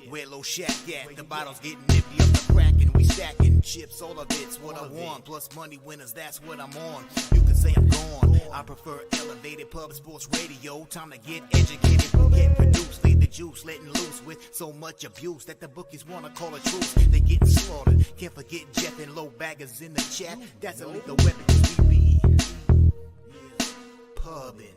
Where low shack at, the bottles getting nippy up the crack and we stacking chips, all of it's what I want. Plus money winners, that's what I'm on. You can say I'm gone. I prefer elevated pub sports radio. Time to get educated, get produced, leave the juice, letting loose with so much abuse that the bookies wanna call a truce. They getting slaughtered. Can't forget Jeff and low baggers in the chat. That's a lethal weapon 'cause we be pubbing.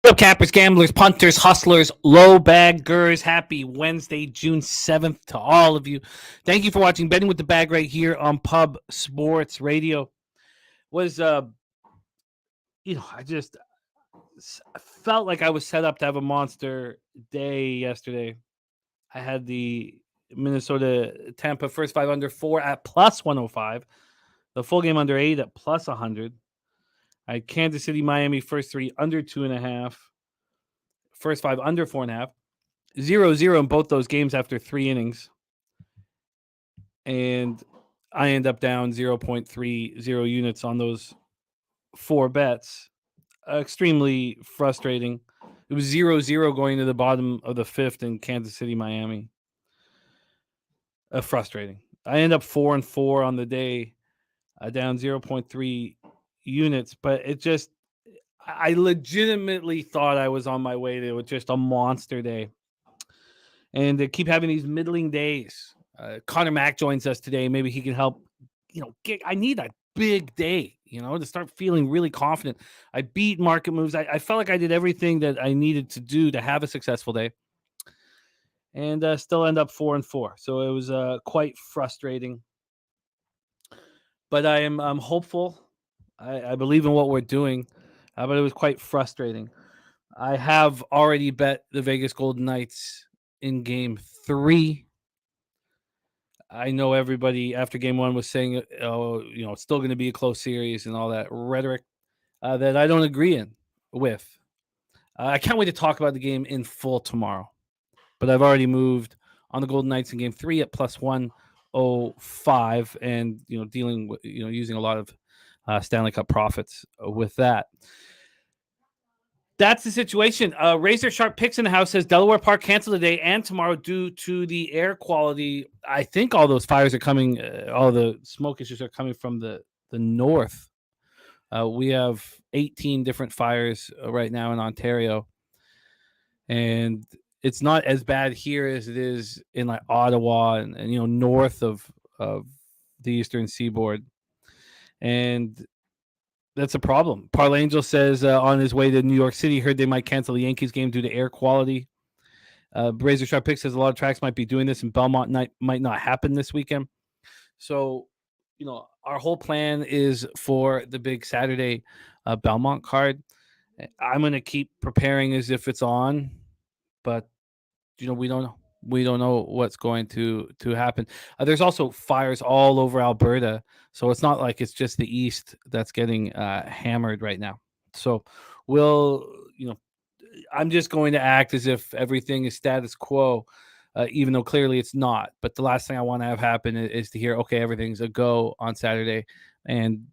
What up, cappers, gamblers, punters, hustlers, low baggers? Happy Wednesday, June 7th to all of you. Thank you for watching Betting with the Bag right here on Pub Sports Radio. I felt like I was set up to have a monster day yesterday. I had the Minnesota Tampa first 5 under 4 at plus 105, the full game under 8 at plus 100. I had Kansas City, Miami, first 3 under 2.5. First 5 under 4.5. 0-0 in both those games after 3 innings. And I end up down 0.30 units on those 4 bets. Extremely frustrating. It was 0-0 going to the bottom of the 5th in Kansas City, Miami. Frustrating. I end up 4-4 on the day, down 0.3 units, but I legitimately thought I was on my way to just a monster day. And they keep having these middling days. Conor Mac joins us today. Maybe he can help, I need a big day, to start feeling really confident. I beat market moves. I felt like I did everything that I needed to do to have a successful day. And still end up 4-4. So it was quite frustrating. But I'm hopeful. I believe in what we're doing, but it was quite frustrating. I have already bet the Vegas Golden Knights in Game 3. I know everybody after Game 1 was saying, it's still going to be a close series and all that rhetoric that I don't agree with. I can't wait to talk about the game in full tomorrow, but I've already moved on the Golden Knights in Game 3 at plus 105 and, dealing with, using a lot of Stanley Cup profits with that. That's the situation. Razor Sharp Picks in the house says Delaware Park canceled today and tomorrow due to the air quality. I think all those fires are coming, all the smoke issues are coming from the north. We have 18 different fires right now in Ontario. And it's not as bad here as it is in like Ottawa and north of the Eastern Seaboard. And that's a problem. Parlay Angel says on his way to New York City, heard they might cancel the Yankees game due to air quality. Razor Sharp Pick says a lot of tracks might be doing this, and Belmont might not happen this weekend. So, our whole plan is for the big Saturday Belmont card. I'm going to keep preparing as if it's on, but we don't know. We don't know what's going to happen. There's also fires all over Alberta, so it's not like it's just the east that's getting hammered right now. So I'm just going to act as if everything is status quo, even though clearly it's not. But the last thing I want to have happen is to hear, okay, everything's a go on Saturday and,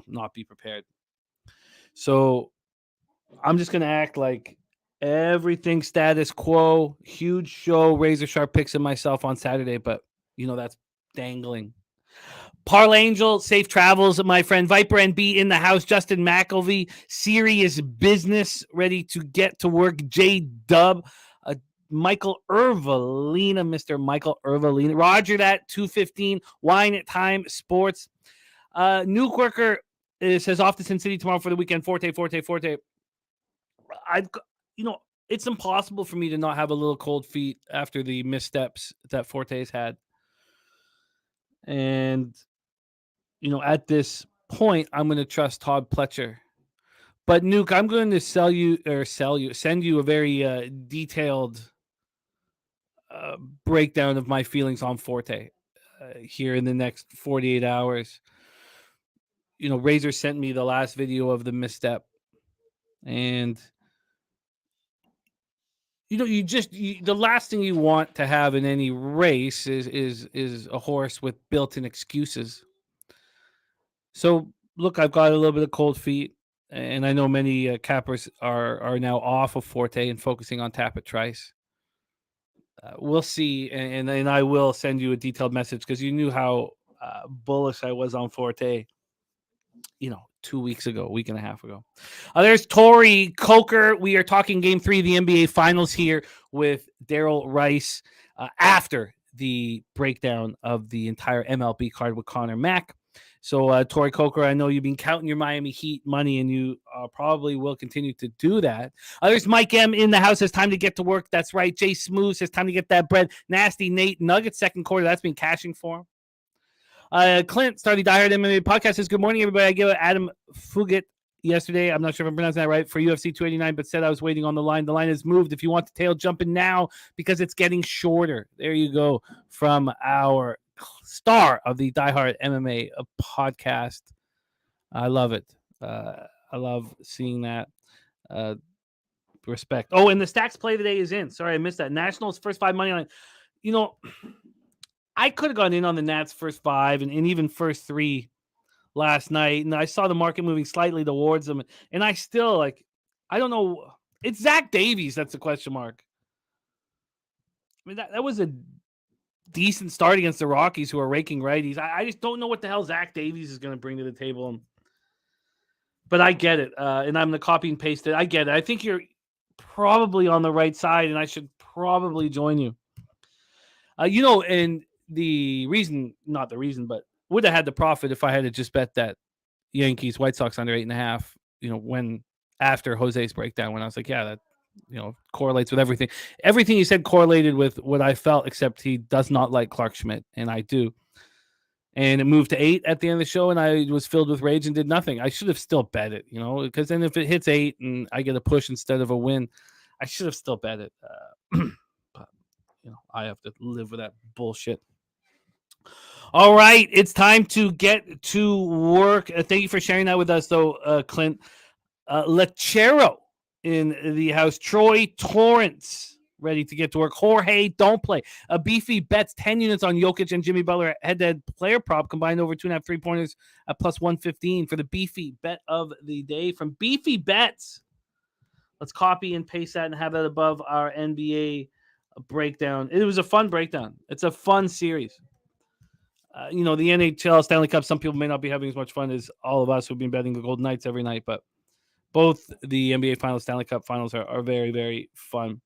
not be prepared. So I'm just going to act like everything status quo. Huge show, Razor Sharp Picks and myself on Saturday, but that's dangling. Parlay Angel, safe travels, my friend. Viper NB in the house. Justin McElvey, serious business, ready to get to work. J Dub, Michael Irvalina, Mr. Michael Irvalina. Roger that 215. Wine Time Sports. New Quirker says off to Sin City tomorrow for the weekend. Forte. It's impossible for me to not have a little cold feet after the missteps that Forte's had. And, at this point, I'm going to trust Todd Pletcher. But, Nuke, I'm going to send you a very detailed breakdown of my feelings on Forte here in the next 48 hours. Razor sent me the last video of the misstep. And the last thing you want to have in any race is a horse with built-in excuses. So look, I've got a little bit of cold feet. and I know many cappers are now off of Forte and focusing on Tapit Trice. We'll see, and I will send you a detailed message because you knew how bullish I was on Forte, 2 weeks ago, a week and a half ago. There's Tori Coker. We are talking Game 3 of the NBA Finals here with Darryl Rice after the breakdown of the entire MLB card with Conor Mac. So, Tori Coker, I know you've been counting your Miami Heat money, and you probably will continue to do that. There's Mike M in the house. It's time to get to work. That's right. Jay Smooth says time to get that bread. Nasty Nate Nuggets second quarter. That's been cashing for him. Clint, starting Die Hard MMA podcast, says, good morning, everybody. I gave Adam Fugit yesterday. I'm not sure if I'm pronouncing that right for UFC 289, but said I was waiting on the line. The line has moved. If you want to tail jump in now because it's getting shorter. There you go from our star of the Die Hard MMA podcast. I love it. I love seeing that. Respect. Oh, and the Stacks play today is in. Sorry, I missed that. Nationals first 5 money line. I could have gone in on the Nats first 5 and even first 3 last night, and I saw the market moving slightly towards them, and I still I don't know. It's Zach Davies that's a question mark. I mean, that was a decent start against the Rockies, who are raking righties. I just don't know what the hell Zach Davies is going to bring to the table. But I get it, and I'm going to copy and paste it. I get it. I think you're probably on the right side, and I should probably join you. And the reason, not the reason, but would have had the profit if I had to just bet that Yankees White Sox under 8.5, when after Jose's breakdown, when I was like, yeah, that, correlates with everything. Everything he said correlated with what I felt, except he does not like Clark Schmidt, and I do. And it moved to 8 at the end of the show, and I was filled with rage and did nothing. I should have still bet it, because then if it hits 8 and I get a push instead of a win, I should have still bet it. But, I have to live with that bullshit. All right, it's time to get to work. Thank you for sharing that with us, though, Clint. Lechero in the house. Troy Torrance ready to get to work. Jorge, don't play. Beefy bets 10 units on Jokic and Jimmy Butler head-to-head player prop combined over 2.5 3-pointers at plus 115 for the Beefy bet of the day from Beefy Bets. Let's copy and paste that and have that above our NBA breakdown. It was a fun breakdown. It's a fun series. The NHL Stanley Cup, some people may not be having as much fun as all of us who've been betting the Golden Knights every night, but both the NBA Finals, Stanley Cup Finals are very, very fun.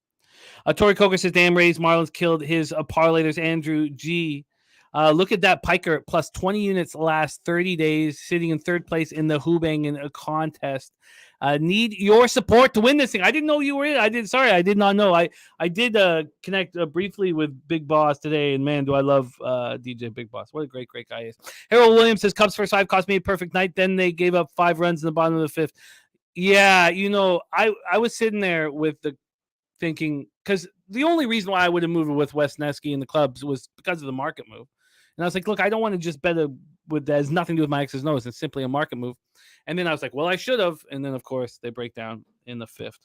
Tori Coker says, damn Rays, Marlins killed his parlay. There's Andrew G. Look at that Piker plus 20 units last 30 days, sitting in third place in the Hubang contest. Need your support to win this thing. I didn't know you were in. I did not know. I did connect briefly with Big Boss today, and man, do I love DJ Big Boss. What a great guy he is. Harold Williams says Cubs first 5 cost me a perfect night. Then they gave up 5 runs in the bottom of the 5th. Yeah, I was sitting there with the thinking, because the only reason why I would have moved with Wes Nesky and the Cubs was because of the market move. And I was like, look, I don't want to just bet that has nothing to do with my X's and O's. It's simply a market move. And then I was like, well, I should have. And then, of course, they break down in the 5th.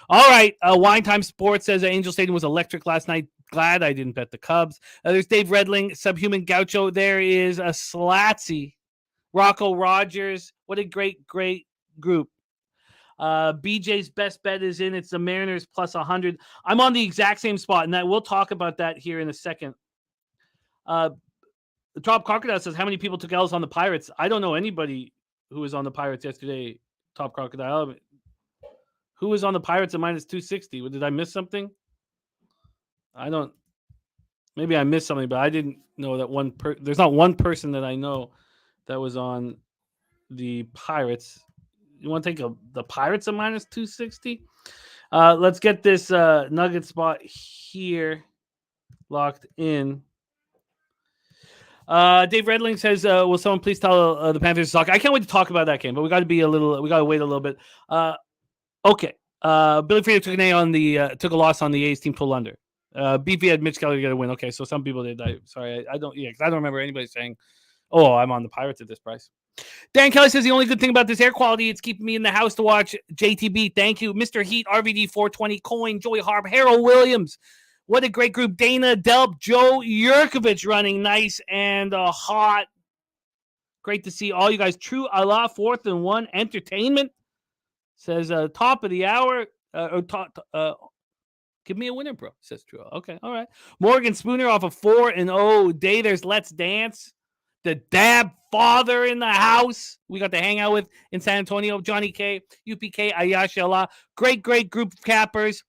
All right. Wine Time Sports says Angel Stadium was electric last night. Glad I didn't bet the Cubs. There's Dave Redling, Subhuman Gaucho. There is a Slatsy. Rocco Rogers. What a great group. BJ's best bet is in. It's the Mariners plus 100. I'm on the exact same spot, and we'll talk about that here in a second. The Top Crocodile says, how many people took L's on the Pirates? I don't know anybody who was on the Pirates yesterday. Top Crocodile. Who was on the Pirates at minus 260? Did I miss something? Maybe I missed something, but I didn't know that there's not one person that I know that was on the Pirates. You want to take the Pirates at minus 260? Let's get this Nugget spot here locked in. Dave Redling says, will someone please tell the Panthers to talk? I can't wait to talk about that game, but we got to wait a little bit. Okay. Billy Freeman took took a loss on the A's team pull under. BP had Mitch Keller get a win. Okay. So some people did. I don't remember anybody saying, oh, I'm on the Pirates at this price. Dan Kelly says the only good thing about this air quality, it's keeping me in the house to watch JTB. Thank you. Mr. Heat, RVD 420, Coin, Joey Harp, Harold Williams. What a great group. Dana, Delp, Joe Yurkovich running nice and hot. Great to see all you guys. True Allah, 4th and 1 entertainment says top of the hour. Give me a winner, bro, says True. Okay, all right. Morgan Spooner off a 4-0 day. There's Let's Dance. The Dab father in the house. We got to hang out with in San Antonio. Johnny K, UPK, Ayash Allah. Great group of cappers.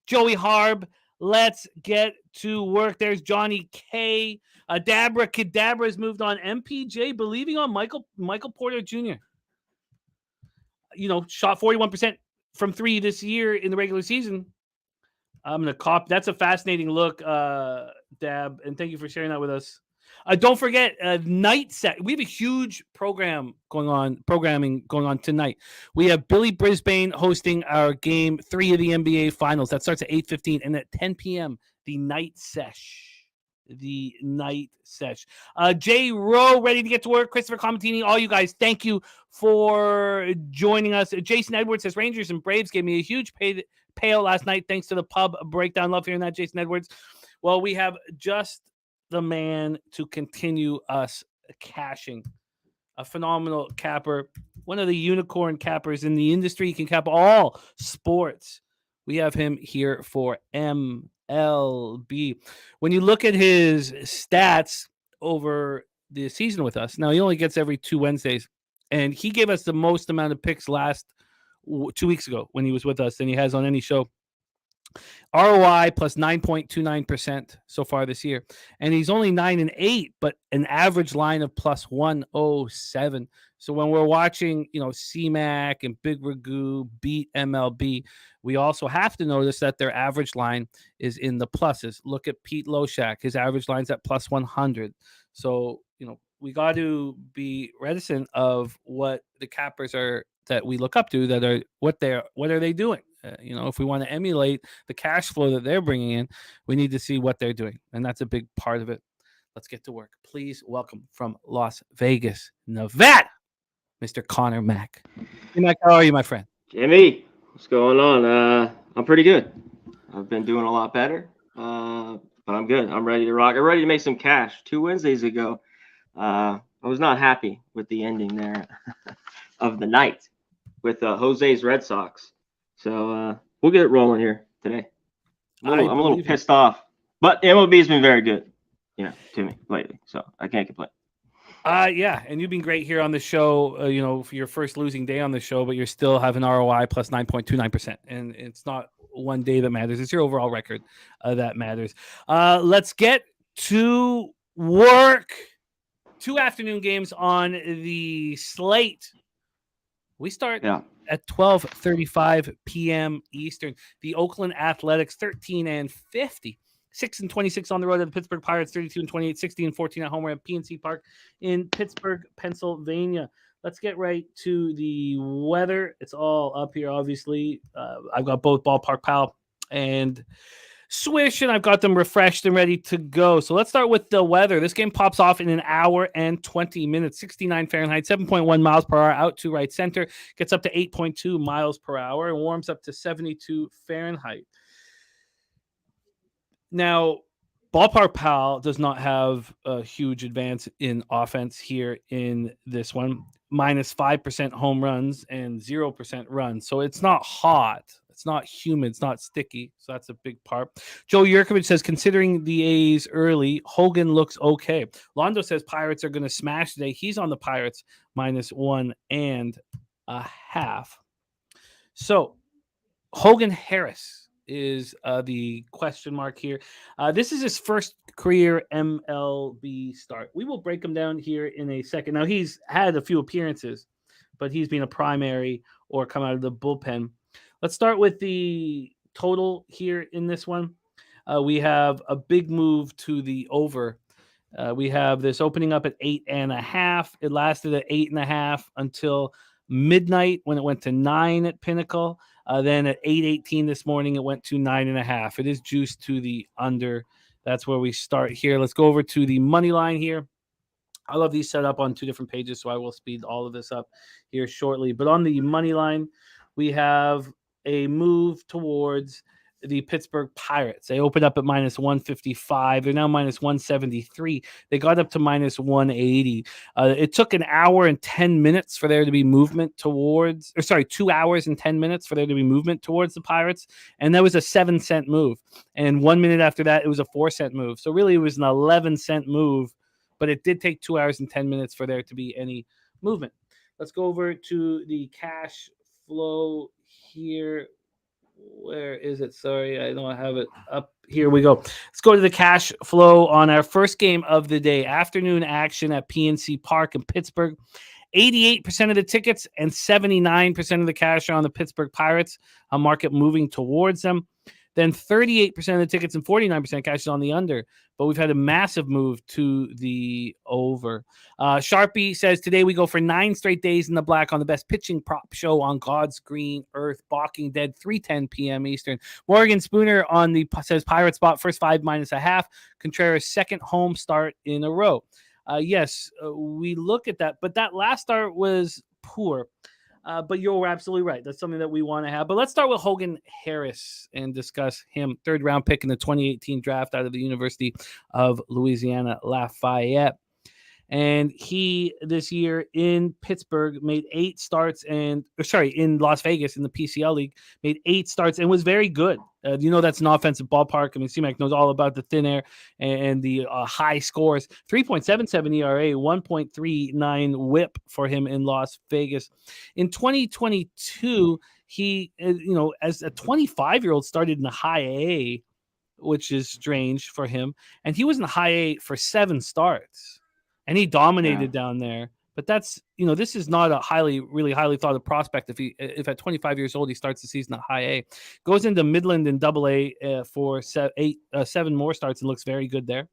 Joey Harb. Let's get to work. There's Johnny K. Dabra Kadabra has moved on. MPJ believing on Michael Porter Jr. Shot 41% from 3 this year in the regular season. I'm going to cop. That's a fascinating look, Dab, and thank you for sharing that with us. Don't forget, night set. We have a huge programming going on tonight. We have Billy Brisbane hosting our Game 3 of the NBA Finals. That starts at 8:15, and at 10 p.m., the night sesh. Jay Rowe ready to get to work. Christopher Comatini, all you guys, thank you for joining us. Jason Edwards says Rangers and Braves gave me a huge payout last night thanks to the pub breakdown. Love hearing that, Jason Edwards. Well, we have just the man to continue us cashing. A phenomenal capper, one of the unicorn cappers in the industry. He can cap all sports. We have him here for MLB. When you look at his stats over the season with us, now he only gets every 2 Wednesdays, and he gave us the most amount of picks last 2 weeks ago when he was with us than he has on any show. ROI plus 9.29% so far this year. And he's only 9-8, but an average line of plus 107. So when we're watching, CMAC and Big Ragu beat MLB, we also have to notice that their average line is in the pluses. Look at Pete Loshak. His average line's at plus 100. So, we got to be reticent of what the cappers are that we look up to that are what are they doing? If we want to emulate the cash flow that they're bringing in, we need to see what they're doing. And that's a big part of it. Let's get to work. Please welcome from Las Vegas, Nevada, Mr. Conor Mac. Hey, Mac, how are you, my friend? Jimmy, what's going on? I'm pretty good. I've been doing a lot better, but I'm good. I'm ready to rock. I'm ready to make some cash. 2 Wednesdays ago, I was not happy with the ending there of the night with Jose's Red Sox. So we'll get it rolling here today. I'm a little pissed off, but MLB's been very good, to me lately. So I can't complain. Yeah, and you've been great here on the show. For your first losing day on the show, but you're still having ROI plus 9.29%, and it's not one day that matters; it's your overall record that matters. Let's get to work. 2 afternoon games on the slate. We start at 12:35 p.m. Eastern. The Oakland Athletics 13-50, 6-26 on the road at the Pittsburgh Pirates, 32-28, 16-14 at home at PNC Park in Pittsburgh, Pennsylvania. Let's get right to the weather. It's all up here, obviously. I've got both Ballpark Pal and Swish, and I've got them refreshed and ready to go. So let's start with the weather. This game pops off in an hour and 20 minutes, 69 Fahrenheit, 7.1 miles per hour out to right center, gets up to 8.2 miles per hour, and warms up to 72 Fahrenheit. Now, Ballpark Pal does not have a huge advance in offense here in this one. Minus 5% home runs and 0% runs. So it's not hot. It's not humid. It's not sticky. So that's a big part. Joe Yurkovich says, considering the A's early, Hogan looks okay. Londo says Pirates are going to smash today. He's on the Pirates minus 1.5. So Hogan Harris is the question mark here. This is his first career MLB start. We will break him down here in a second. Now, he's had a few appearances, but he's been a primary or come out of the bullpen. Let's start with the total here in this one. We have a big move to the over. We have this opening up at 8.5. It lasted at 8.5 until midnight when it went to 9 at Pinnacle. Then at 8:18 this morning, it went to 9.5. It is juiced to the under. That's where we start here. Let's go over to the money line here. I love these set up on 2 different pages, so I will speed all of this up here shortly. But on the money line, we have a move towards the Pittsburgh Pirates. They opened up at minus 155. They're now minus 173. They got up to minus 180. It took an hour and 10 minutes for there to be movement towards, 2 hours and 10 minutes for there to be movement towards the Pirates. And that was a 7-cent move. And 1 minute after that, it was a 4-cent move. So really it was an 11-cent move, but it did take 2 hours and 10 minutes for there to be any movement. Let's go over to the cash flow here. Where is it? Sorry, I don't have it up. Here we go. Let's go to the cash flow on our first game of the day. Afternoon action at PNC Park in Pittsburgh. 88% of the tickets and 79% of the cash are on the Pittsburgh Pirates. A market moving towards them. Then 38% of the tickets and 49% cash is on the under. But we've had a massive move to the over. Sharpie says, today we go for 9 straight days in the black on the best pitching prop show on God's green earth. Balking Dead, 3:10 p.m. Eastern. Morgan Spooner says Pirate spot, first 5 minus a half. Contreras' second home start in a row. Yes, we look at that. But that last start was poor. But you're absolutely right. That's something that we want to have. But let's start with Hogan Harris and discuss him. 3rd round pick in the 2018 draft out of the University of Louisiana Lafayette. And he, this year in Pittsburgh, made 8 starts in Las Vegas in the PCL League, made 8 starts and was very good. That's an offensive ballpark. I mean, C-Mac knows all about the thin air and the high scores. 3.77 ERA, 1.39 whip for him in Las Vegas. In 2022, he, as a 25-year-old started in the high A, which is strange for him. And he was in the high A for 7 starts. And he dominated down there. But that's, this is not a really highly thought of prospect. If at 25 years old, he starts the season at high A, goes into Midland and double A for 7 more starts and looks very good there.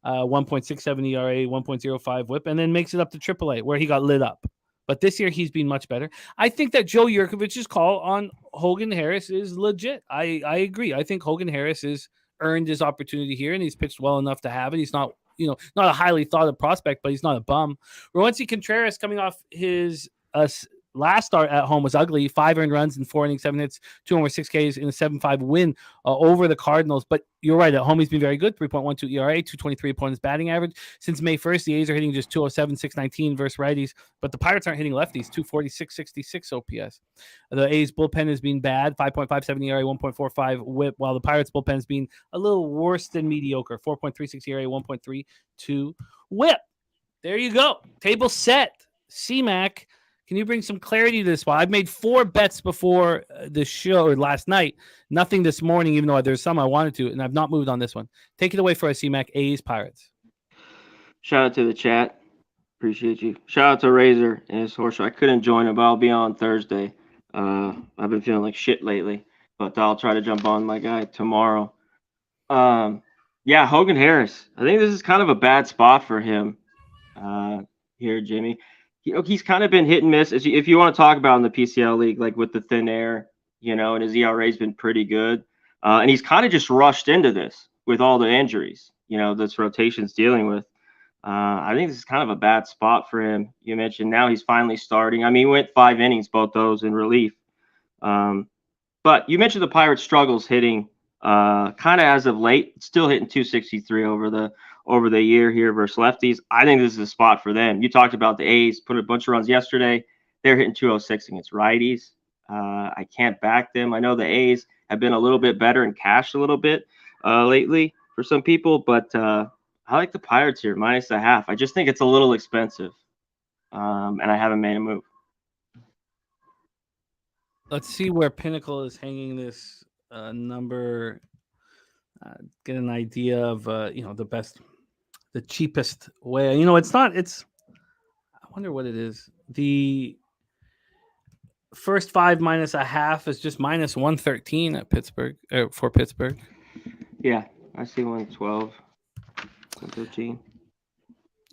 1.67 ERA, 1.05 whip, and then makes it up to triple A where he got lit up. But this year he's been much better. I think that Joe Yurkovich's call on Hogan Harris is legit. I agree. I think Hogan Harris has earned his opportunity here and he's pitched well enough to have it. He's not not a highly thought of prospect, but he's not a bum. Roansy Contreras coming off his last start at home was ugly. 5 earned runs in 4 innings, 7 hits, 2 over 6 Ks in a 7-5 win over the Cardinals. But you're right, at home he's been very good. 3.12 ERA, 223 opponent's batting average. Since May 1st, the A's are hitting just 207, 619 versus righties. But the Pirates aren't hitting lefties, 246, 66 OPS. The A's bullpen has been bad, 5.57 ERA, 1.45 whip, while the Pirates bullpen has been a little worse than mediocre, 4.36 ERA, 1.32 whip. There you go. Table set. C-Mac. Can you bring some clarity to this one? I've made 4 bets before the show or last night. Nothing this morning, even though there's some I wanted to, and I've not moved on this one. Take it away for us, C-Mac. A's, Pirates. Shout out to the chat. Appreciate you. Shout out to Razor and his horse show. I couldn't join him, but I'll be on Thursday. I've been feeling like shit lately, but I'll try to jump on my guy tomorrow. Hogan Harris. I think this is kind of a bad spot for him here, Jimmy. He's kind of been hit and miss. If you want to talk about in the PCL League, like with the thin air, and his ERA's been pretty good. And he's kind of just rushed into this with all the injuries, this rotation's dealing with. I think this is kind of a bad spot for him. You mentioned now he's finally starting. I mean, he went 5 innings, both those in relief. But you mentioned the Pirates' struggles hitting kind of as of late, still hitting 263 over the year here versus lefties. I think this is a spot for them. You talked about the A's put a bunch of runs yesterday. They're hitting 206 against righties. I can't back them. I know the A's have been a little bit better and cashed a little bit lately for some people, but I like the Pirates here, -0.5. I just think it's a little expensive, and I haven't made a move. Let's see where Pinnacle is hanging this number. Get an idea of the cheapest way. It's not. It's. I wonder what it is. The first 5 -0.5 is just -113 at Pittsburgh for Pittsburgh. Yeah, I see 112, 113.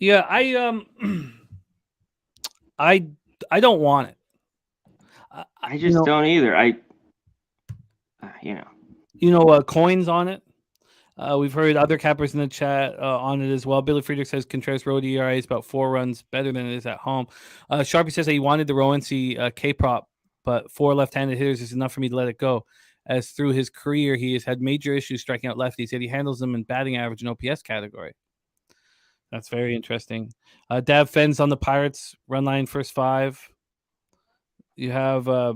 Yeah, I don't want it. I just don't either. Coins on it. We've heard other cappers in the chat on it as well. Billy Friedrich says Contreras road ERA is about 4 runs better than it is at home. Sharpie says that he wanted the Rowancy K prop, but 4 left-handed hitters is enough for me to let it go. as through his career he has had major issues striking out lefties, yet he handles them in batting average and OPS category. That's very interesting. Dav Fenn's on the Pirates run line first 5. You have a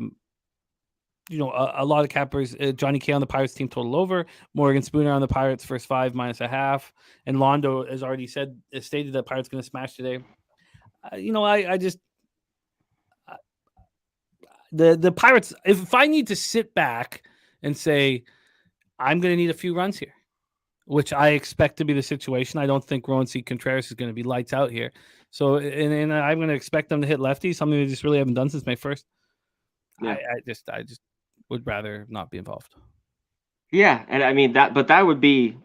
lot of cappers. Johnny K on the Pirates team total over. Morgan Spooner on the Pirates first 5 -0.5. And Londo has already stated that Pirates going to smash today. The Pirates, if I need to sit back and say, I'm going to need a few runs here, which I expect to be the situation. I don't think Roansy Contreras is going to be lights out here. So, and I'm going to expect them to hit lefties, something they just really haven't done since May 1st. Yeah. I just would rather not be involved. Yeah, and I mean that would be,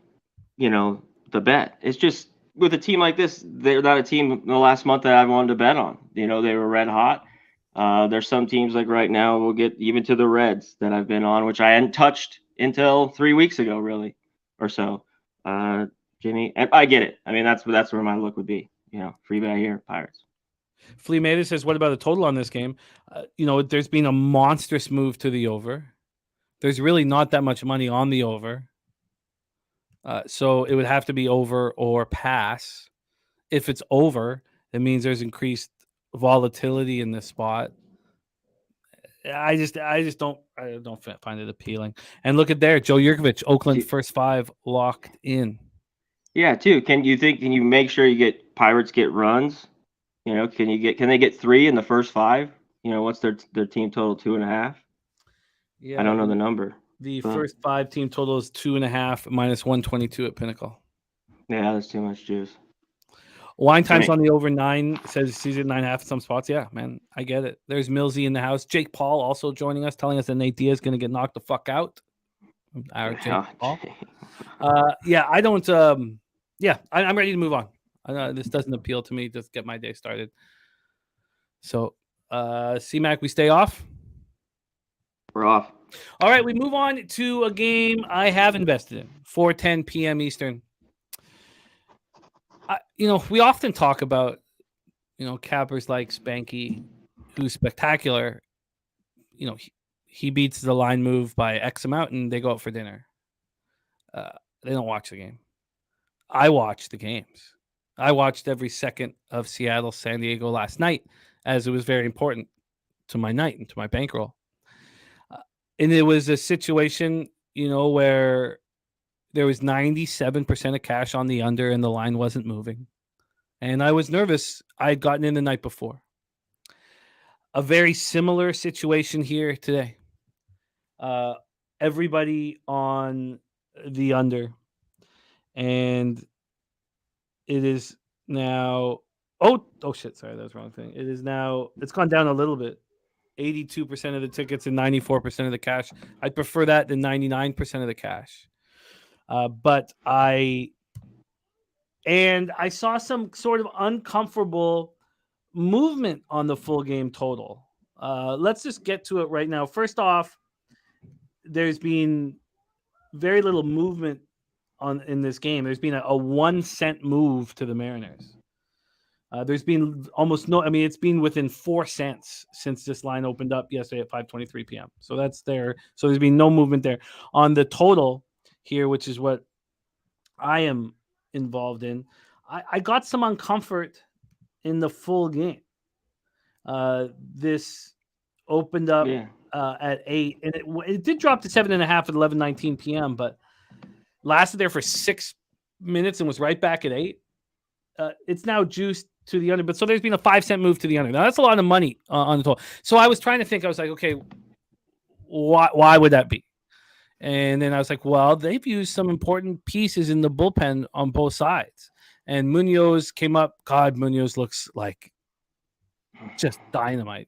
the bet. It's just with a team like this, they're not a team in the last month that I wanted to bet on. They were red hot. There's some teams like right now we'll get even to the Reds that I've been on, which I hadn't touched until 3 weeks ago, really, or so. Jimmy, I get it. I mean, that's where my look would be. Free bet here, Pirates. Flea Maida says, what about the total on this game? There's been a monstrous move to the over. There's really not that much money on the over. So it would have to be over or pass. If it's over, it means there's increased volatility in this spot. I just don't find it appealing. And look at there, Joe Yurkovich, Oakland first 5 locked in. Yeah, too. Can you make sure Pirates get runs? Can they get 3 in the first 5? What's their team total? 2.5? Yeah. I don't know the number. The first 5 team total is 2.5 minus 122 at Pinnacle. Yeah, that's too much juice. Wine Time's on the over 9, says sees it 9.5 in some spots. Yeah, man, I get it. There's Millsy in the house. Jake Paul also joining us, telling us that Nate Diaz is going to get knocked the fuck out. Our Jake Paul. I don't. I'm ready to move on. This doesn't appeal to me. Just get my day started. So, C-Mac, we stay off? We're off. All right, we move on to a game I have invested in, 4:10 p.m. Eastern. We often talk about, cappers like Spanky, who's spectacular. He beats the line move by X amount and they go out for dinner. They don't watch the game. I watch the games. I watched every second of Seattle, San Diego last night, as it was very important to my night and to my bankroll. And it was a situation, where there was 97% of cash on the under and the line wasn't moving. And I was nervous. I had gotten in the night before. A very similar situation here today. Everybody on the under. And it is now, oh shit, sorry, that was the wrong thing. It is now, it's gone down a little bit. 82% of the tickets and 94% of the cash. I'd prefer that than 99% of the cash. But I saw some sort of uncomfortable movement on the full game total. Let's just get to it right now. First off, there's been very little movement in this game. There's been a 1 cent move to the Mariners. There's been almost no, it's been within 4 cents since this line opened up yesterday at 5:23 p.m. So that's there. So there's been no movement there. On the total here, which is what I am involved in, I got some uncomfort in the full game. This opened up at 8, and it did drop to 7.5 at 11:19 p.m., but lasted there for 6 minutes and was right back at 8. It's now juiced to the under, but so there's been a 5 cent move to the under. Now that's a lot of money on the total. So I was trying to think. I was like, okay, why would that be? And then I was like, well, they've used some important pieces in the bullpen on both sides. And Munoz came up. God, Munoz looks like just dynamite.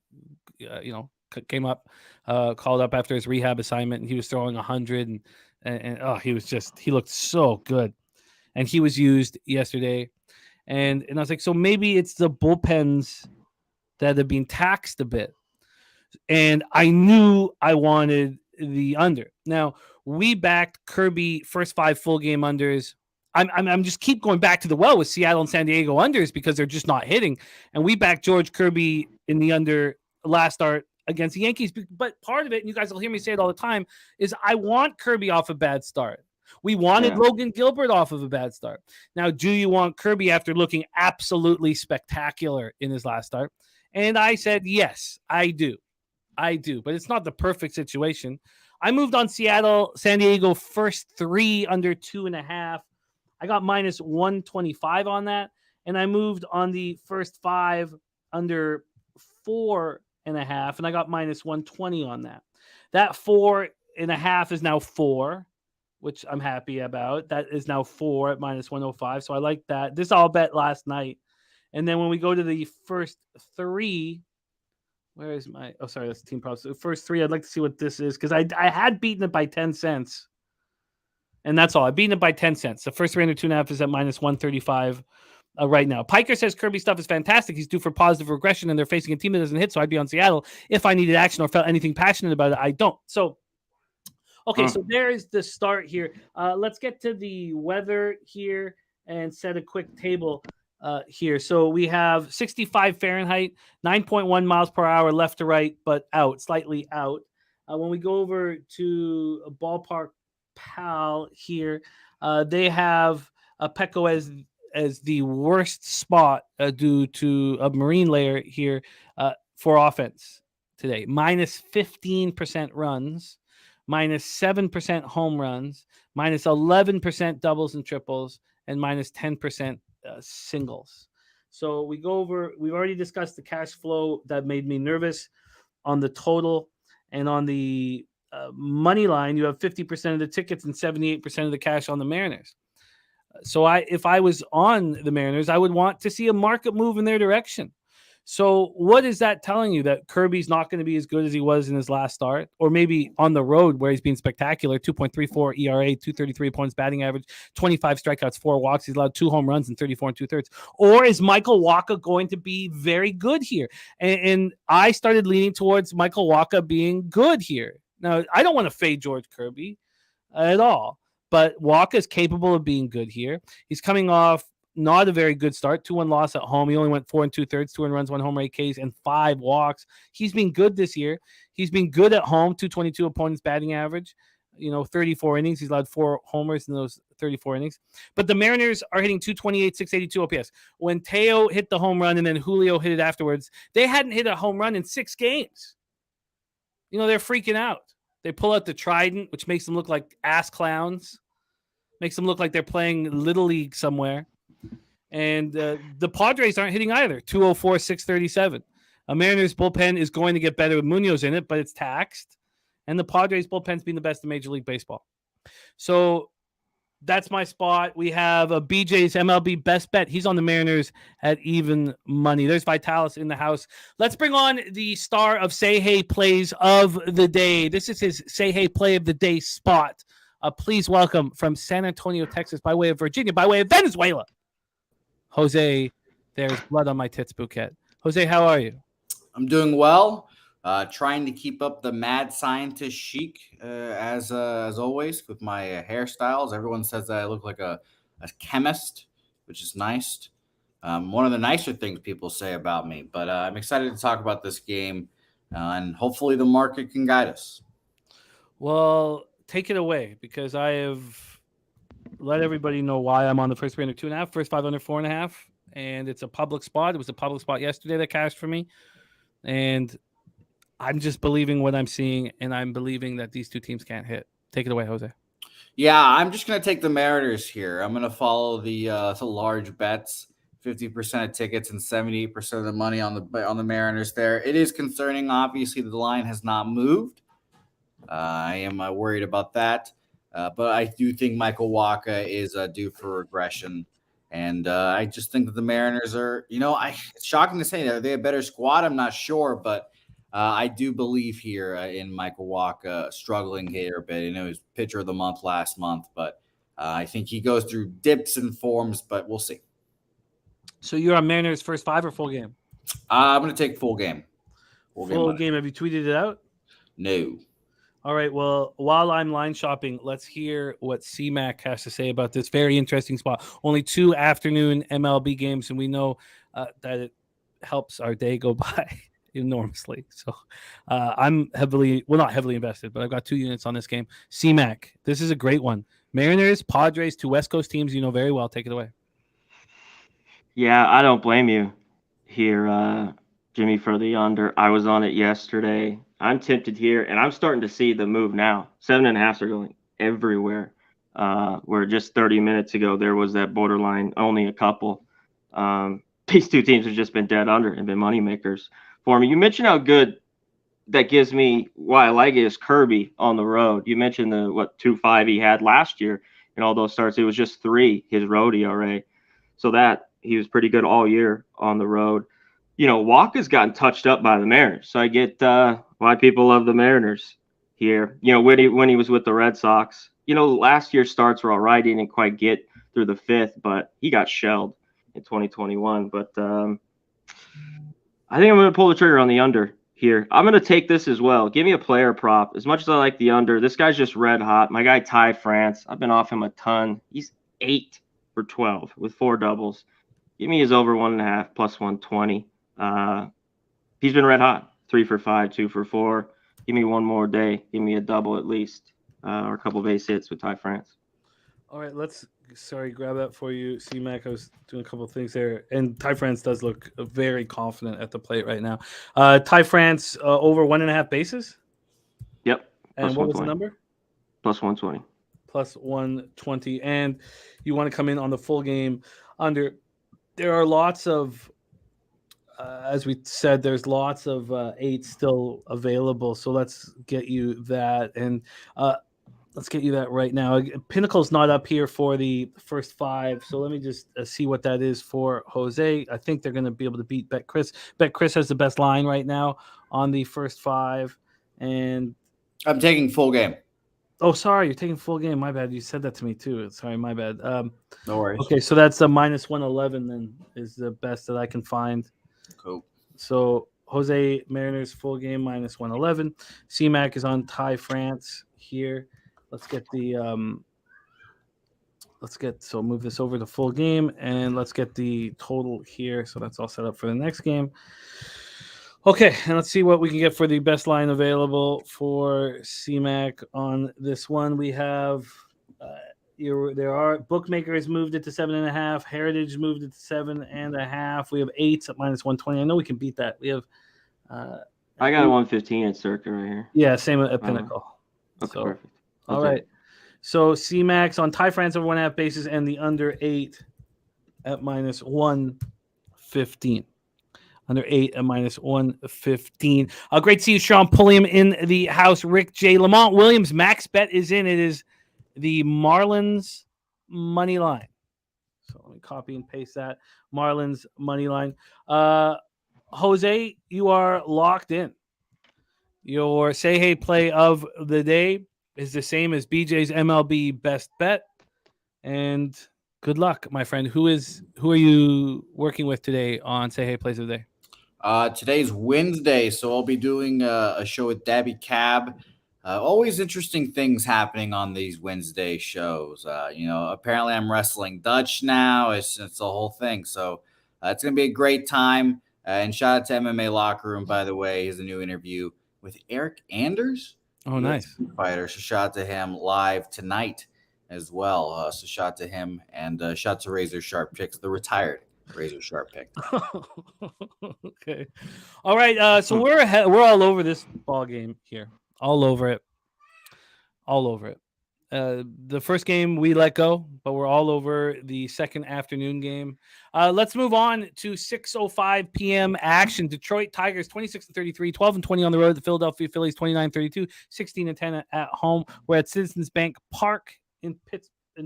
Came up, called up after his rehab assignment, and he was throwing 100, and he looked so good. And he was used yesterday. And I was like, so maybe it's the bullpens that have been taxed a bit. And I knew I wanted the under. Now, we backed Kirby first 5 full game unders. I'm just keep going back to the well with Seattle and San Diego unders because they're just not hitting. And we backed George Kirby in the under last start against the Yankees. But part of it, and you guys will hear me say it all the time, is I want Kirby off a bad start. We wanted Logan Gilbert off of a bad start. Now, do you want Kirby after looking absolutely spectacular in his last start? And I said, yes, I do. But it's not the perfect situation. I moved on Seattle, San Diego first 3 under 2.5. I got minus 125 on that. And I moved on the first 5 under 4.5. And I got minus 120 on that. That 4.5 is now 4, which I'm happy about. That is now 4 at minus 105. So I like that. This all bet last night. And then when we go to the first 3, where is my... Oh, sorry, that's team props. The first 3, I'd like to see what this is because I had beaten it by 10 cents. And that's all. I've beaten it by 10 cents. The first 3 under 2.5 is at minus 135 right now. Piker says Kirby stuff is fantastic. He's due for positive regression, and they're facing a team that doesn't hit, so I'd be on Seattle. If I needed action or felt anything passionate about it, I don't. So, okay, so there's the start here. Let's get to the weather here and set a quick table here. So we have 65 Fahrenheit, 9.1 miles per hour left to right, but out, slightly out. When we go over to a Ballpark Pal here, they have Petco as the worst spot due to a marine layer here for offense today. Minus 15% runs, minus 7% home runs, minus 11% doubles and triples, and minus 10% singles. So we go over, we've already discussed the cash flow that made me nervous on the total, and on the money line, you have 50% of the tickets and 78% of the cash on the Mariners. So if I was on the Mariners, I would want to see a market move in their direction. So what is that telling you? That Kirby's not going to be as good as he was in his last start, or maybe on the road where he's been spectacular? 2.34 ERA, 233 points batting average, 25 strikeouts, 4 walks. He's allowed 2 home runs in 34 2/3. Or is Michael Wacha going to be very good here? And I started leaning towards Michael Wacha being good here. Now, I don't want to fade George Kirby at all, but Wacha is capable of being good here. He's coming off not a very good start, 2-1 loss at home. He only went 4 2/3, 2 runs, 1 home, 8 Ks, and 5 walks. He's been good this year. He's been good at home, 222 opponents batting average, 34 innings. He's allowed 4 homers in those 34 innings. But the Mariners are hitting 228, 682 OPS. When Teo hit the home run and then Julio hit it afterwards, they hadn't hit a home run in 6 games. They're freaking out. They pull out the trident, which makes them look like ass clowns. Makes them look like they're playing Little League somewhere. And the Padres aren't hitting either. 204, 637. A Mariners bullpen is going to get better with Munoz in it, but it's taxed. And the Padres bullpen's been the best in Major League Baseball. So that's my spot. We have a BJ's MLB best bet. He's on the Mariners at even money. There's Vitalis in the house. Let's bring on the star of Say Hey Plays of the Day. This is his Say Hey Play of the Day spot. Please welcome from San Antonio, Texas, by way of Virginia, by way of Venezuela, Jose. There's blood on my tits, Bouquet. Jose, how are you? I'm doing well. Trying to keep up the mad scientist chic as always with my hairstyles. Everyone says that I look like a chemist, which is nice. One of the nicer things people say about me. But I'm excited to talk about this game, and hopefully the market can guide us. Well, take it away, because I have let everybody know why I'm on the first 3 under 2.5, first 5 under 4.5, and it's a public spot. It was a public spot yesterday that cashed for me, and I'm just believing what I'm seeing, and I'm believing that these two teams can't hit. Take it away, Jose. Yeah, I'm just going to take the Mariners here. I'm going to follow the large bets, 50% of tickets and 78% of the money on the Mariners there. It is concerning. Obviously, the line has not moved. I am worried about that. But I do think Michael Wacha is due for regression. And I just think that the Mariners are, it's shocking to say that they're a better squad. I'm not sure, but I do believe here in Michael Wacha struggling here a bit. He was pitcher of the month last month, but I think he goes through dips and forms, but we'll see. So you're on Mariners first 5 or full game? I'm going to take full game. Full game. Have you tweeted it out? No. All right. Well, while I'm line shopping, let's hear what C-Mac has to say about this very interesting spot. Only 2 afternoon MLB games, and we know that it helps our day go by. enormously. So I'm not heavily invested, but I've got 2 units on this game. C-Mac, this is a great one. Mariners, Padres, 2 West Coast teams you know very well. Take it away. Yeah, I don't blame you here, Jimmy, for the under. I was on it yesterday. I'm tempted here, and I'm starting to see the move now. 7.5s are going everywhere. Where just 30 minutes ago there was that borderline, only a couple. These 2 teams have just been dead under and been money makers for me. You mentioned how good that gives me why I like it is Kirby on the road. You mentioned the 2.5 he had last year in all those starts. It was just 3 his road ERA, so that he was pretty good all year on the road. Walker's gotten touched up by the Mariners, so I get why people love the Mariners here. When he was with the Red Sox, last year's starts were all right. He didn't quite get through the 5th, but he got shelled in 2021. But I think I'm going to pull the trigger on the under here. I'm going to take this as well. Give me a player prop. As much as I like the under, this guy's just red hot. My guy Ty France, I've been off him a ton. He's 8 for 12 with 4 doubles. Give me his over 1.5 plus 120. He's been red hot. 3 for 5, 2 for 4. Give me one more day. Give me a double at least, or a couple base hits with Ty France. All right, grab that for you, C-Mac. I was doing a couple of things there, and Ty France does look very confident at the plate right now. Ty France over 1.5 bases. Yep. And what was the number? Plus 120. Plus 120, and you want to come in on the full game under. There are lots of, as we said, there's lots of 8s still available. So let's get you that, and let's get you that right now. Pinnacle's not up here for the first 5, so let me just see what that is for Jose. I think they're going to be able to beat Bet Chris. Bet Chris has the best line right now on the first 5, and I'm taking full game. Oh, sorry, you're taking full game. My bad. You said that to me too. Sorry, my bad. No worries. Okay, so that's a minus 111 then is the best that I can find. Cool. So Jose Mariners full game minus 111. C-Mac is on Ty France here. Let's get so move this over to full game, and let's get the total here. So that's all set up for the next game. Okay, and let's see what we can get for the best line available for C-Mac on this one. We have there are bookmakers moved it to 7.5. Heritage moved it to 7.5. We have 8s at minus 120. I know we can beat that. We have. I got a 115 at Circa right here. Yeah, same at Pinnacle. Okay, so, perfect. All right. So C-Max on Ty France over 1.5 bases and the under 8 at minus 115. Under 8 at minus 115. Great to see you, Sean Pulliam in the house. Rick J. Lamont Williams, max bet is in. It is the Marlins money line. So let me copy and paste that. Marlins money line. Jose, you are locked in. Your say hey play of the day is the same as BJ's MLB best bet. And good luck, my friend. Who are you working with today on say hey plays of the day? Today's Wednesday, so I'll be doing a show with Dabby Cab. Always interesting things happening on these Wednesday shows. Apparently I'm wrestling Dutch now. It's the whole thing. So it's going to be a great time. And shout out to MMA Locker Room, by the way. Here's a new interview with Eric Anders. Oh, nice. Fighter. So shout out to him live tonight as well. So shout out to him, and shout out to Razor Sharp Picks, the retired Razor Sharp Pick. Okay. All right. So we're all over this ball game here. All over it. The first game we let go, but we're all over the second afternoon game. Let's move on to 6:05 p.m. action. Detroit Tigers 26-33, 12-20 on the road. The Philadelphia Phillies 29-32, 16-10 at home. We're at Citizens Bank Park in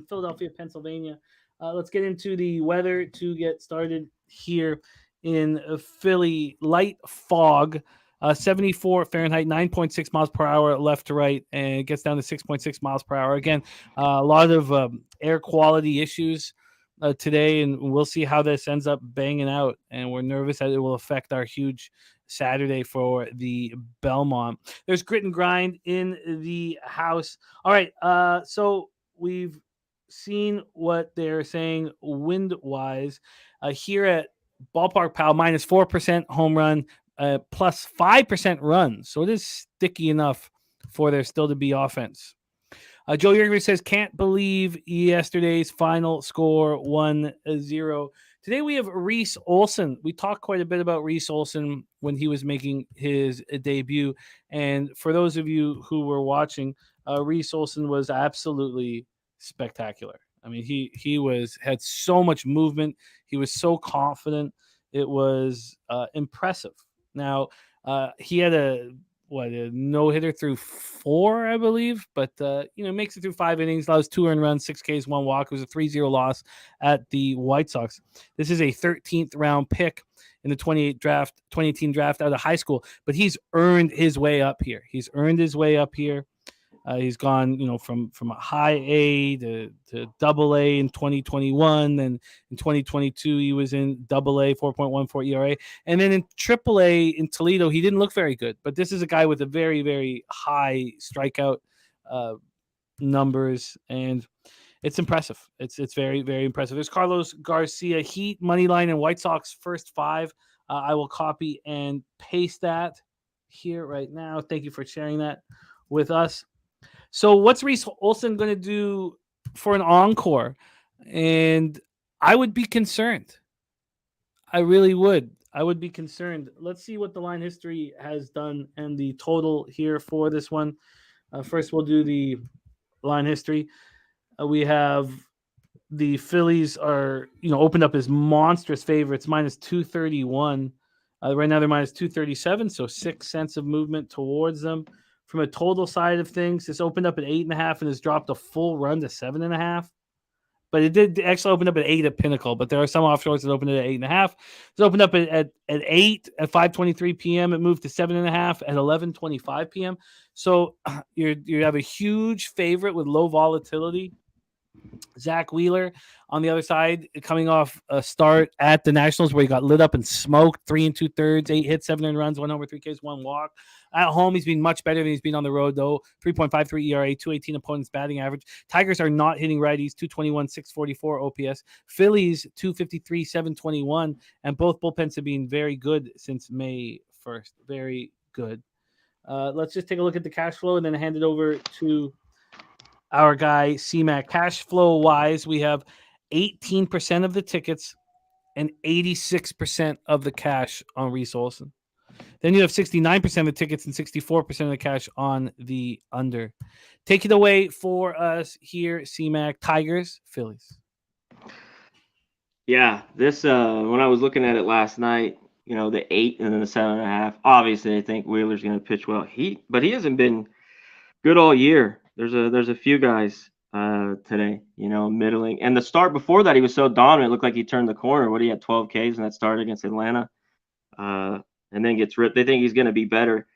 Philadelphia, Pennsylvania. Let's get into the weather to get started here in Philly. Light fog. 74 Fahrenheit, 9.6 miles per hour left to right, and it gets down to 6.6 miles per hour. Again, a lot of air quality issues today, and we'll see how this ends up banging out. And we're nervous that it will affect our huge Saturday for the Belmont. There's grit and grind in the house. All right, so we've seen what they're saying wind-wise here at Ballpark Pal, minus 4% home run, plus 5% runs. So it is sticky enough for there still to be offense. Joe Yerger says, can't believe yesterday's final score 1-0. Today we have Reese Olson. We talked quite a bit about Reese Olson when he was making his debut. And for those of you who were watching, Reese Olson was absolutely spectacular. I mean, he had so much movement. He was so confident. It was impressive. Now, he had a no-hitter through 4, I believe, but makes it through 5 innings, allows 2 earned runs, 6 Ks, 1 walk. It was a 3-0 loss at the White Sox. This is a 13th round pick in the 2018 draft out of high school, but he's earned his way up here. He's gone, from a high A to double A in 2021. Then in 2022, he was in double A, 4.14 ERA. And then in triple A in Toledo, he didn't look very good. But this is a guy with a very, very high strikeout numbers. And it's impressive. It's very, very impressive. There's Carlos Garcia, Heat, Moneyline, and White Sox first 5. I will copy and paste that here right now. Thank you for sharing that with us. So what's Reese Olson going to do for an encore? And I would be concerned. I really would. I would be concerned. Let's see what the line history has done and the total here for this one. First, we'll do the line history. We have the Phillies are, opened up as monstrous favorites, minus 231. Right now they're minus 237, so 6 cents of movement towards them. From a total side of things, this opened up at 8.5 and has dropped a full run to 7.5. But it did actually open up at 8 at Pinnacle. But there are some offshores that opened at 8.5. It's opened up at 8 at 5:23 p.m. It moved to 7.5 at 11:25 p.m. So you have a huge favorite with low volatility. Zach Wheeler on the other side, coming off a start at the Nationals where he got lit up and smoked, 3 2/3, 8 hits, 7 earned runs, 1 homer, 3 Ks, 1 walk. At home, he's been much better than he's been on the road, though. 3.53 ERA, 218 opponents batting average. Tigers are not hitting righties, 221, 644 OPS. Phillies, 253, 721, and both bullpens have been very good since May 1st. Very good. Let's just take a look at the cash flow and then hand it over to our guy, C-Mac. Cash flow wise, we have 18% of the tickets and 86% of the cash on Reese Olson. Then you have 69% of the tickets and 64% of the cash on the under. Take it away for us here, C-Mac. Tigers, Phillies. Yeah, this when I was looking at it last night, the 8 and then the 7.5. Obviously, I think Wheeler's going to pitch well. But he hasn't been good all year. There's a few guys today, middling. And the start before that, he was so dominant. It looked like he turned the corner. He had 12 Ks in that start against Atlanta, and then gets ripped. They think he's going to be better.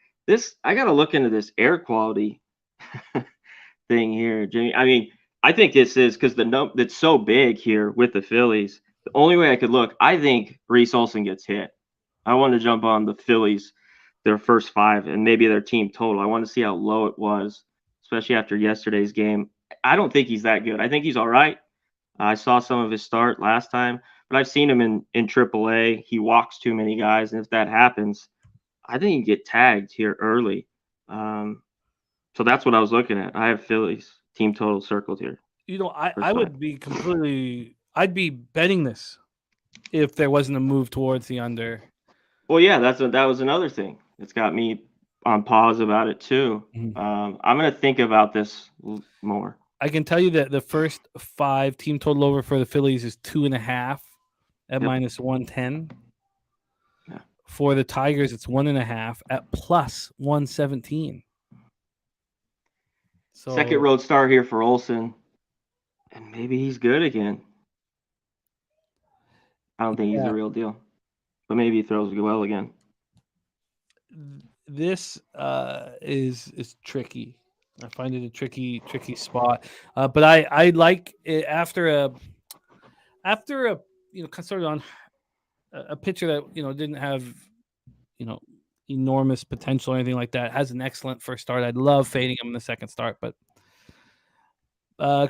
I got to look into this air quality thing here, Jimmy. I mean, I think this is because it's so big here with the Phillies. The only way I could look, I think Reese Olson gets hit. I want to jump on the Phillies, their first 5, and maybe their team total. I want to see how low it was, especially after yesterday's game. I don't think he's that good. I think he's all right. I saw some of his start last time, but I've seen him in AAA. He walks too many guys, and if that happens, I think he can get tagged here early. So that's what I was looking at. I have Phillies team total circled here. I would be I'd be betting this if there wasn't a move towards the under. Well, yeah, that was another thing. It's got me on pause about it too. Mm-hmm. I'm going to think about this more. I can tell you that the first 5 team total over for the Phillies is 2.5 at minus 110. Yeah. For the Tigers, it's 1.5 at plus 117. So second road start here for Olson, and maybe he's good again. I don't think he's the real deal, but maybe he throws well again. This is tricky. I find it a tricky spot. But I like it after a sort of on a pitcher that didn't have enormous potential or anything like that, has an excellent first start. I'd love fading him in the second start, but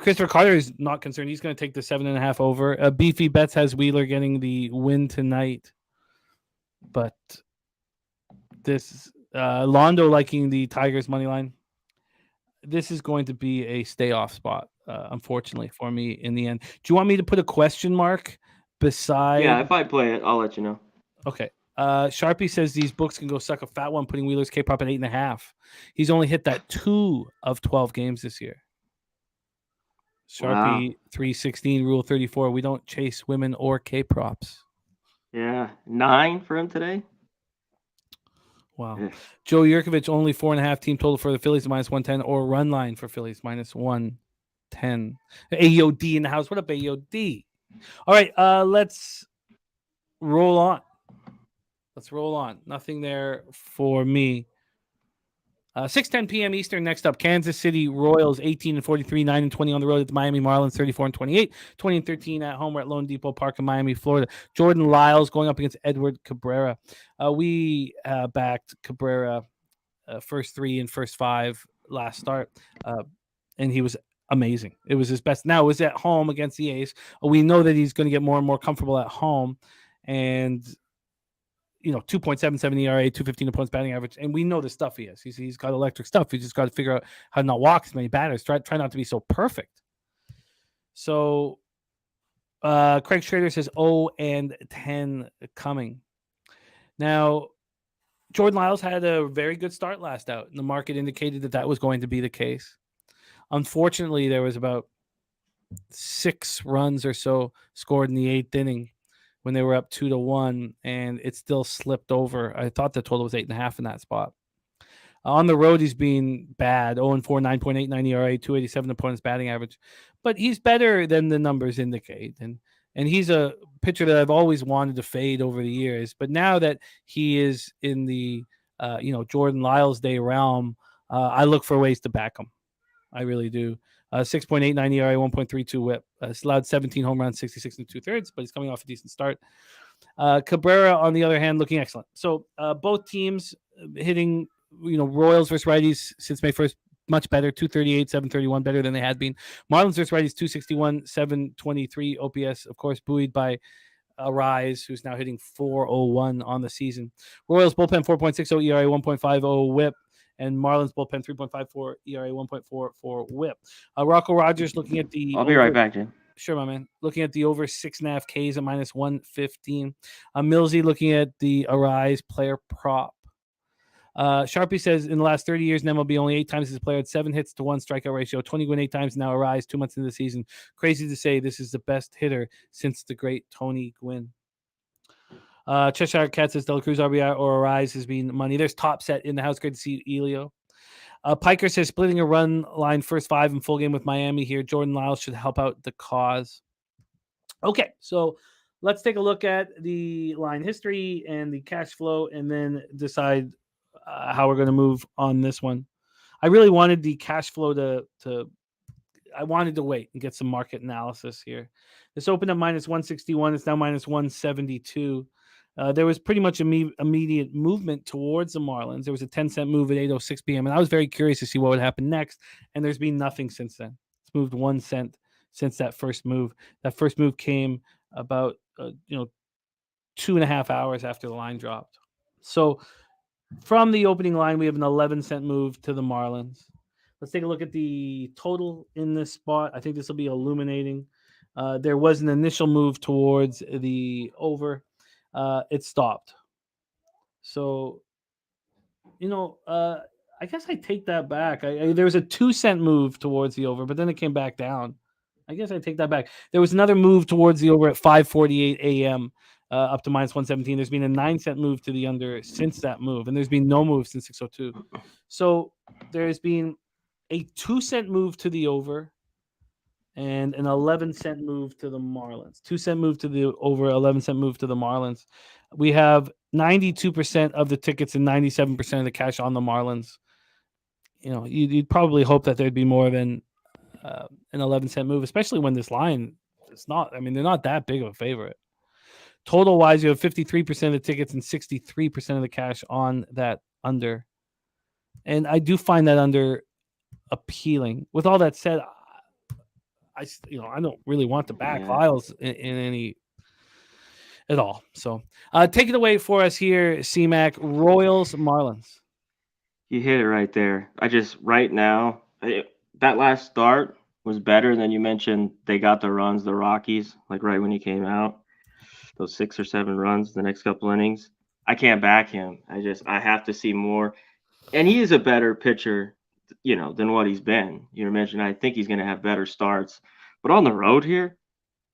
Christopher Carter is not concerned. He's going to take the 7.5 over. Beefy Bets has Wheeler getting the win tonight, but This Londo liking the Tigers money line. This is going to be a stay off spot, unfortunately for me in the end. Do you want me to put a question mark beside? Yeah, if I play it, I'll let you know. Okay. Sharpie says these books can go suck a fat one, putting Wheeler's K-pop at 8.5. He's only hit that 2 of 12 games this year. Sharpie 316 rule 34. We don't chase women or K-props. Yeah, 9 for him today. Wow. Yeah. Joe Yurkovich only 4.5 team total for the Phillies -110 or run line for Phillies -110. AOD in the house. What up, AOD? All right, let's roll on. Nothing there for me. 6:10 p.m. Eastern. Next up, Kansas City Royals 18-43, 9-20 on the road at the Miami Marlins 34-28, 20-13 at home. We're at loanDepot Park in Miami, Florida. Jordan Lyles going up against Edward Cabrera. We backed Cabrera first 3 and first 5 last start, and he was amazing. It was his best. Now it was at home against the A's. We know that he's going to get more and more comfortable at home, and 2.77 ERA, 215 opponents batting average, and we know the stuff he has. He's got electric stuff. He just got to figure out how to not walk as many batters. Try not to be so perfect. So, Craig Schrader says 0-10 coming. Now, Jordan Lyles had a very good start last out, and the market indicated that was going to be the case. Unfortunately, there was about 6 runs or so scored in the 8th inning when they were up 2-1, and it still slipped over. I thought the total was 8.5 in that spot. On the road, he's been bad. 0-4, 9.89 ERA, 287 opponents batting average. But he's better than the numbers indicate. And he's a pitcher that I've always wanted to fade over the years. But now that he is in the Jordan Lyles Day realm, I look for ways to back him. I really do. 6.89 ERA, 1.32 whip. He's allowed 17 home runs, 66 and 2/3, but he's coming off a decent start. Cabrera, on the other hand, looking excellent. So both teams hitting, Royals versus righties since May 1st, much better. 238, 731, better than they had been. Marlins versus righties, 261, 723 OPS, of course, buoyed by Rise, who's now hitting 401 on the season. Royals bullpen 4.60 ERA, 1.50 whip. And Marlins bullpen 3.54 ERA, 1.44 whip. Rocco Rogers looking at the. I'll be right back, Jim. Sure, my man. Looking at the over 6.5 Ks at -115. Millsy looking at the Arise player prop. Sharpie says in the last 30 years in MLB, only 8 times his player had 7 hits to 1 strikeout ratio. 20 win 8 times now. Arise 2 months into the season. Crazy to say this is the best hitter since the great Tony Gwynn. Cheshire Cat says Dela Cruz RBI or Arise has been money. There's Top Set in the house. Great to see you, Elio. Piker says splitting a run line first 5 in full game with Miami here. Jordan Lyles should help out the cause. Okay, so let's take a look at the line history and the cash flow and then decide how we're going to move on this one. I really wanted the cash flow I wanted to wait and get some market analysis here. This opened up -161. It's now -172. There was pretty much immediate movement towards the Marlins. There was a 10-cent move at 8:06 p.m., and I was very curious to see what would happen next, and there's been nothing since then. It's moved 1 cent since that first move. That first move came about 2.5 hours after the line dropped. So from the opening line, we have an 11-cent move to the Marlins. Let's take a look at the total in this spot. I think this will be illuminating. There was an initial move towards the over. It stopped. So, I guess I take that back. There was a 2-cent move towards the over, but then it came back down. I guess I take that back. There was another move towards the over at 5:48 a.m. Up to -117. There's been a 9-cent move to the under since that move, and there's been no move since 6:02. So there's been a 2-cent move to the over and an 11-cent move to the Marlins. 2-cent move to the over, 11-cent move to the Marlins. We have 92% of the tickets and 97% of the cash on the Marlins. You'd probably hope that there'd be more than an 11-cent move, especially when this line is not. I mean, they're not that big of a favorite. Total wise, you have 53% of the tickets and 63% of the cash on that under. And I do find that under appealing. With all that said, I don't really want to back Lyles in at all. So take it away for us here, C-Mac. Royals, Marlins. You hit it right there. Right now, that last start was better than you mentioned. They got the runs, the Rockies, like right when he came out, those 6 or 7 runs the next couple innings. I can't back him. I have to see more. And he is a better pitcher, than what he's been. You mentioned, I think he's going to have better starts. But on the road here,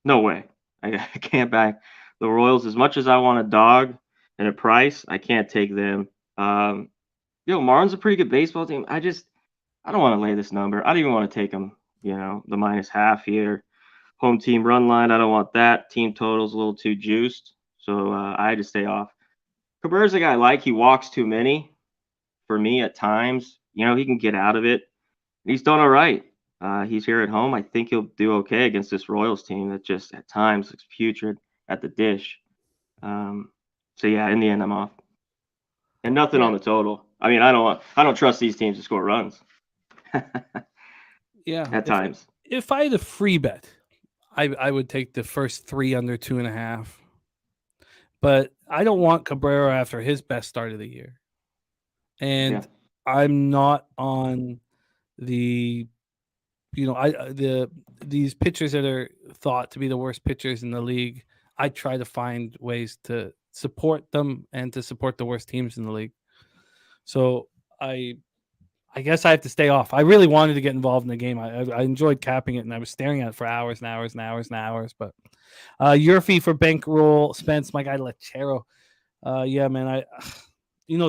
no way. I can't back the Royals. As much as I want a dog and a price, I can't take them. Marlins a pretty good baseball team. I don't want to lay this number. I don't even want to take them, the -0.5 here. Home team run line, I don't want that. Team total's a little too juiced. So I had to stay off. Cabrera's a guy I like. He walks too many for me at times. He can get out of it. He's done all right. He's here at home. I think he'll do okay against this Royals team that just at times looks putrid at the dish. So yeah, in the end, I'm off. And nothing on the total. I mean, I don't trust these teams to score runs. Yeah, at times. If I had a free bet, I would take the first 3 under 2.5. But I don't want Cabrera after his best start of the year. And I'm not on the, these pitchers that are thought to be the worst pitchers in the league. I try to find ways to support them and to support the worst teams in the league. So I guess I have to stay off. I really wanted to get involved in the game. I enjoyed capping it, and I was staring at it for hours and hours and hours and hours. But your fee for bankroll, Spence, my guy Lechero. Yeah, man.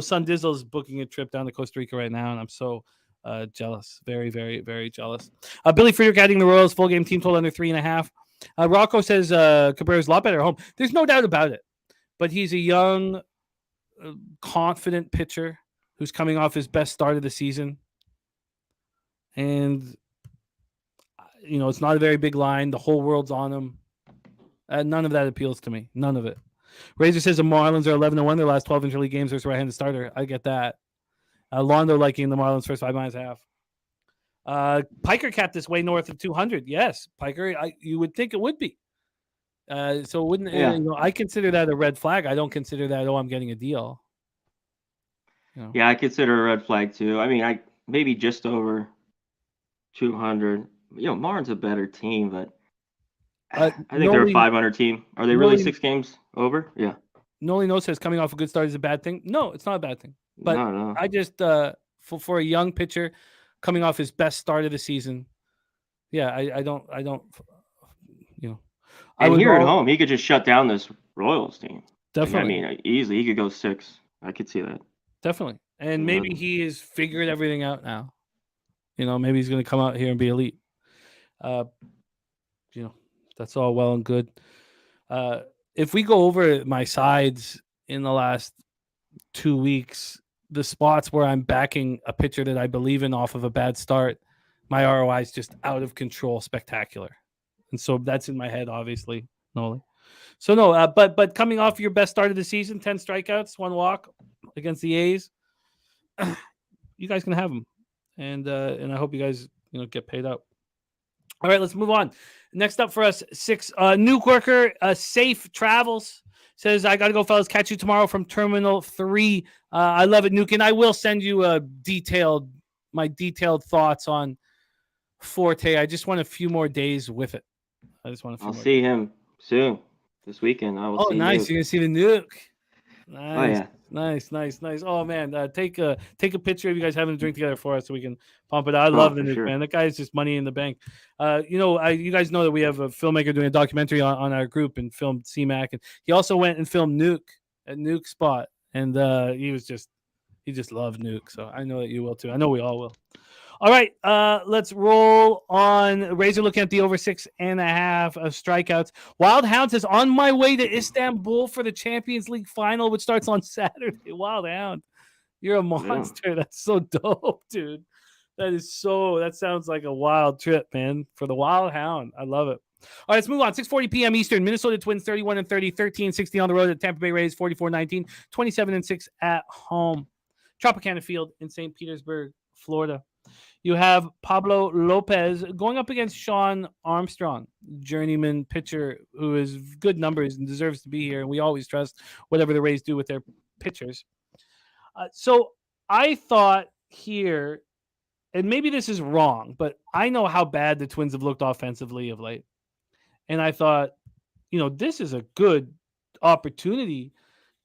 Son Dizzle is booking a trip down to Costa Rica right now, and I'm so jealous. Very, very, very jealous. Billy Friedrich adding the Royals full game team total under 3.5. Rocco says Cabrera's a lot better at home. There's no doubt about it. But he's a young, confident pitcher who's coming off his best start of the season. And, it's not a very big line. The whole world's on him. None of that appeals to me. None of it. Razor says the Marlins are 11-1 their last 12 interleague games versus right-handed starter. I get that. Londo liking the Marlins first 5 -1/2. Piker capped this way north of 200. Yes, Piker, you would think it would be. So it wouldn't. Yeah. I consider that a red flag. I don't consider that, I'm getting a deal. Yeah, I consider a red flag too. I mean, maybe just over 200. Marlin's a better team, but I think they're a 500 team. Are they really 6 games over? Yeah. Noli No says coming off a good start is a bad thing. No, it's not a bad thing. But No. I just for a young pitcher coming off his best start of the season, yeah, I don't. And here at home, he could just shut down this Royals team. Definitely. Easily he could go 6. I could see that. Definitely. And maybe he has figured everything out now. Maybe he's going to come out here and be elite. That's all well and good. If we go over my sides in the last 2 weeks, the spots where I'm backing a pitcher that I believe in off of a bad start, my ROI is just out of control, spectacular. And so that's in my head, obviously, Noli. So no, but coming off your best start of the season, 10 strikeouts, 1 walk against the A's, you guys can have them. And I hope you guys, get paid up. All right, let's move on. Next up for us, 6 Nuke Worker, Safe Travels says, I got to go, fellas. Catch you tomorrow from Terminal 3. I love it, Nuke. And I will send you my detailed thoughts on Forte. I just want a few more days with it. I'll see him soon this weekend. I will see nice. Nuke. You're going to see the Nuke. Nice. Oh, yeah. Nice. Oh man, take a picture of you guys having a drink together for us so we can pump it out. I love the Nuke, man. That guy is just money in the bank. You guys know that we have a filmmaker doing a documentary on our group and filmed C-Mac, and he also went and filmed Nuke at Nuke Spot, and he just loved Nuke. So I know that you will too. I know we all will. All right, let's roll on. Razor looking at the over 6.5 of strikeouts. Wild Hound says, on my way to Istanbul for the Champions League final, which starts on Saturday. Wild Hound, you're a monster. Yeah. That's so dope, dude. That sounds like a wild trip, man, for the Wild Hound. I love it. All right, let's move on. 6:40 p.m. Eastern. Minnesota Twins 31-30, 13-16 on the road at Tampa Bay Rays 44-19, 27-6 at home. Tropicana Field in St. Petersburg, Florida. You have Pablo Lopez going up against Sean Armstrong, journeyman pitcher who has good numbers and deserves to be here. And we always trust whatever the Rays do with their pitchers. So I thought here, and maybe this is wrong, but I know how bad the Twins have looked offensively of late. And I thought, this is a good opportunity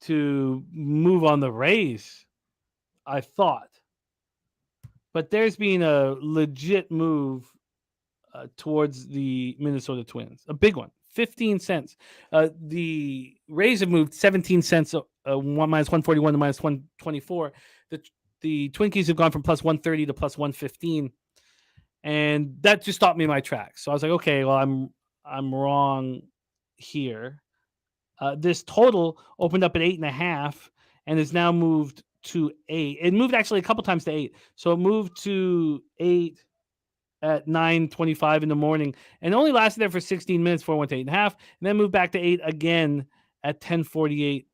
to move on the Rays, I thought. But there's been a legit move towards the Minnesota Twins, a big one, 15 cents. The Rays have moved 17 cents, minus 141 to minus 124. The Twinkies have gone from plus 130 to plus 115. And that just stopped me in my tracks. So I was like, okay, well, I'm wrong here. This total opened up at 8.5 and is now moved to 8. It moved actually a couple times to 8. So it moved to 8 at 9:25 in the morning and only lasted there for 16 minutes before it went to 8.5, and then moved back to 8 again at 10:48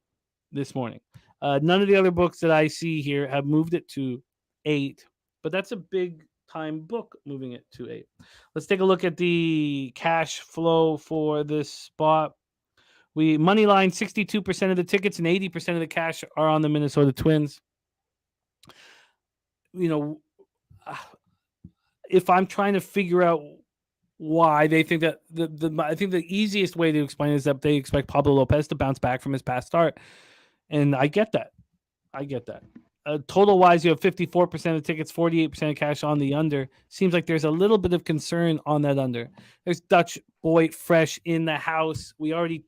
this morning. None of the other books that I see here have moved it to 8, but that's a big time book moving it to 8. Let's take a look at the cash flow for this spot. We money line 62% of the tickets and 80% of the cash are on the Minnesota Twins. If I'm trying to figure out why they think that I think the easiest way to explain it is that they expect Pablo Lopez to bounce back from his past start. And I get that. Total wise, you have 54% of the tickets, 48% of cash on the under. Seems like there's a little bit of concern on that under. There's Dutch Boy Fresh in the house. We already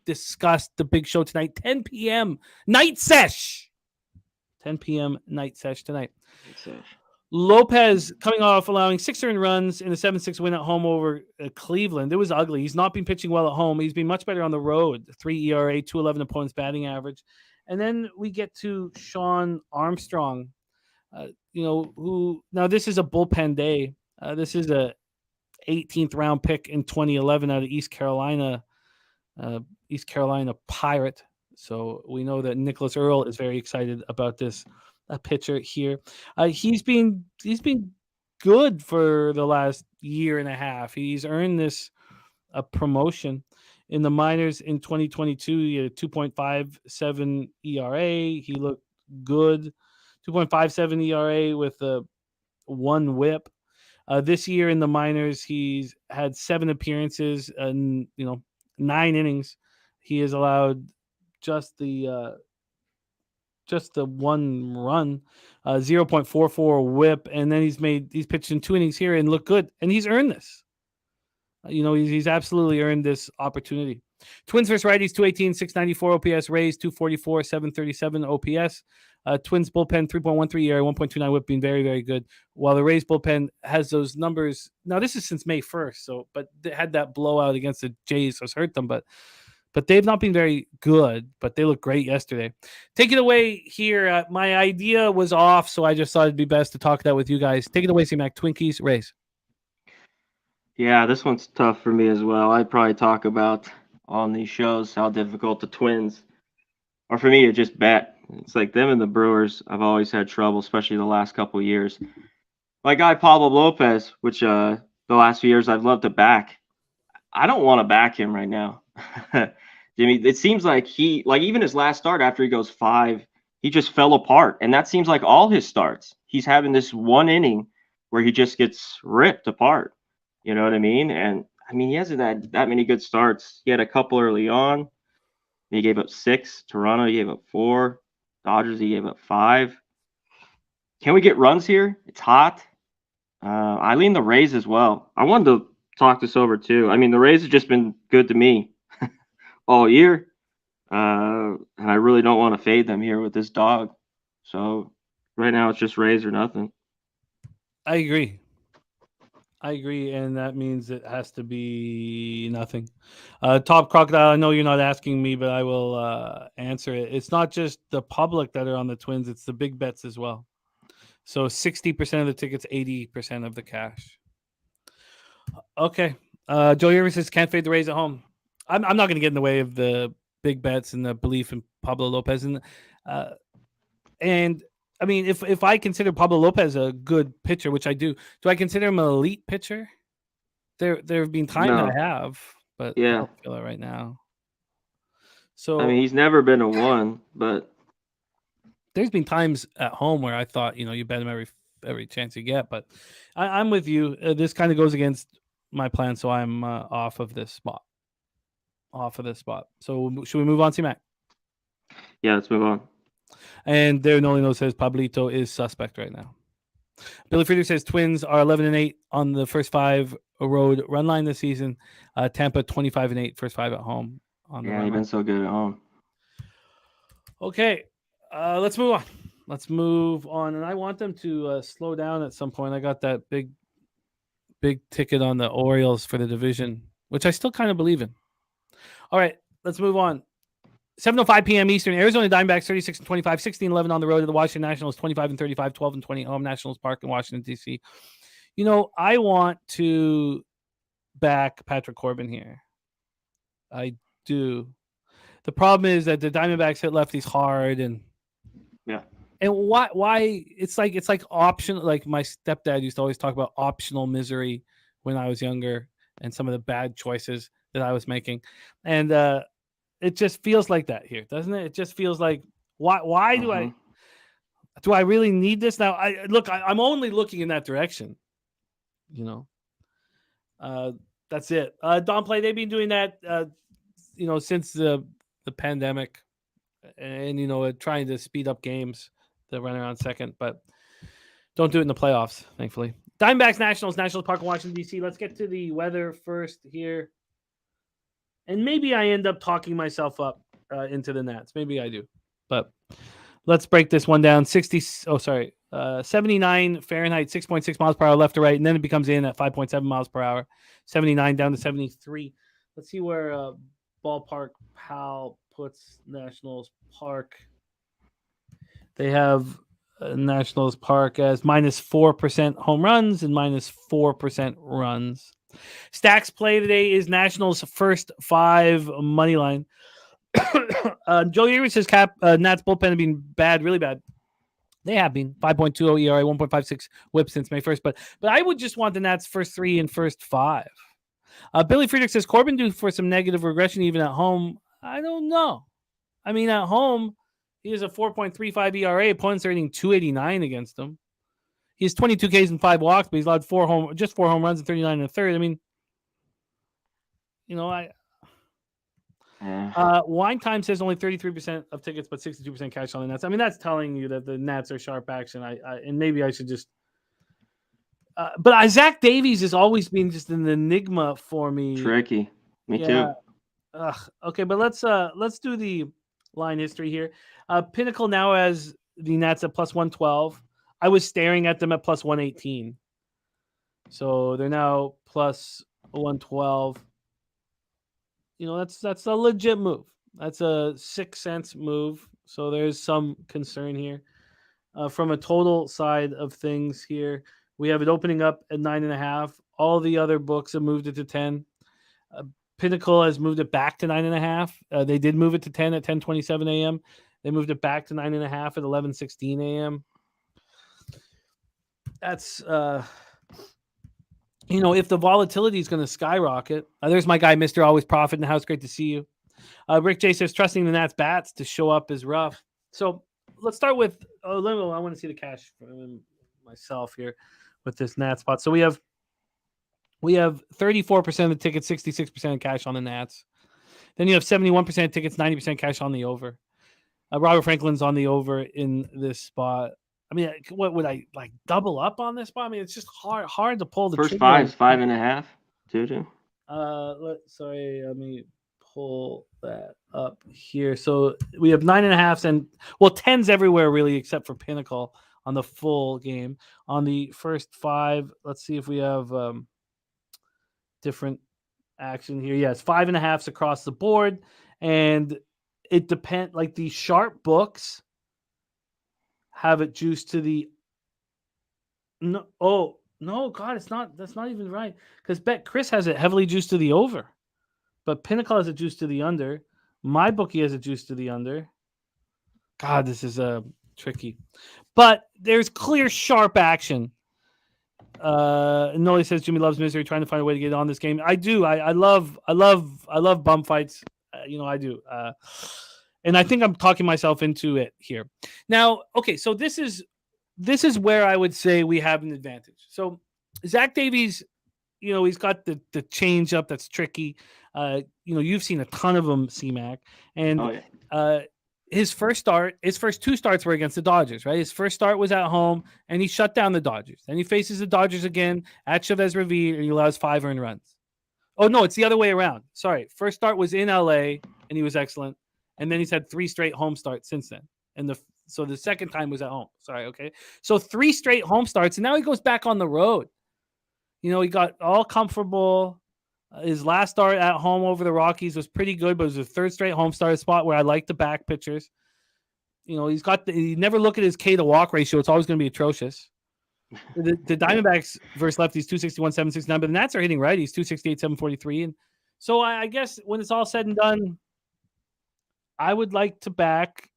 discussed the big show tonight, 10 p.m. night sesh. 10 p.m. night sesh tonight. Lopez coming off allowing 6 earned runs in a 7-6 win at home over Cleveland. It was ugly. He's not been pitching well at home. He's been much better on the road. 3 ERA, 2.11 opponent's batting average. And then we get to Sean Armstrong, who now this is a bullpen day. This is a 18th round pick in 2011 out of East Carolina Pirate. So we know that Nicholas Earl is very excited about this pitcher here. He's been good for the last year and a half. He's earned this promotion in the minors in 2022. He had a 2.57 ERA. He looked good. 2.57 ERA with a 1 WHIP. This year in the minors, he's had 7 appearances and 9 innings. He has allowed just the 1 run, 0.44 WHIP, and then he's pitched in 2 innings here and looked good, and he's earned this. He's absolutely earned this opportunity. Twins versus righties, 218, 694 OPS. Rays, 244, 737 OPS. Twins bullpen, 3.13 ERA, 1.29 WHIP, being very, very good. While the Rays bullpen has those numbers. Now, this is since May 1st, but they had that blowout against the Jays, so it's hurt them, but they've not been very good, but they look great yesterday. Take it away here. My idea was off, so I just thought it'd be best to talk that with you guys. Take it away, C-Mac. Twinkies, Rays. Yeah, this one's tough for me as well. I'd probably talk about on these shows how difficult the Twins are for me to just bet. It's like them and the Brewers. I've always had trouble, especially the last couple of years. My guy Pablo Lopez, which the last few years I've loved to back. I don't want to back him right now. Jimmy, it seems like even his last start after he goes 5, he just fell apart. And that seems like all his starts. He's having this 1 inning where he just gets ripped apart. You know what I mean? And he hasn't had that many good starts. He had a couple early on. He gave up 6. Toronto, he gave up 4. Dodgers, he gave up 5. Can we get runs here? It's hot. I lean the Rays as well. I wanted to talk this over too. The Rays have just been good to me all year. And I really don't want to fade them here with this dog. So right now it's just Rays or nothing. I agree. And that means it has to be nothing. Top Crocodile, I know you're not asking me, but I will answer it. It's not just the public that are on the Twins, it's the big bets as well. So 60% of the tickets, 80% of the cash. Okay. Joe Irvin says, can't fade the Rays at home. I'm not going to get in the way of the big bets and the belief in Pablo Lopez. And I mean, if I consider Pablo Lopez a good pitcher, which I do I consider him an elite pitcher? There have been times No. I have, but I Yeah. don't feel it right now. So I mean, he's never been a 1, but there's been times at home where I thought, you bet him every chance you get. But I'm with you. This kind of goes against my plan, so I'm off of this spot. So should we move on, C-Mac? yeah, let's move on. And there, Nolino says Pablito is suspect right now. Billy Frieder says Twins are 11-8 on the first 5 road run line this season. Tampa 25-8 first 5 at home. Yeah, he's been so good at home. Okay, let's move on. And I want them to slow down at some point. I got that big ticket on the Orioles for the division, which I still kind of believe in. All right, let's move on. 7:05 p.m. Eastern. Arizona Diamondbacks 36-25, 16-11 on the road to the Washington Nationals, 25-35, 12-20 home. Nationals Park in Washington D.C. I want to back Patrick Corbin here. I do. The problem is that the Diamondbacks hit lefties hard, and yeah. And why it's like optional. Like my stepdad used to always talk about optional misery when I was younger, and some of the bad choices that I was making, and it just feels like that here, doesn't it? It just feels like why do I really need this now? I'm only looking in that direction. That's it. Don Play, they've been doing that since the pandemic, and trying to speed up games that run around second, but don't do it in the playoffs, thankfully. Diamondbacks Nationals Park in Washington D.C. Let's get to the weather first here. And maybe I end up talking myself up into the Nats. Maybe I do. But let's break this one down. 79 Fahrenheit, 6.6 miles per hour left to right. And then it becomes in at 5.7 miles per hour. 79 down to 73. Let's see where Ballpark Pal puts Nationals Park. They have Nationals Park as minus 4% home runs and minus 4% runs. Stacks play today is Nationals' first 5 money line. Joe Yeager says Nats bullpen have been bad, really bad. They have been 5.20 ERA, 1.56 WHIP since May 1st, but I would just want the Nats first 3 and first 5. Billy Friedrich says Corbin due for some negative regression even at home. I don't know. I mean, at home he has a 4.35 ERA. Opponents are hitting 289 against him. He has 22 Ks and 5 walks, but he's allowed 4 home runs and 39 and a third. I mean, Wine Time says only 33% of tickets, but 62% cash on the Nats. I mean, that's telling you that the Nats are sharp action. And maybe I should just. But Zach Davies has always been just an enigma for me. Tricky. Me too. Okay, but let's do the line history here. Pinnacle now has the Nats at plus 112. I was staring at them at plus 118. So they're now plus 112. That's a legit move. That's a 6 cents move. So there's some concern here. From a total side of things here, we have it opening up at 9.5. All the other books have moved it to 10. Pinnacle has moved it back to 9.5. They did move it to 10 at 10:27 a.m. They moved it back to 9.5 at 11:16 a.m. That's if the volatility is going to skyrocket. There's my guy, Mr. Always Profit in the house. Great to see you. Rick J says trusting the Nats bats to show up is rough. So let's start with. I want to see the cash for myself here with this Nats spot. So we have 34% of the tickets, 66% of cash on the Nats. Then you have 71% of tickets, 90% cash on the over. Robert Franklin's on the over in this spot. I mean, what would I double up on this spot? I mean, it's just hard to pull the first trigger. 5 is 5.5. 2. Let me pull that up here. So we have 9.5 and 10s everywhere really, except for Pinnacle on the full game. On the first 5, let's see if we have different action here. Yes, 5.5s across the board, and it depends. Like the sharp books have it juiced to the no. Oh no, God, it's not. That's not even right because Chris has it heavily juiced to the over, but Pinnacle has it juiced to the under. My bookie has it juiced to the under. God, this is tricky. But there's clear, sharp action. Noli says Jimmy loves misery, trying to find a way to get on this game. I do. I love bum fights. I do. And I think I'm talking myself into it here. Now, okay, so this is where I would say we have an advantage. So Zach Davies, he's got the change up that's tricky. You've seen a ton of them, C-Mac. And his first 2 starts were against the Dodgers, right? His first start was at home, and he shut down the Dodgers. Then he faces the Dodgers again at Chavez Ravine, and he allows 5 earned runs. Oh, no, it's the other way around. Sorry. First start was in L.A., and he was excellent. And then he's had 3 straight home starts since then. And so the second time was at home. Sorry, okay? So 3 straight home starts, and now he goes back on the road. He got all comfortable. His last start at home over the Rockies was pretty good, but it was a 3rd straight home start, spot where I like the back pitchers. He never look at his K to walk ratio. It's always going to be atrocious. The Diamondbacks versus lefties 261, 769, but the Nats are hitting righties 268, 743. And so I guess when it's all said and done, I would like to back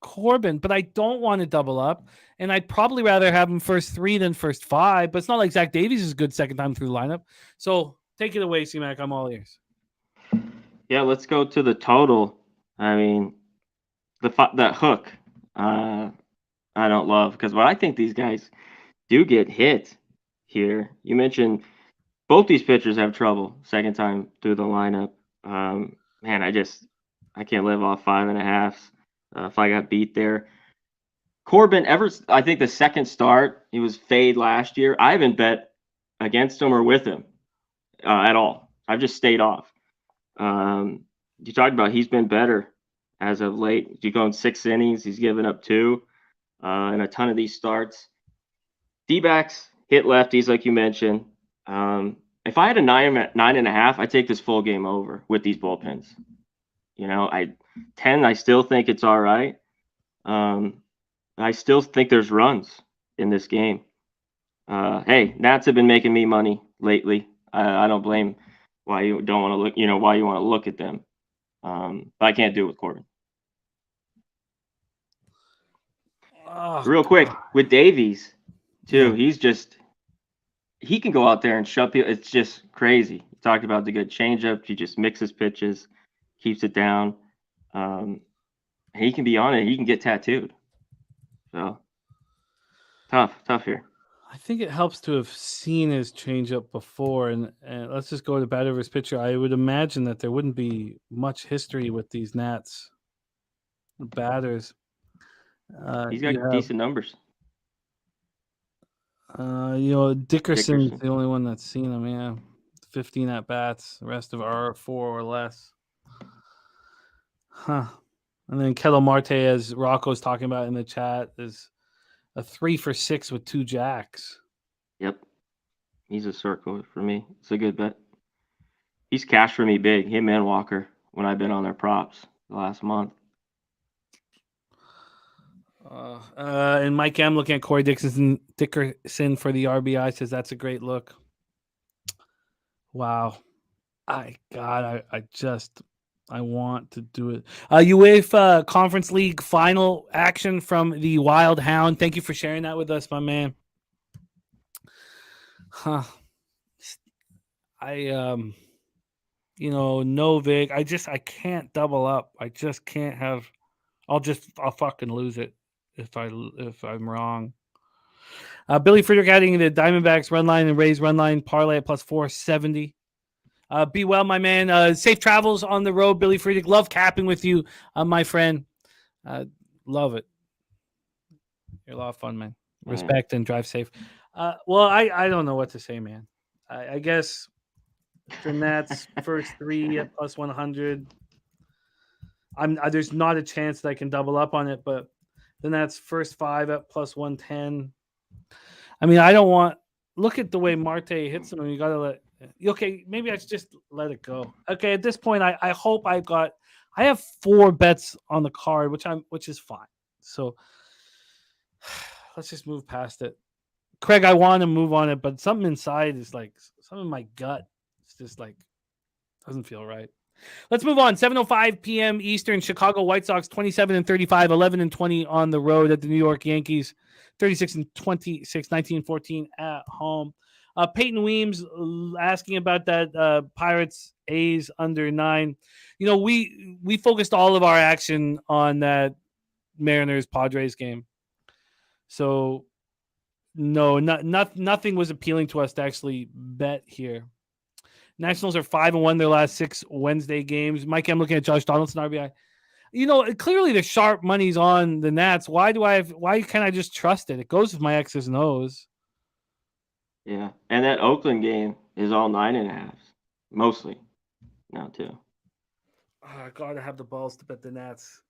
Corbin, but I don't want to double up. And I'd probably rather have him first 3 than first 5, but it's not like Zach Davies is good second time through the lineup. So take it away, C-Mac. I'm all ears. Yeah, let's go to the total. I mean, that hook, I don't love because I think these guys do get hit here. You mentioned both these pitchers have trouble second time through the lineup. Man, I can't live off 5.5. If I got beat there. Corbin, I think the second start, he was fade last year. I haven't bet against him or with him at all. I've just stayed off. You talked about he's been better as of late. You go in 6 innings, he's given up 2 in a ton of these starts. D-backs hit lefties, like you mentioned. If I had a 9.5, I'd take this full game over with these bullpens. 10, I still think it's all right. I still think there's runs in this game. Hey, Nats have been making me money lately. I don't blame why you don't want to look, why you want to look at them. But I can't do it with Corbin. Real quick, with Davies, too, he can go out there and shut people. It's just crazy. You talked about the good changeup. He just mixes pitches, keeps it down. He can be on it. He can get tattooed. So tough here. I think it helps to have seen his changeup before, and let's just go to bat over his pitcher. I would imagine that there wouldn't be much history with these Nats batters. He's got decent numbers. Dickerson's the only one that's seen him. Yeah, 15 at bats. The rest of are 4 or less. Huh. And then Kettle Marte, as Rocco's talking about in the chat, is a 3 for 6 with 2 jacks. Yep. He's a circle for me. It's a good bet. He's cashed for me big, him and Walker, when I've been on their props the last month. And Mike M looking at Corey Dickerson for the RBI, says that's a great look. Wow. I want to do it. UEFA Conference League final action from the Wild Hound. Thank you for sharing that with us, my man. No Vig. I can't double up. I just can't have. I'll fucking lose it if I'm wrong. Billy Friedrich adding the Diamondbacks run line and Rays run line parlay at plus 470. Be well, my man. Safe travels on the road, Billy Friedrich. Love capping with you, my friend. Love it. You're a lot of fun, man. Respect and drive safe. I don't know what to say, man. I guess the Nats first 3 at plus 100. There's not a chance that I can double up on it, but the Nats first 5 at plus 110. I mean, I don't want. Look at the way Marte hits them. You got to let. Okay, maybe I should just let it go. Okay, at this point, I hope I have 4 bets on the card, which is fine. So let's just move past it. Craig, I want to move on it, but something inside is like something in my gut. It's just like doesn't feel right. Let's move on. 7:05 p.m. Eastern. Chicago White Sox 27-35, 11-20 on the road at the New York Yankees. 36-26, 19-14 at home. Peyton Weems asking about that Pirates A's under 9. We focused all of our action on that Mariners Padres game. So no, nothing was appealing to us to actually bet here. Nationals are 5-1 their last 6 Wednesday games. Mike, I'm looking at Josh Donaldson RBI. Clearly the sharp money's on the Nats. Why can't I just trust it? It goes with my X's and O's. Yeah, and that Oakland game is all 9.5, mostly now too. I gotta have the balls to bet the Nats.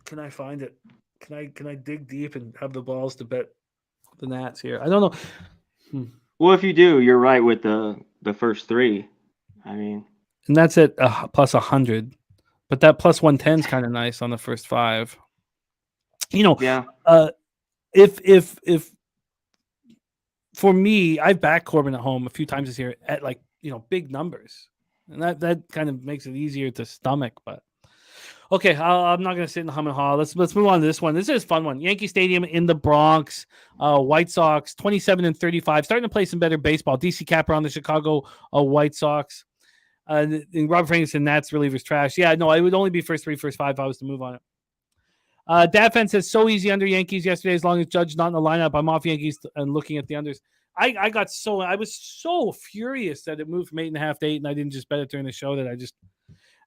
Can I find it? Can I dig deep and have the balls to bet the Nats here? I don't know. Well, if you do, you're right with the first 3. I mean, and that's at plus 100, but that plus 110 is kind of nice on the first 5. Yeah. If for me, I've backed Corbin at home a few times this year at big numbers, and that kind of makes it easier to stomach. But okay, I'm not going to sit and hum and haw. Let's move on to this one. This is a fun one. Yankee Stadium in the Bronx. White Sox 27-35, starting to play some better baseball. DC Capper on the Chicago White Sox. And Robert Franklin, Nats relievers trash. Yeah, no, it would only be first 3, first 5 if I was to move on it. Dadfen says so easy under Yankees yesterday as long as Judge not in the lineup. I'm off Yankees and looking at the unders. I was so furious that it moved from 8.5 to 8, and I didn't just bet it during the show that I just,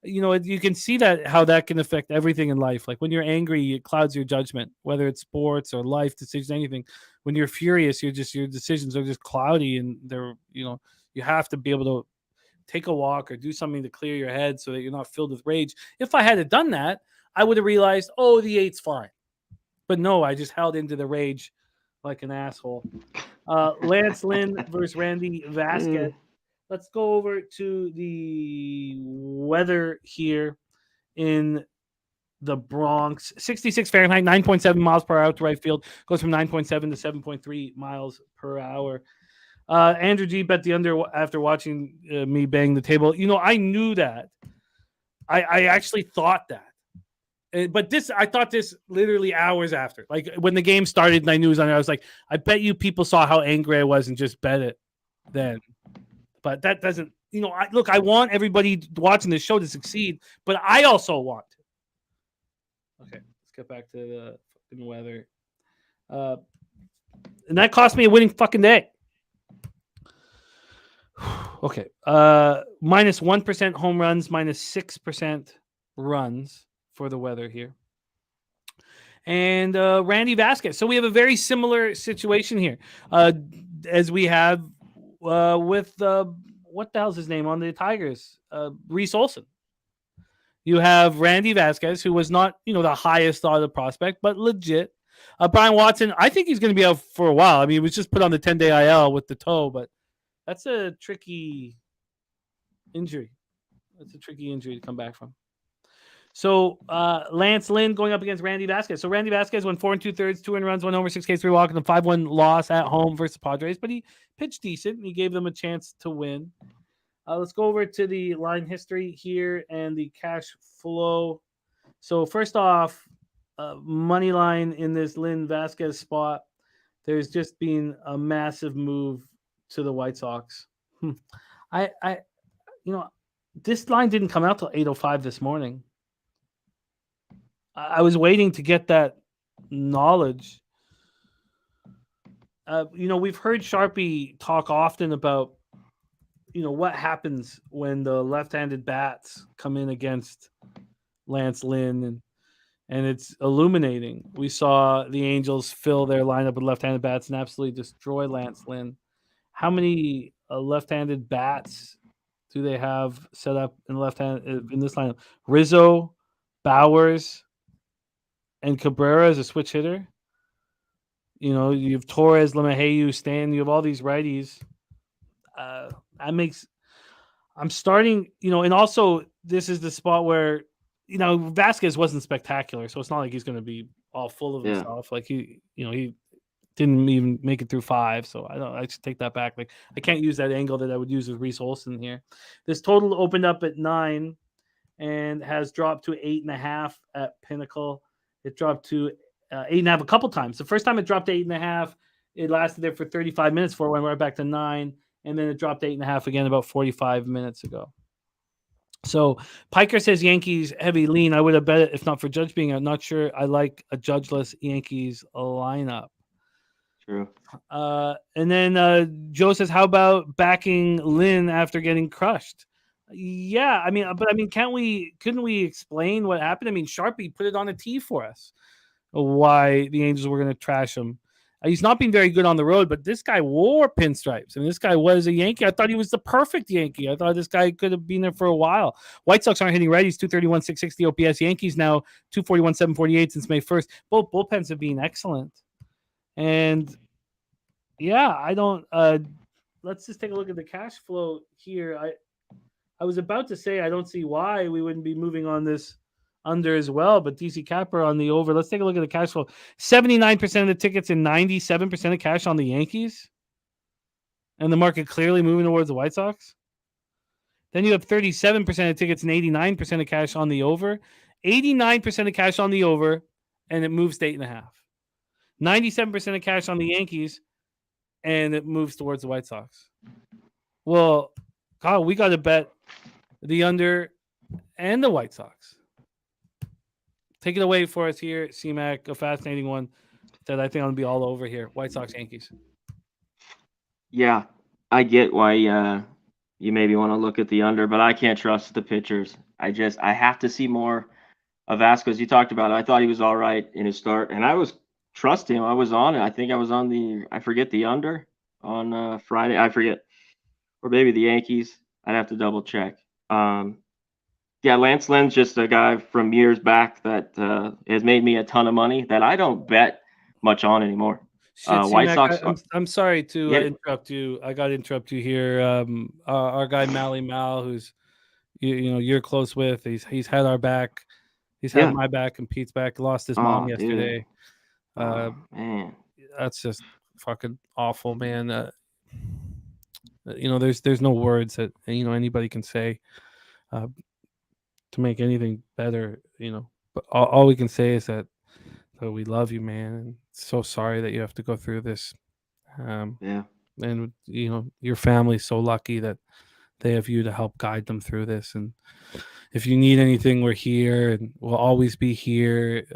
you can see how that can affect everything in life. Like when you're angry, it clouds your judgment, whether it's sports or life decisions, anything. When you're furious, your decisions are just cloudy, and they're, you have to be able to take a walk or do something to clear your head so that you're not filled with rage. If I had done that, I would have realized, the 8's fine. But no, I just held into the rage like an asshole. Lance Lynn versus Randy Vasquez. Let's go over to the weather here in the Bronx. 66 Fahrenheit, 9.7 miles per hour to right field. Goes from 9.7 to 7.3 miles per hour. Andrew G bet the under after watching me bang the table. I knew that. I actually thought that. But I thought this literally hours after. Like when the game started and I knew it was on there, I was like, I bet you people saw how angry I was and just bet it then. But that doesn't, I want everybody watching this show to succeed, but I also want to. Okay, let's get back to the fucking weather. And that cost me a winning fucking day. Okay. Minus 1% home runs, minus 6% runs for the weather here. And Randy Vasquez. So we have a very similar situation here as we have with what the hell's his name on the Tigers? Reese Olson. You have Randy Vasquez, who was not, the highest thought of prospect, but legit. Brian Watson, I think he's going to be out for a while. I mean, he was just put on the 10-day IL with the toe, but that's a tricky injury. That's a tricky injury to come back from. So Lance Lynn going up against Randy Vasquez. So Randy Vasquez went 4 2/3, 2 runs, 1 homer, 6 Ks, 3 walks, and a 5-1 loss at home versus the Padres. But he pitched decent, and he gave them a chance to win. Let's go over to the line history here and the cash flow. So first off, money line in this Lynn Vasquez spot. There's just been a massive move to the White Sox. This line didn't come out till 8:05 this morning. I was waiting to get that knowledge. We've heard Sharpie talk often about, what happens when the left-handed bats come in against Lance Lynn, and it's illuminating. We saw the Angels fill their lineup with left-handed bats and absolutely destroy Lance Lynn. How many left-handed bats do they have set up in this lineup? Rizzo, Bowers, and Cabrera as a switch hitter. You have Torres, LeMahieu, Stan. You have all these righties. I'm starting, and also this is the spot where, Vasquez wasn't spectacular, so it's not like he's going to be all full of himself. Like he didn't even make it through 5, so I should take that back. Like I can't use that angle that I would use with Reese Olson here. This total opened up at 9, and has dropped to 8.5 at Pinnacle. It dropped to 8.5 a couple times. The first time it dropped to 8.5, it lasted there for 35 minutes before it went right back to 9, and then it dropped 8.5 again about 45 minutes ago. So Piker says Yankees heavy lean. I would have bet it if not for Judge being out. Not sure I like a judgeless Yankees lineup. True. And then Joe says, how about backing Lynn after getting crushed? Yeah, couldn't we explain what happened? I mean, Sharpie put it on a tee for us why the Angels were going to trash him. He's not been very good on the road, but this guy wore pinstripes. I mean, this guy was a Yankee. I thought he was the perfect Yankee. I thought this guy could have been there for a while. White Sox aren't hitting righties, 231, 660 OPS. Yankees now 241, 748 since May 1st. Both bullpens have been excellent. And yeah, I don't let's just take a look at the cash flow here. I was about to say I don't see why we wouldn't be moving on this under as well, but DC Capper on the over. Let's take a look at the cash flow. 79% of the tickets and 97% of cash on the Yankees. And the market clearly moving towards the White Sox. Then you have 37% of tickets and 89% of cash on the over. 89% of cash on the over, and it moves to 8.5. 97% of cash on the Yankees, and it moves towards the White Sox. Well, God, we got to bet the under and the White Sox. Take it away for us here, C-Mac, a fascinating one that I think I'm going to be all over here. White Sox, Yankees. Yeah, I get why you maybe want to look at the under, but I can't trust the pitchers. I have to see more of Vasquez. You talked about it. I thought he was all right in his start, and I was trusting him. I was on it. I think I was on I forget the under on Friday. I forget. Or maybe the Yankees. I'd have to double check. Yeah, Lance Lynn's just a guy from years back that has made me a ton of money that I don't bet much on anymore. White Sox. I'm sorry to interrupt you. I got to interrupt you here. Our guy Mally Mal, who's you're close with. He's had our back. He's had my back and Pete's back. Lost his mom yesterday. Man, that's just fucking awful, man. There's no words that anybody can say to make anything better. But all we can say is that we love you, man, and so sorry that you have to go through this. Yeah. And your family's so lucky that they have you to help guide them through this. And if you need anything, we're here, and we'll always be here.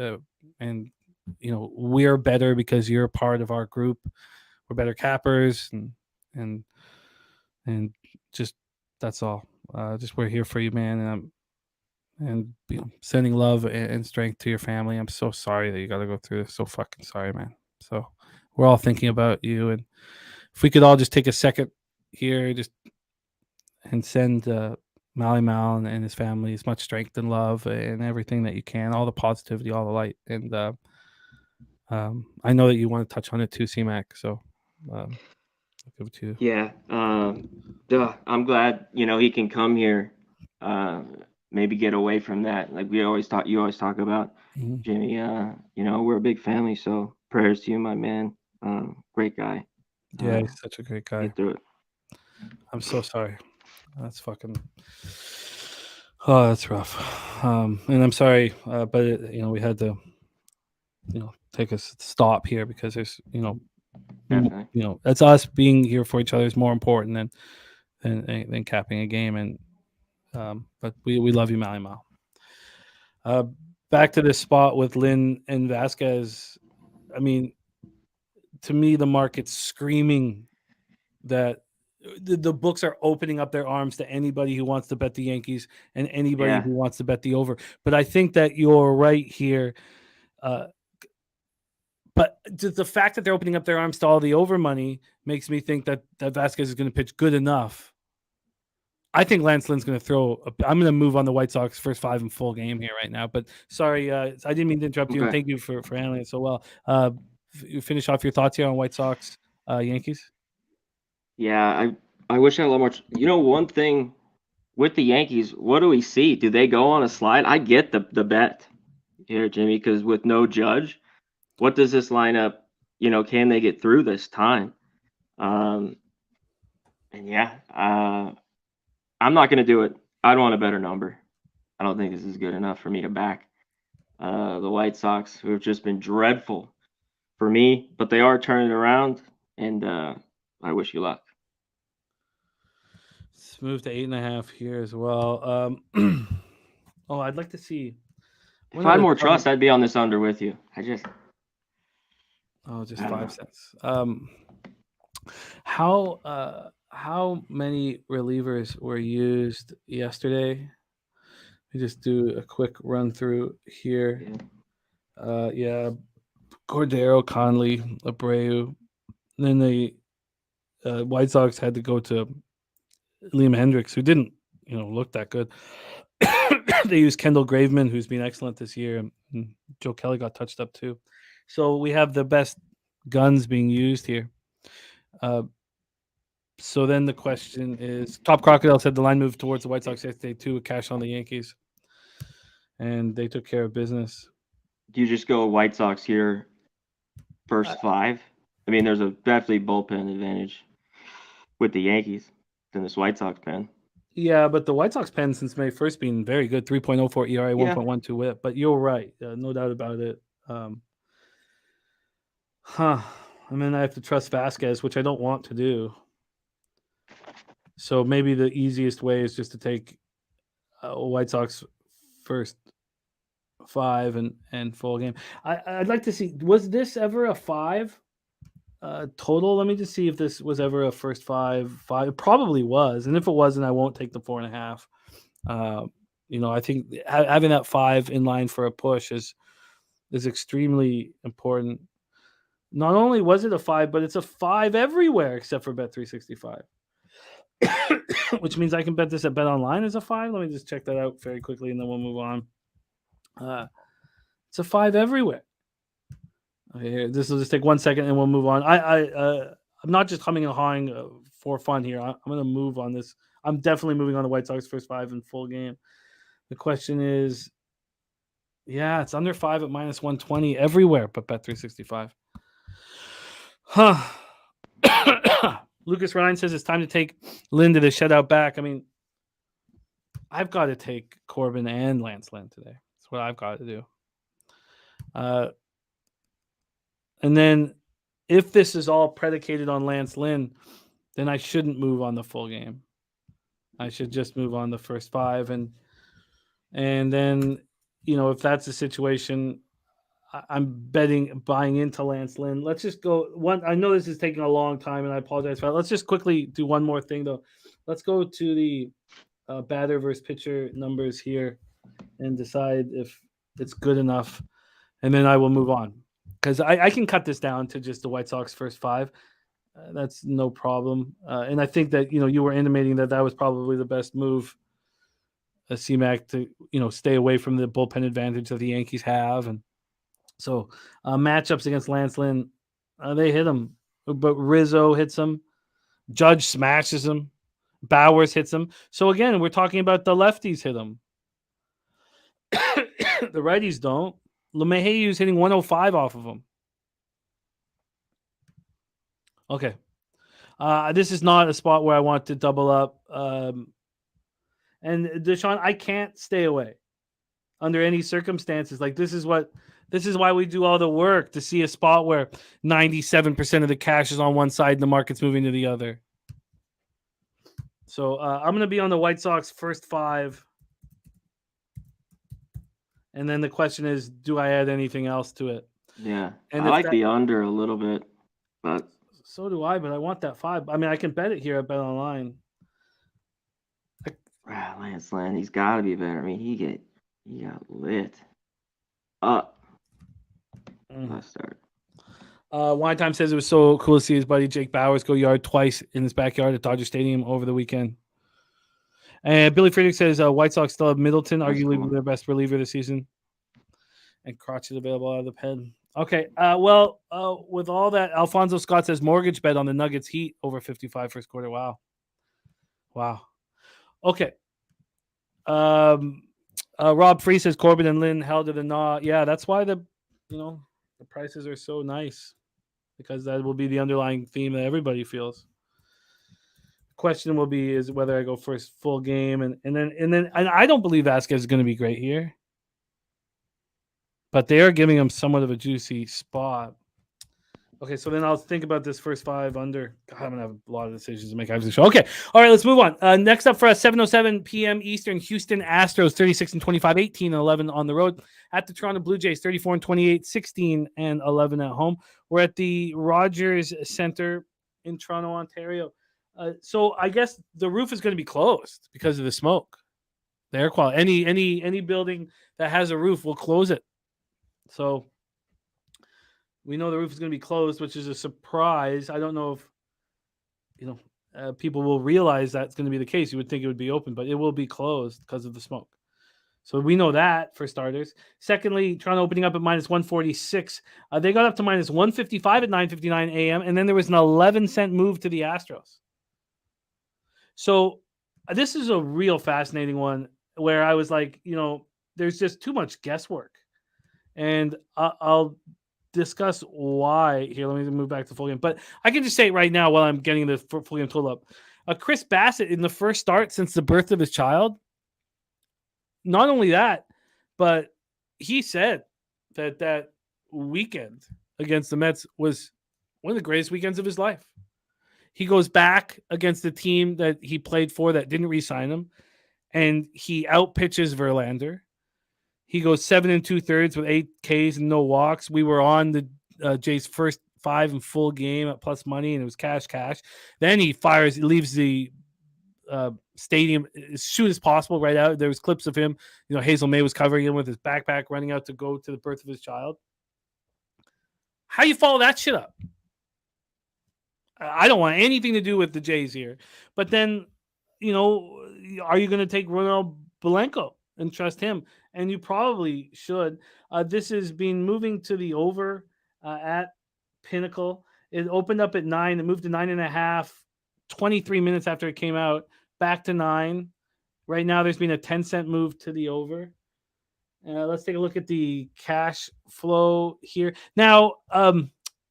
And we're better because you're a part of our group. We're better cappers, and just that's all. Just we're here for you, man. And sending love and strength to your family. I'm so sorry that you got to go through this. So fucking sorry, man. So we're all thinking about you, and if we could all just take a second here, and send Mally Mal and his family as much strength and love and everything that you can, all the positivity, all the light. And I know that you want to touch on it too, C-Mac. So I'll give it to you. Yeah. I'm glad he can come here. Maybe get away from that. Like you always talk about, Jimmy. We're a big family, so prayers to you, my man. Great guy. Yeah, he's such a great guy. Get through it. I'm so sorry. That's fucking. Oh, that's rough. And I'm sorry, but we had to, take a stop here because there's, that's us being here for each other is more important than capping a game. And but we love you, Mally Mal. Back to this spot with Lynn and Vasquez. I mean, to me, the market's screaming that the books are opening up their arms to anybody who wants to bet the Yankees and anybody who wants to bet the over. But I think that you're right here. But the fact that they're opening up their arms to all the over money makes me think that Vasquez is going to pitch good enough. I think Lance Lynn's going to throw. I'm going to move on the White Sox first 5 in full game here right now. But sorry, I didn't mean to interrupt you. And thank you for handling it so well. You finish off your thoughts here on White Sox, Yankees. Yeah, I wish I had a lot more. One thing with the Yankees, what do we see? Do they go on a slide? I get the bet here, Jimmy, because with no Judge, what does this lineup? Can they get through this time? And yeah, I'm not going to do it. I'd want a better number. I don't think this is good enough for me to back the White Sox, who have just been dreadful for me, but they are turning around, and I wish you luck. Let's move to 8.5 here as well. Oh, I'd like to see. If I had more trust, I'd be on this under with you. Just I don't 5 know. cents. How many relievers were used yesterday? Let me just do a quick run through here. Yeah, Cordero, Conley, Abreu. Then the White Sox had to go to Liam Hendricks, who didn't, look that good. They used Kendall Graveman, who's been excellent this year. And Joe Kelly got touched up too. So we have the best guns being used here. So then the question is, Top Crocodile said the line moved towards the White Sox yesterday too, with cash on the Yankees. And they took care of business. Do you just go White Sox here, first 5? I mean, there's a definitely bullpen advantage with the Yankees than this White Sox pen. Yeah, but the White Sox pen since May 1st been very good. 3.04 ERA, 1.12 whip. But you're right. No doubt about it. I mean, I have to trust Vasquez, which I don't want to do. So maybe the easiest way is just to take White Sox first 5 and full game. I'd like to see, was this ever a 5 total? Let me just see if this was ever a first 5. It probably was. And if it wasn't, I won't take the 4.5. I think having that 5 in line for a push is extremely important. Not only was it a 5, but it's a 5 everywhere except for Bet365. Which means I can bet this at Bet Online as a 5. Let me just check that out very quickly, and then we'll move on. It's a 5 everywhere. Okay, here, this will just take 1 second, and we'll move on. I'm not just humming and hawing for fun here. I'm going to move on this. I'm definitely moving on the White Sox first 5 in full game. The question is, yeah, it's under 5 at minus 120 everywhere, but Bet365. Huh. Lucas Ryan says it's time to take Lynn to the shutout back. I mean, I've got to take Corbin and Lance Lynn today. That's what I've got to do. And then if this is all predicated on Lance Lynn, then I shouldn't move on the full game. I should just move on the first 5. And then, if that's the situation, I'm buying into Lance Lynn. Let's just go one. I know this is taking a long time, and I apologize for that. Let's just quickly do one more thing, though. Let's go to the batter versus pitcher numbers here and decide if it's good enough, and then I will move on because I can cut this down to just the White Sox first 5. That's no problem. And I think that you were intimating that was probably the best move, CMAC, to stay away from the bullpen advantage that the Yankees have. And so matchups against Lance Lynn, they hit him, but Rizzo hits him, Judge smashes him, Bowers hits him. So again, we're talking about the lefties hit him. The righties don't. LeMahieu's hitting 105 off of him. Okay. This is not a spot where I want to double up. And Deshaun, I can't stay away under any circumstances. Like this is why we do all the work to see a spot where 97% of the cash is on one side and the market's moving to the other. So I'm going to be on the White Sox first 5. And then the question is, do I add anything else to it? Yeah. And I like the under a little bit, but so do I, but I want that 5. I mean, I can bet it here at Bet Online. Lance Lynn, he's got to be better. I mean, he got lit up. Let's start. Wine Time says it was so cool to see his buddy Jake Bowers go yard twice in his backyard at Dodger Stadium over the weekend. And Billy Friedrich says White Sox still have Middleton, arguably their best reliever this season. And Crotch is available out of the pen. Okay, with all that, Alfonso Scott says mortgage bet on the Nuggets Heat over 55 first quarter. Wow. Okay. Rob Free says Corbin and Lynn held to the gnaw. Yeah, that's why the prices are so nice, because that will be the underlying theme that everybody feels. Question will be is whether I go first full game and I don't believe Vasquez is going to be great here, but they are giving him somewhat of a juicy spot. Okay, so then I'll think about this first 5 under. God, I'm gonna have a lot of decisions to make after the show. Okay, all right, let's move on. Next up for us, 7:07 p.m. Eastern, Houston Astros 36-25, 18-11 on the road at the Toronto Blue Jays 34-28, 16-11 at home. We're at the Rogers Center in Toronto, Ontario. So I guess the roof is going to be closed because of the smoke, the air quality. Any building that has a roof will close it. So we know the roof is going to be closed, which is a surprise. I don't know if people will realize that's going to be the case. You would think it would be open, but it will be closed because of the smoke. So we know that for starters. Secondly, Toronto opening up at minus 146. They got up to minus 155 at 9:59 a.m. And then there was an 11-cent move to the Astros. So this is a real fascinating one where I was like, there's just too much guesswork. And I'll discuss why here. Let me move back to full game. But I can just say it right now while I'm getting the full game total up. Chris Bassett in the first start since the birth of his child. Not only that, but he said that weekend against the Mets was one of the greatest weekends of his life. He goes back against the team that he played for that didn't re-sign him, and he outpitches Verlander. He goes 7 2/3 with 8 Ks and no walks. We were on the Jays' first 5 in full game at plus money, and it was cash. Then he leaves the stadium as soon as possible right out. There was clips of him. Hazel May was covering him with his backpack, running out to go to the birth of his child. How you follow that shit up? I don't want anything to do with the Jays here. But then, are you going to take Ronald Blanco and trust him? And you probably should. This has been moving to the over at Pinnacle. It opened up at 9. It moved to 9.5, 23 minutes after it came out, back to 9. Right now, there's been a 10-cent move to the over. Let's take a look at the cash flow here. Now,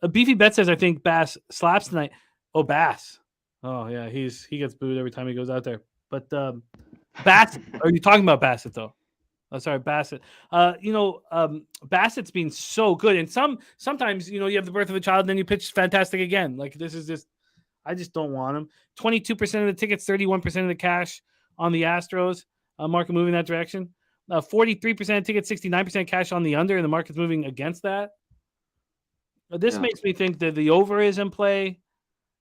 a Beefy Bet says, I think Bass slaps tonight. Oh, Bass. Oh, yeah, he gets booed every time he goes out there. But Bassett, are you talking about Bassett, though? Oh, sorry, Bassett. Bassett's been so good. And sometimes, you have the birth of a child and then you pitch fantastic again. Like, this is just, I just don't want him. 22% of the tickets, 31% of the cash on the Astros. Market moving that direction. 43% of tickets, 69% cash on the under, and the market's moving against that. This makes me think that the over is in play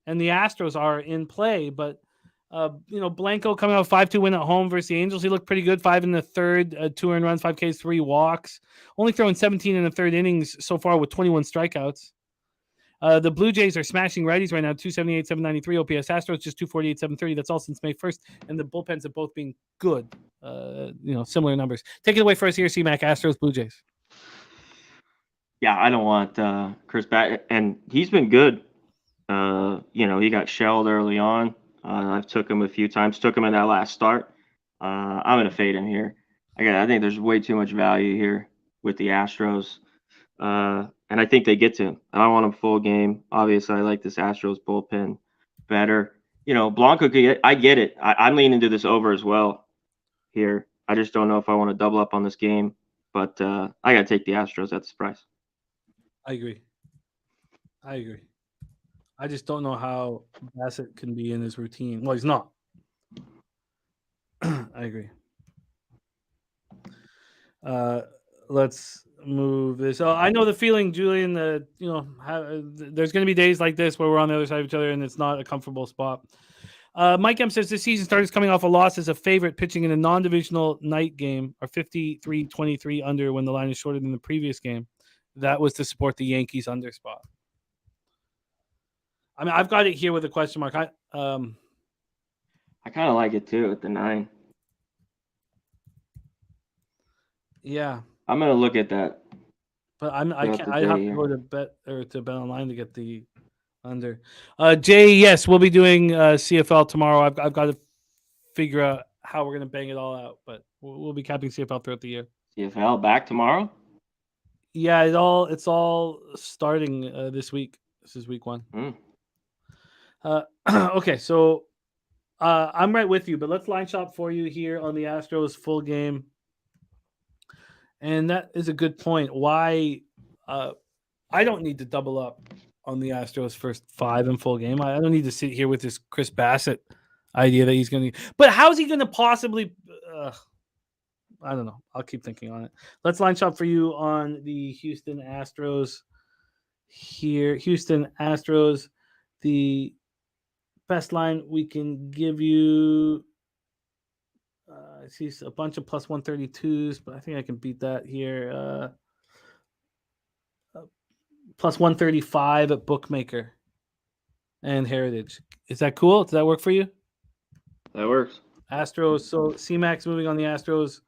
and the Astros are in play. But, Blanco coming out 5-2 win at home versus the Angels. He looked pretty good. 5 in the third, 2 earned runs, 5 Ks, 3 walks. Only throwing 17 in the third innings so far with 21 strikeouts. The Blue Jays are smashing righties right now, 278, 793 OPS. Astros just 248, 730. That's all since May 1st. And the bullpens have both been good, similar numbers. Take it away for us here, C-Mac, Astros, Blue Jays. Yeah, I don't want Chris back. And he's been good. He got shelled early on. I've took him a few times. Took him in that last start. I'm going to fade him here. Again, I think there's way too much value here with the Astros. And I think they get to him. I don't want him full game. Obviously, I like this Astros bullpen better. Blanco, I get it. I'm leaning to this over as well here. I just don't know if I want to double up on this game. But I got to take the Astros at this price. I agree. I just don't know how Bassett can be in his routine. Well, he's not. I agree. Let's move this. Oh, I know the feeling, Julian, that, there's going to be days like this where we're on the other side of each other and it's not a comfortable spot. Mike M says this season starters coming off a loss as a favorite pitching in a non-divisional night game are 53-23 under when the line is shorter than the previous game. That was to support the Yankees under spot. I mean, I've got it here with a question mark. I kind of like it too at the 9. Yeah, I'm gonna look at that. But I can't. I have to go to bet online to get the under. Jay, yes, we'll be doing CFL tomorrow. I've got to figure out how we're gonna bang it all out, but we'll be capping CFL throughout the year. CFL back tomorrow? Yeah, it's all starting this week. This is week 1. Okay, so I'm right with you, but let's line shop for you here on the Astros full game. And that is a good point. Why I don't need to double up on the Astros first 5 in full game. I don't need to sit here with this Chris Bassett idea that he's going to. But how's he going to possibly? I don't know. I'll keep thinking on it. Let's line shop for you on the Houston Astros here. Houston Astros, the best line we can give you. I see a bunch of plus 132s, but I think I can beat that here. Plus 135 at Bookmaker and Heritage. Is that cool? Does that work for you? That works. Astros. So C-Max moving on the Astros.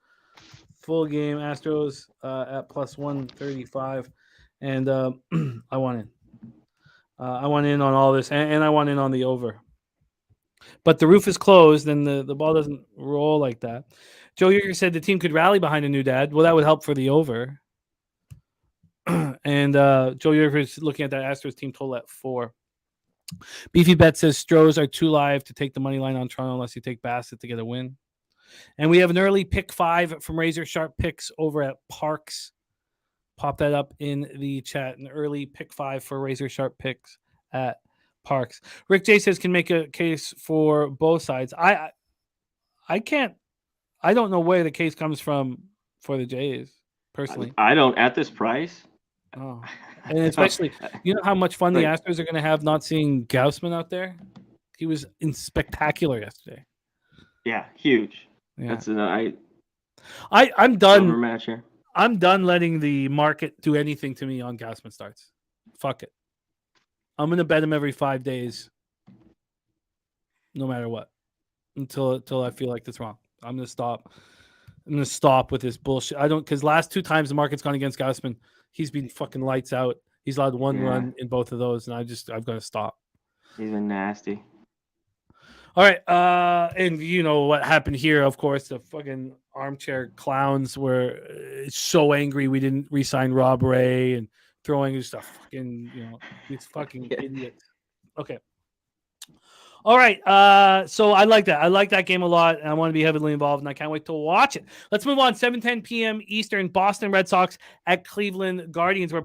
Full game Astros at plus 135. And I want in. I want in on all this, and I want in on the over. But the roof is closed, and the ball doesn't roll like that. Joe Yeager said the team could rally behind a new dad. Well, that would help for the over. And Joe Yeager is looking at that Astros team total at 4. Beefy Bet says Stros are too live to take the money line on Toronto unless you take Bassett to get a win. And we have an early pick 5 from Razor Sharp Picks over at Parks. Pop that up in the chat. An early pick 5 for Razor Sharp Picks at Parks. Rick J says can make a case for both sides. I can't. I don't know where the case comes from for the Jays personally. I don't at this price. Oh, and especially you know how much fun the Astros are going to have not seeing Gaussman out there. He was spectacular yesterday. Yeah, huge. Yeah. That's I'm done. Match here. I'm done letting the market do anything to me on Gaussman starts. Fuck it. I'm going to bet him every 5 days, no matter what, until I feel like that's wrong. I'm going to stop. I'm going to stop with this bullshit. I don't, because last 2 times the market's gone against Gaussman, he's been fucking lights out. He's allowed 1 run in both of those, and I've got to stop. He's been nasty. All right, and you know what happened here, of course, the fucking armchair clowns were so angry we didn't re-sign Rob Ray and throwing just a fucking, these fucking idiots. Okay. All right, so I like that. I like that game a lot, and I want to be heavily involved, and I can't wait to watch it. Let's move on. 7:10 p.m. Eastern, Boston Red Sox at Cleveland Guardians. We're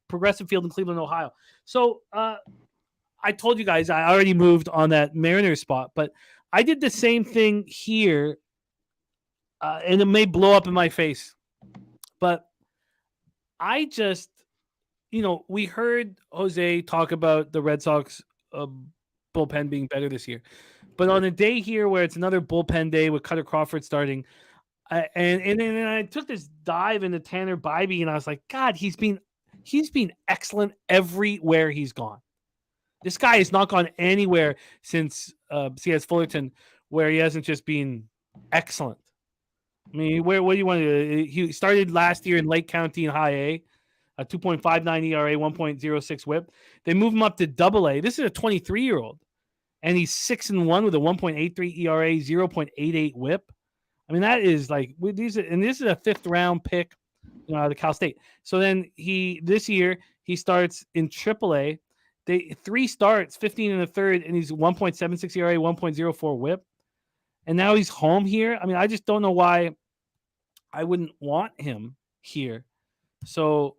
Progressive Field in Cleveland, Ohio. So I told you guys I already moved on that Mariners spot, but I did the same thing here, and it may blow up in my face. But I just, we heard Jose talk about the Red Sox bullpen being better this year. But on a day here where it's another bullpen day with Cutter Crawford starting, and then I took this dive into Tanner Bybee, and I was like, God, he's been excellent everywhere he's gone. This guy has not gone anywhere since C.S. Fullerton where he hasn't just been excellent. I mean, what do you want to do? He started last year in Lake County in High A, a 2.59 ERA, 1.06 WHIP. They move him up to Double A. This is a 23-year-old, and he's 6-1 with a 1.83 ERA, 0.88 WHIP. I mean, that is like this is a 5th-round pick, out of Cal State. So then this year he starts in Triple A. 3 starts, 15 in the third, and he's 1.76 ERA, 1.04 WHIP. And now he's home here. I mean, I just don't know why I wouldn't want him here. So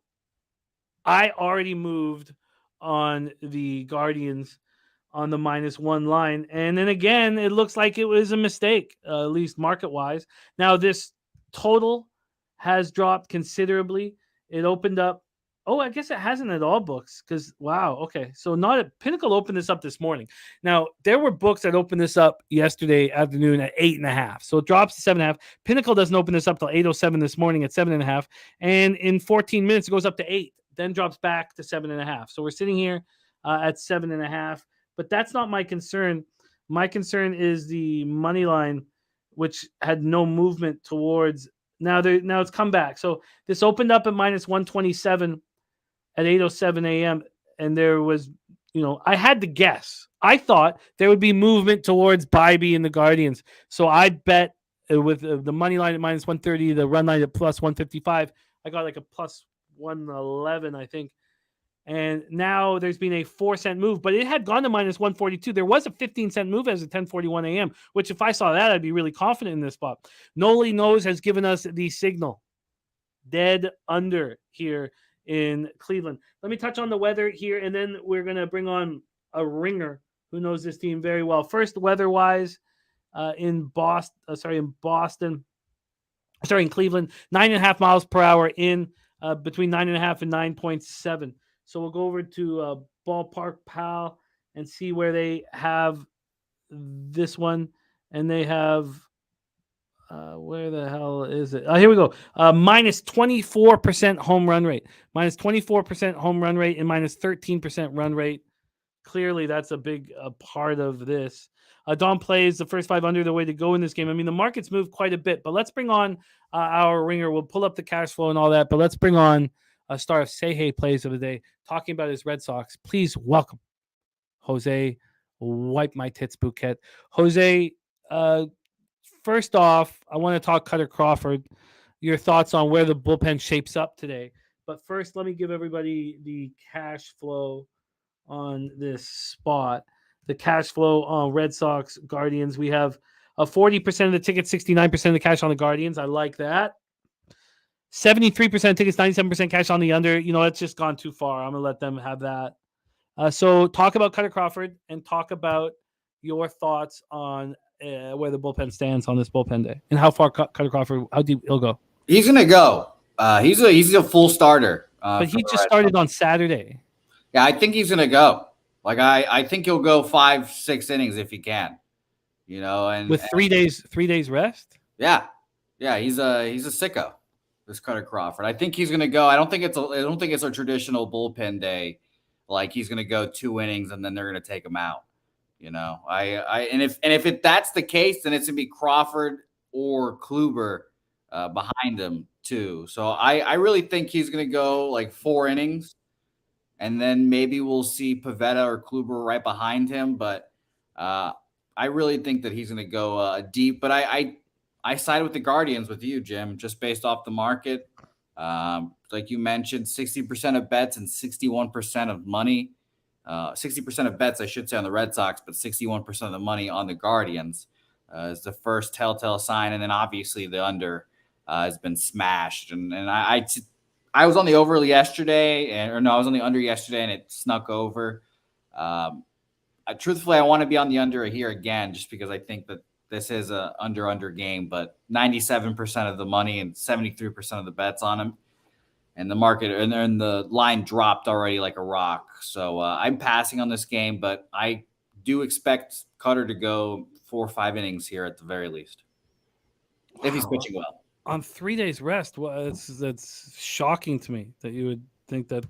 I already moved on the Guardians on the -1 line. And then again, it looks like it was a mistake, at least market-wise. Now, this total has dropped considerably. It opened up. Oh, I guess it hasn't at all books because, wow, okay. So Pinnacle opened this up this morning. Now, there were books that opened this up yesterday afternoon at 8.5. So it drops to 7.5. Pinnacle doesn't open this up till 8:07 this morning at 7.5. And in 14 minutes, it goes up to 8, then drops back to 7.5. So we're sitting here at 7.5. But that's not my concern. My concern is the money line, which had no movement towards. Now it's come back. So this opened up at -127 at 8:07 a.m. And there was, I had to guess. I thought there would be movement towards Bybee and the Guardians. So I bet with the money line at -130, the run line at +155, I got like a +111, I think. And now there's been a 4-cent move, but it had gone to minus 142. There was a 15-cent move as of 10:41 a.m., which if I saw that, I'd be really confident in this spot. Noli Knows has given us the signal. Dead under here in Cleveland. Let me touch on the weather here, and then we're going to bring on a ringer who knows this team very well. First, weather-wise, in Cleveland, 9.5 miles per hour in between 9.5 and 9.7. So we'll go over to Ballpark Pal and see where they have this one. And they have, where the hell is it? Here we go. Minus 24% home run rate. Minus 24% home run rate and minus 13% run rate. Clearly, that's a big part of this. Don plays the first 5 under the way to go in this game. I mean, the market's moved quite a bit, but let's bring on our ringer. We'll pull up the cash flow and all that, but let's bring on a star of Say Hey plays of the day, talking about his Red Sox. Please welcome Jose Wipe My Tits Bouquet. Jose, first off, I want to talk Cutter Crawford, your thoughts on where the bullpen shapes up today. But first, let me give everybody the cash flow on this spot. The cash flow on Red Sox Guardians. We have a 40% of the tickets, 69% of the cash on the Guardians. I like that. 73% tickets, 97% cash on the under. You know, it's just gone too far. I'm going to let them have that. So talk about Cutter Crawford and talk about your thoughts on where the bullpen stands on this bullpen day and how far Cutter Crawford, how deep he'll go. He's going to go. He's a full starter. But he just started on Saturday. Yeah, I think he's going to go. Like I think he'll go 5-6 innings if he can, you know, and with 3 days rest. Yeah, he's a sicko. This Cutter Crawford. I think he's gonna go. I don't think it's a traditional bullpen day. Like he's gonna go 2 innings and then they're gonna take him out. You know, if that's the case, then it's gonna be Crawford or Kluber behind him too. So I really think he's gonna go like 4 innings. And then maybe we'll see Pivetta or Kluber right behind him. But I really think that he's going to go deep. But I side with the Guardians with you, Jim, just based off the market. Like you mentioned, 60% of bets and 61% of money. 60% of bets, I should say, on the Red Sox, but 61% of the money on the Guardians is the first telltale sign. And then obviously the under has been smashed. And I was on the over yesterday, I was on the under yesterday, and it snuck over. Truthfully, I want to be on the under here again, just because I think that this is a under game. But 97% of the money and 73% of the bets on him, and the market and the line dropped already like a rock. So I'm passing on this game, but I do expect Cutter to go 4 or 5 innings here at the very least, if he's pitching well. On 3 days rest, well, that's shocking to me that you would think that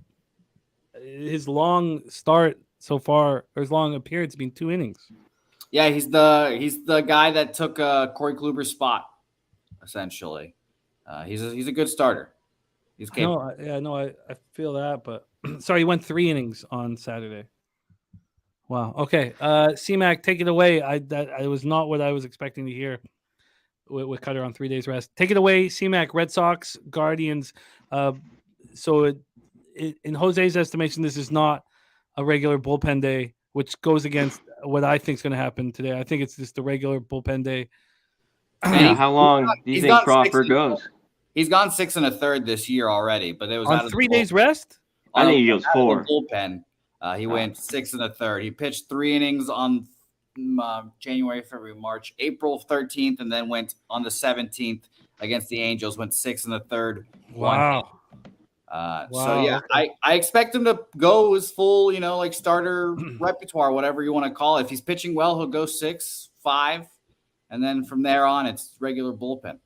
his long start so far, or his long appearance, being 2 innings. Yeah, he's the guy that took Corey Kluber's spot, essentially. He's a good starter. He's capable. I feel that, but sorry, he went 3 innings on Saturday. Wow. Okay, C-Mac, take it away. That was not what I was expecting to hear. With Cutter on 3 days rest. Take it away, C-Mac. Red Sox, Guardians. So in Jose's estimation, this is not a regular bullpen day, which goes against what I think is going to happen today. I think it's just a regular bullpen day. How long do you think Crawford goes? He's gone 6 1/3 this year already, but it was on 3 days rest. I think he goes 4. Bullpen. He went 6 1/3. He pitched 3 innings on January, February, March, April 13th, and then went on the 17th against the Angels, went 6 1/3. Wow. So yeah, okay. I expect him to go his full, like starter repertoire, whatever you want to call it. If he's pitching well, he'll go 6, 5, and then from there on, it's regular bullpen.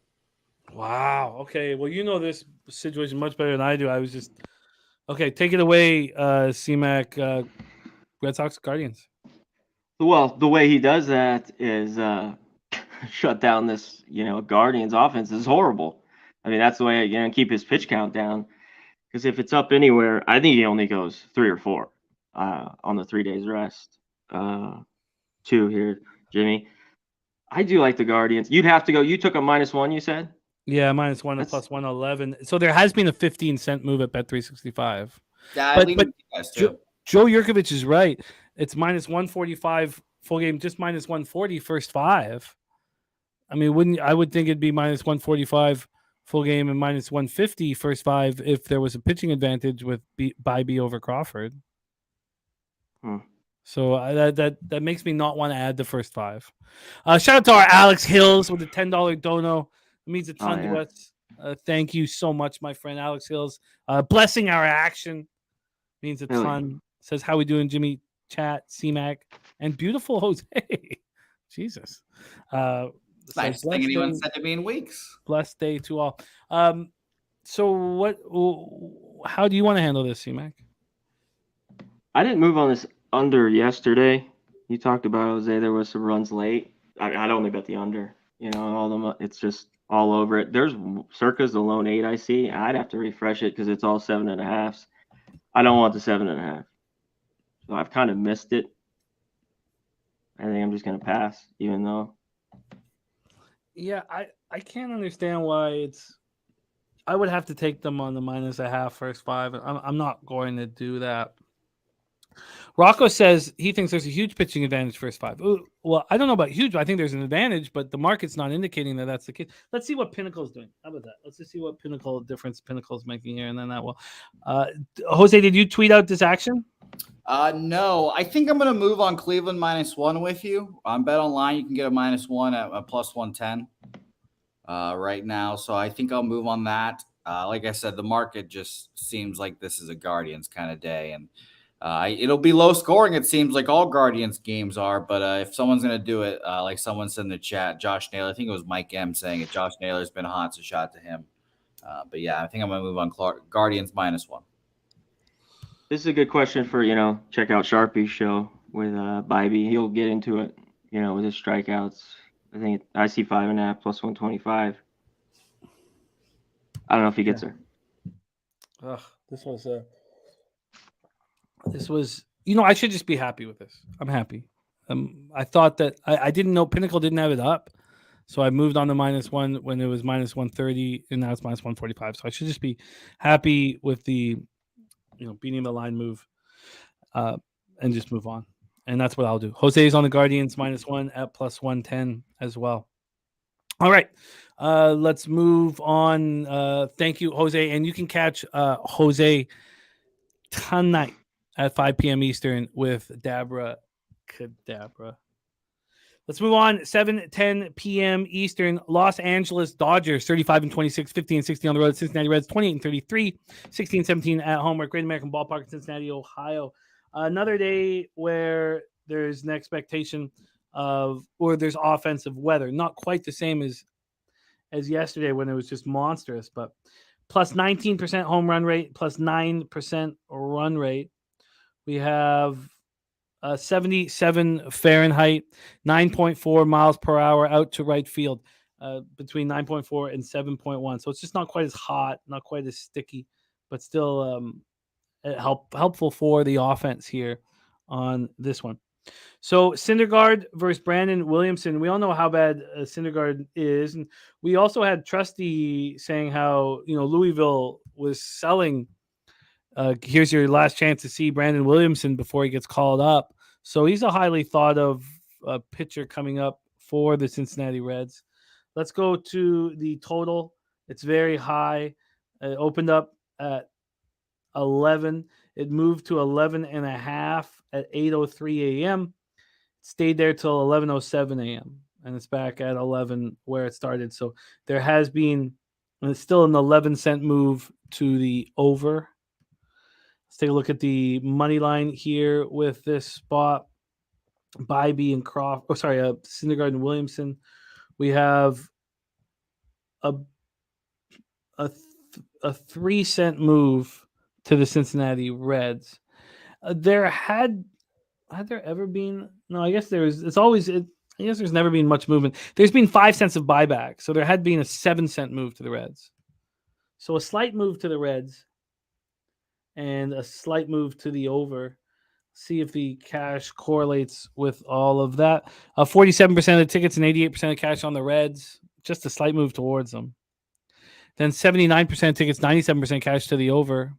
Wow. Okay. Well, you know this situation much better than I do. I was just okay. Take it away, C-Mac. Red Sox, Guardians. Well, the way he does that is shut down this, Guardians offense. This is horrible. I mean, that's the way, keep his pitch count down. Because if it's up anywhere, I think he only goes 3 or 4 on the 3 days rest. 2 here, Jimmy. I do like the Guardians. You'd have to go. You took a -1, you said? Yeah, -1 and +111. So there has been a 15-cent move at Bet365. Yeah, But- I lean but with you guys too. Joe Yurkovich is right. It's minus 145 full game, just minus 140 first 5. I mean, I would think it'd be minus 145 full game and minus 150 first 5 if there was a pitching advantage with Bybee over Crawford. So that makes me not want to add the first 5. Shout out to our Alex Hills with the $10 dono. It means a ton to us. Thank you so much, my friend Alex Hills. Blessing our action means a ton. Says, how we doing, Jimmy, chat, C-Mac, and beautiful Jose. Jesus. Nice thing anyone said to me in weeks. Blessed day to all. So how do you want to handle this, C-Mac? I didn't move on this under yesterday. You talked about, Jose, there was some runs late. I'd only bet the under. It's just all over it. There's Circa's the lone 8 I see. I'd have to refresh it because it's all 7.5s. I don't want the 7.5. So I've kind of missed it. I think I'm just going to pass, even though. Yeah, I can't understand why I would have to take them on the minus a half first 5. I'm not going to do that. Rocco says he thinks there's a huge pitching advantage first 5. Ooh, well, I don't know about huge, but I think there's an advantage, but the market's not indicating that that's the case. Let's see what Pinnacle is doing. How about that? Let's just see what difference Pinnacle is making here, and then that will. Jose, did you tweet out this action? No, I think I'm going to move on Cleveland -1 with you. On Bet Online, you can get a -1 at a +110 right now. So I think I'll move on that. Like I said, the market just seems like this is a Guardians kind of day, and it'll be low scoring. It seems like all Guardians games are, but if someone's going to do it, like someone said in the chat, Josh Naylor, I think it was Mike M saying it. Josh Naylor's been hot, so shout out to him. But yeah, I think I'm going to move on Guardians -1. This is a good question for, check out Sharpie's show with Bybee. He'll get into it, with his strikeouts. I see 5.5 plus 125. I don't know if he gets there. This was, I should just be happy with this. I'm happy. I thought that I didn't know Pinnacle didn't have it up. So I moved on to -1 when it was minus 130, and now it's minus 145. So I should just be happy with the, beating the line move and just move on. And that's what I'll do. Jose's on the Guardians -1 at plus 110 as well. All right. Let's move on. Thank you, Jose. And you can catch Jose tonight at 5 p.m. Eastern with Dabra Kadabra. Let's move on. 7:10 p.m. Eastern. Los Angeles Dodgers 35-26, 15-16 on the road. Cincinnati Reds 28-33, 16-17 at home. We're at Great American Ballpark in Cincinnati, Ohio. Another day where there's an expectation or there's offensive weather. Not quite the same as yesterday when it was just monstrous, but plus 19% home run rate, plus 9% run rate. We have 77 Fahrenheit, 9.4 miles per hour out to right field, between 9.4 and 7.1. So it's just not quite as hot, not quite as sticky, but still helpful for the offense here on this one. So Syndergaard versus Brandon Williamson. We all know how bad Syndergaard is, and we also had Trusty saying how Louisville was selling. Here's your last chance to see Brandon Williamson before he gets called up. So he's a highly thought of pitcher coming up for the Cincinnati Reds. Let's go to the total. It's very high. It opened up at 11. It moved to 11.5 at 8:03 a.m. Stayed there till 11:07 a.m. And it's back at 11 where it started. So there has been, and it's still an 11-cent move to the over. Let's take a look at the money line here with this spot. Bybee and Syndergaard and Williamson. We have a 3-cent move to the Cincinnati Reds. Had there ever been? No, I guess there's. It's always. I guess there's never been much movement. There's been 5 cents of buyback, so there had been a 7-cent move to the Reds. So a slight move to the Reds. And a slight move to the over. See if the cash correlates with all of that. 47% of the tickets and 88% of cash on the Reds. Just a slight move towards them. Then 79% tickets, 97% cash to the over.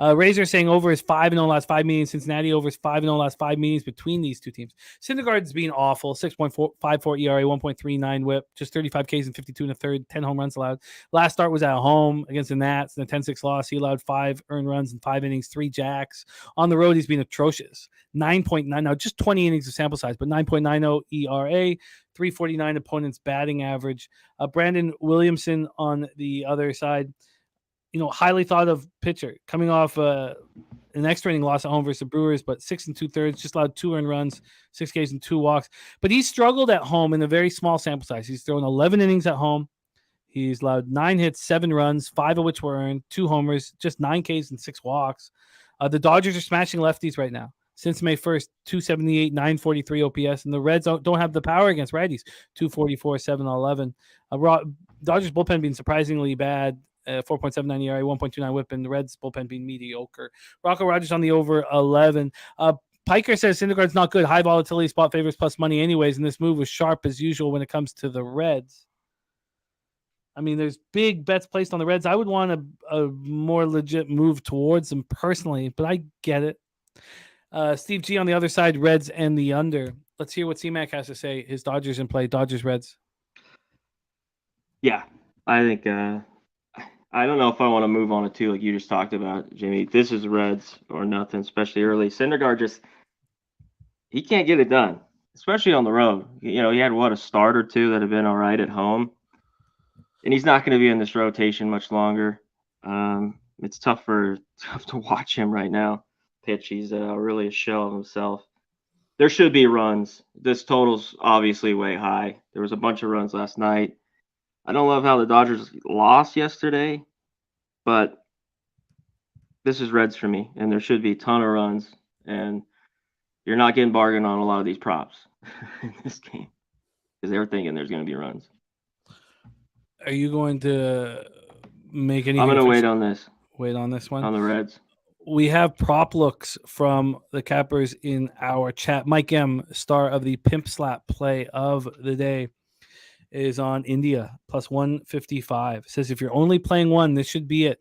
Razor saying over is 5-0 last 5 meetings. Cincinnati over is 5-0 last 5 meetings between these two teams. Syndergaard's being awful. 6.54 ERA, 1.39 WHIP, just 35 Ks and 52 in the third, 10 home runs allowed. Last start was at home against the Nats in a 10-6 loss. He allowed 5 earned runs in 5 innings, 3 jacks. On the road, he's been atrocious. 9.9 now, just 20 innings of sample size, but 9.90 ERA, 349 opponent's batting average. Brandon Williamson on the other side. Highly thought of pitcher coming off an extra inning loss at home versus the Brewers, but 6 2/3, just allowed 2 earned runs, 6 Ks and 2 walks. But he struggled at home in a very small sample size. He's thrown 11 innings at home. He's allowed 9 hits, 7 runs, 5 of which were earned, 2 homers, just 9 Ks and 6 walks. The Dodgers are smashing lefties right now. Since May 1st, 278, 943 OPS, and the Reds don't have the power against righties, 244, 711. Dodgers bullpen being surprisingly bad. 4.79 ERA, 1.29 WHIP, and the Reds bullpen being mediocre. Rocco Rogers on the over 11. Piker says Syndergaard's not good. High volatility, spot favors plus money anyways, and this move was sharp as usual when it comes to the Reds. I mean, there's big bets placed on the Reds. I would want a more legit move towards them personally, but I get it. Steve G on the other side, Reds and the under. Let's hear what C-Mac has to say. His Dodgers in play. Dodgers, Reds. Yeah, I think I don't know if I want to move on it too, like you just talked about, Jimmy. This is Reds or nothing, especially early. Syndergaard he can't get it done, especially on the road. He had a start or two that have been all right at home, and he's not going to be in this rotation much longer. It's tough to watch him right now pitch. He's really a shell of himself. There should be runs. This total's obviously way high. There was a bunch of runs last night. I don't love how the Dodgers lost yesterday, but this is Reds for me, and there should be a ton of runs, and you're not getting bargained on a lot of these props in this game because they're thinking there's going to be runs. Are you going to make any? I'm going to wait on this. Wait on this one? On the Reds. We have prop looks from the cappers in our chat. Mike M., star of the Pimp Slap play of the day, is on India plus 155. Says if you're only playing one, this should be it.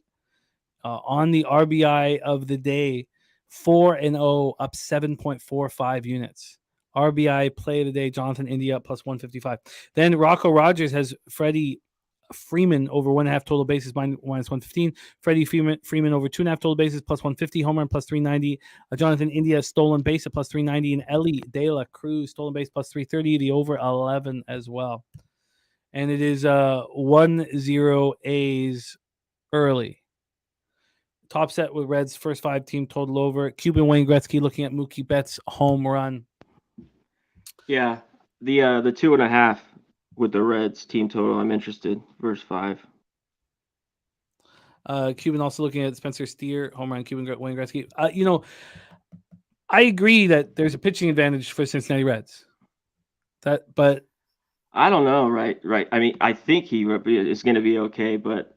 On the RBI of the day, 4-0, up 7.45 units. RBI play of the day, Jonathan India plus 155. Then Rocco Rogers has Freddie Freeman over 1.5 total bases minus 115. Freddie Freeman over 2.5 total bases plus 150. Home run plus 390. Jonathan India stolen base at plus 390. And Ellie De La Cruz stolen base plus 330. The over 11 as well. And it is 1-0 A's early. Top set with Reds, first 5 team total over. Cuban Wayne Gretzky looking at Mookie Betts' home run. Yeah, the 2.5 with the Reds team total, I'm interested. Verse 5. Cuban also looking at Spencer Steer, home run, Cuban Wayne Gretzky. I agree that there's a pitching advantage for Cincinnati Reds. But I don't know, right? I mean, I think he is going to be okay, but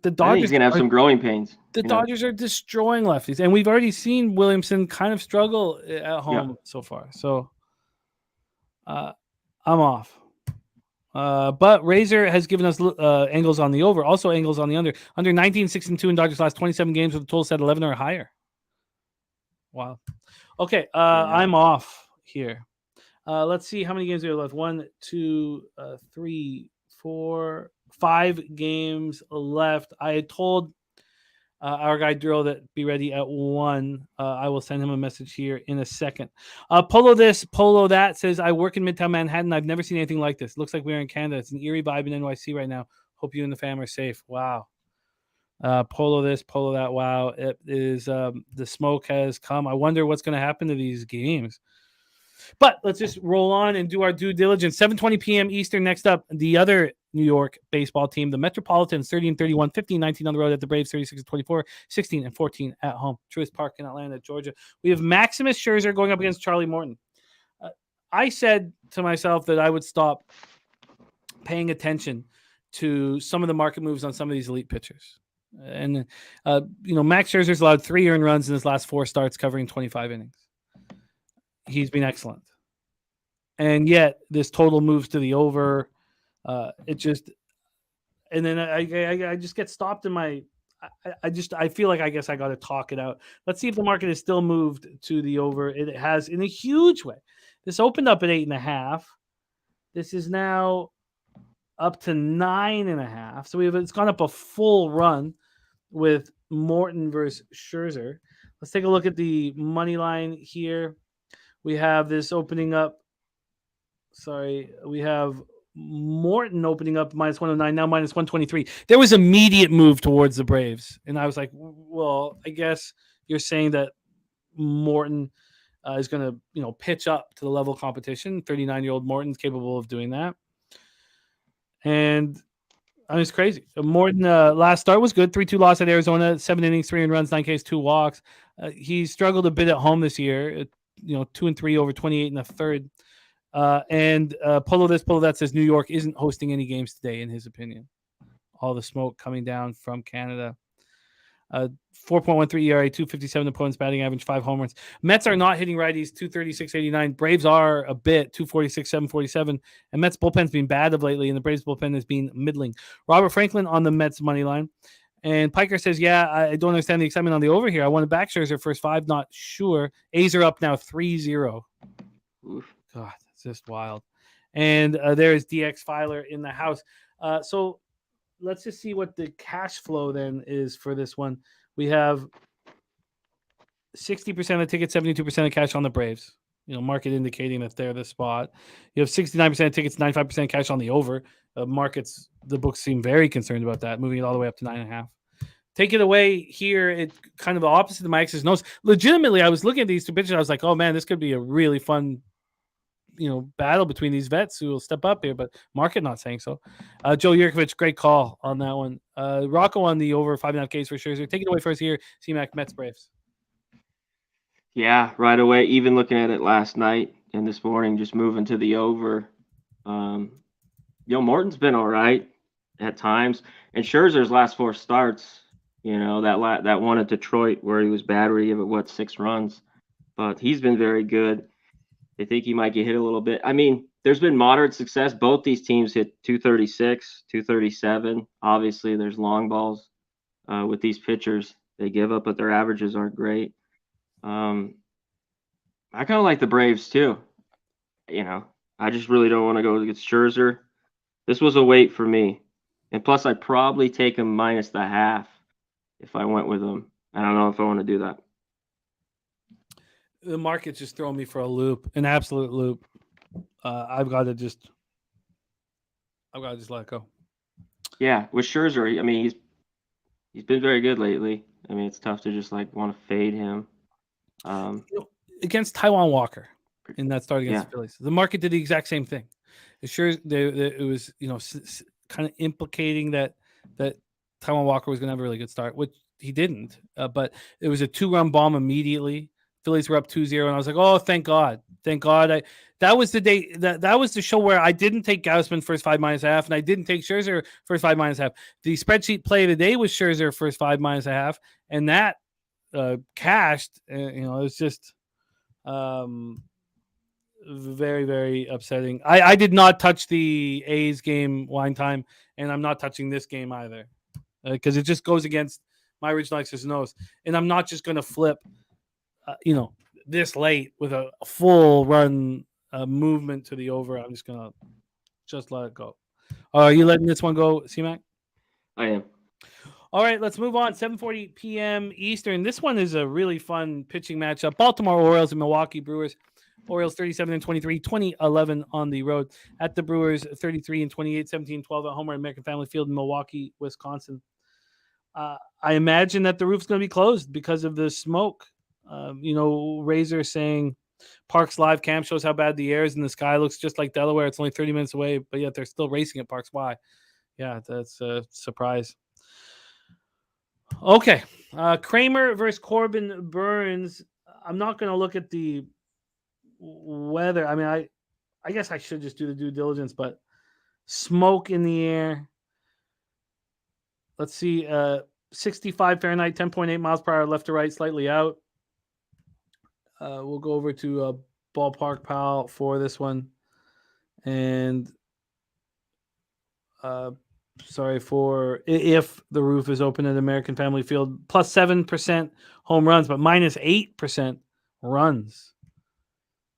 the Dodgers he's going to have some growing pains. The Dodgers are destroying lefties, and we've already seen Williamson kind of struggle at home so far. So I'm off. But Razor has given us angles on the over, also angles on the under. Under 19, 6-2 in Dodgers last 27 games with a total set 11 or higher. Wow. Okay, I'm off here. Let's see how many games we have left. 1, 2, 3, 4, 5 games left. I had told our guy Derl that be ready at 1. I will send him a message here in a second. Polo this, Polo that says, I work in Midtown Manhattan. I've never seen anything like this. Looks like we're in Canada. It's an eerie vibe in NYC right now. Hope you and the fam are safe. Wow. Polo this, Polo that. Wow. It is the smoke has come. I wonder what's going to happen to these games. But let's just roll on and do our due diligence. 7:20 p.m. Eastern. Next up, the other New York baseball team, the Metropolitans, 30-31, 15-19 on the road at the Braves, 36-24, 16-14 at home. Truist Park in Atlanta, Georgia. We have Maximus Scherzer going up against Charlie Morton. I said to myself that I would stop paying attention to some of the market moves on some of these elite pitchers. And, Max Scherzer's allowed 3 earned runs in his last 4 starts covering 25 innings. He's been excellent. And yet this total moves to the over. And then I just get stopped in my I feel like I guess I got to talk it out. Let's see if the market is still moved to the over. It has in a huge way. This opened up at 8.5. This is now up to 9.5. So it's gone up a full run with Morton versus Scherzer. Let's take a look at the money line here. We have this opening up. Sorry, we have Morton opening up -109, now -123. There was immediate move towards the Braves, and I was like, well, I guess you're saying that Morton is going to, pitch up to the level of competition. 39-year-old Morton's capable of doing that, and I mean, it's crazy. Morton last start was good. 3-2 loss at Arizona, 7 innings, 3 earned runs, 9 Ks, 2 walks. He struggled a bit at home this year. 2-3 over 28 1/3. And Polo that says New York isn't hosting any games today, in his opinion. All the smoke coming down from Canada. 4.13 ERA, 257 opponents batting average, 5 home runs. Mets are not hitting righties, 236.89. Braves are a bit, 246, 747. And Mets bullpen's been bad of lately, and the Braves bullpen has been middling. Robert Franklin on the Mets money line. And Piker says, yeah, I don't understand the excitement on the over here. I want to back Scherzer first 5, not sure. A's are up now 3-0. God, it's just wild. And there is DX Filer in the house. So let's just see what the cash flow then is for this one. We have 60% of the tickets, 72% of cash on the Braves. Market indicating that they're the spot. You have 69% of tickets, 95% cash on the over. The books seem very concerned about that, moving it all the way up to 9.5. Take it away here. It's kind of the opposite of my X's and O's. Legitimately, I was looking at these two pitchers. I was like, oh man, this could be a really fun battle between these vets who will step up here, but market not saying so. Joe Yurkovich, great call on that one. Rocco on the over 5.5 Ks for Scherzer. Take it away first here. C-Mac, Mets, Braves. Yeah, right away. Even looking at it last night and this morning, just moving to the over. Morton's been all right at times, and Scherzer's last 4 starts, that one at Detroit where he was bad, where he gave it 6 runs, but he's been very good. I think he might get hit a little bit. I mean, there's been moderate success. Both these teams hit 236, 237. Obviously, there's long balls with these pitchers they give up, but their averages aren't great. I kind of like the Braves too. I just really don't want to go against Scherzer. This was a wait for me. And plus, I'd probably take him -0.5 if I went with him. I don't know if I want to do that. The market's just throwing me for a loop, an absolute loop. I've got to just let it go. Yeah, with Scherzer, I mean, he's been very good lately. I mean, it's tough to just want to fade him. Against Taijuan Walker in that start against the Phillies, the market did the exact same thing. It was kind of implicating that Taijuan Walker was going to have a really good start, which he didn't. But it was a 2-run bomb immediately. Phillies were up 2-0, and I was like, "Oh, thank God! Thank God!" That was the day. That was the show where I didn't take Gausman first 5 -1/2, and I didn't take Scherzer first 5 -1/2. The spreadsheet play of the day was Scherzer first 5 -1/2, and that cashed. It was just very, very upsetting. I did not touch the A's game wine time, and I'm not touching this game either because it just goes against my original X's and O's, and I'm not just going to flip. This late with a full run movement to the over. I'm just gonna let it go. Are you letting this one go, C-Mac? I am. All right, let's move on. 7:40 p.m. Eastern. This one is a really fun pitching matchup. Baltimore Orioles and Milwaukee Brewers. Orioles 37-23, 20-11 on the road. At the Brewers 33-28, 17-12 at home at American Family Field in Milwaukee, Wisconsin. I imagine that the roof's going to be closed because of the smoke. Razor saying Park's live cam shows how bad the air is and the sky looks just like Delaware. It's only 30 minutes away, but yet they're still racing at Park's. Why? Yeah, that's a surprise. Okay. Kramer versus Corbin Burns. I'm not going to look at the weather. I mean, I guess I should just do the due diligence, but smoke in the air. Let's see. 65 Fahrenheit, 10.8 miles per hour left to right, slightly out. We'll go over to Ballpark Pal for this one. And sorry for if the roof is open at American Family Field, plus 7% home runs, but minus 8% runs.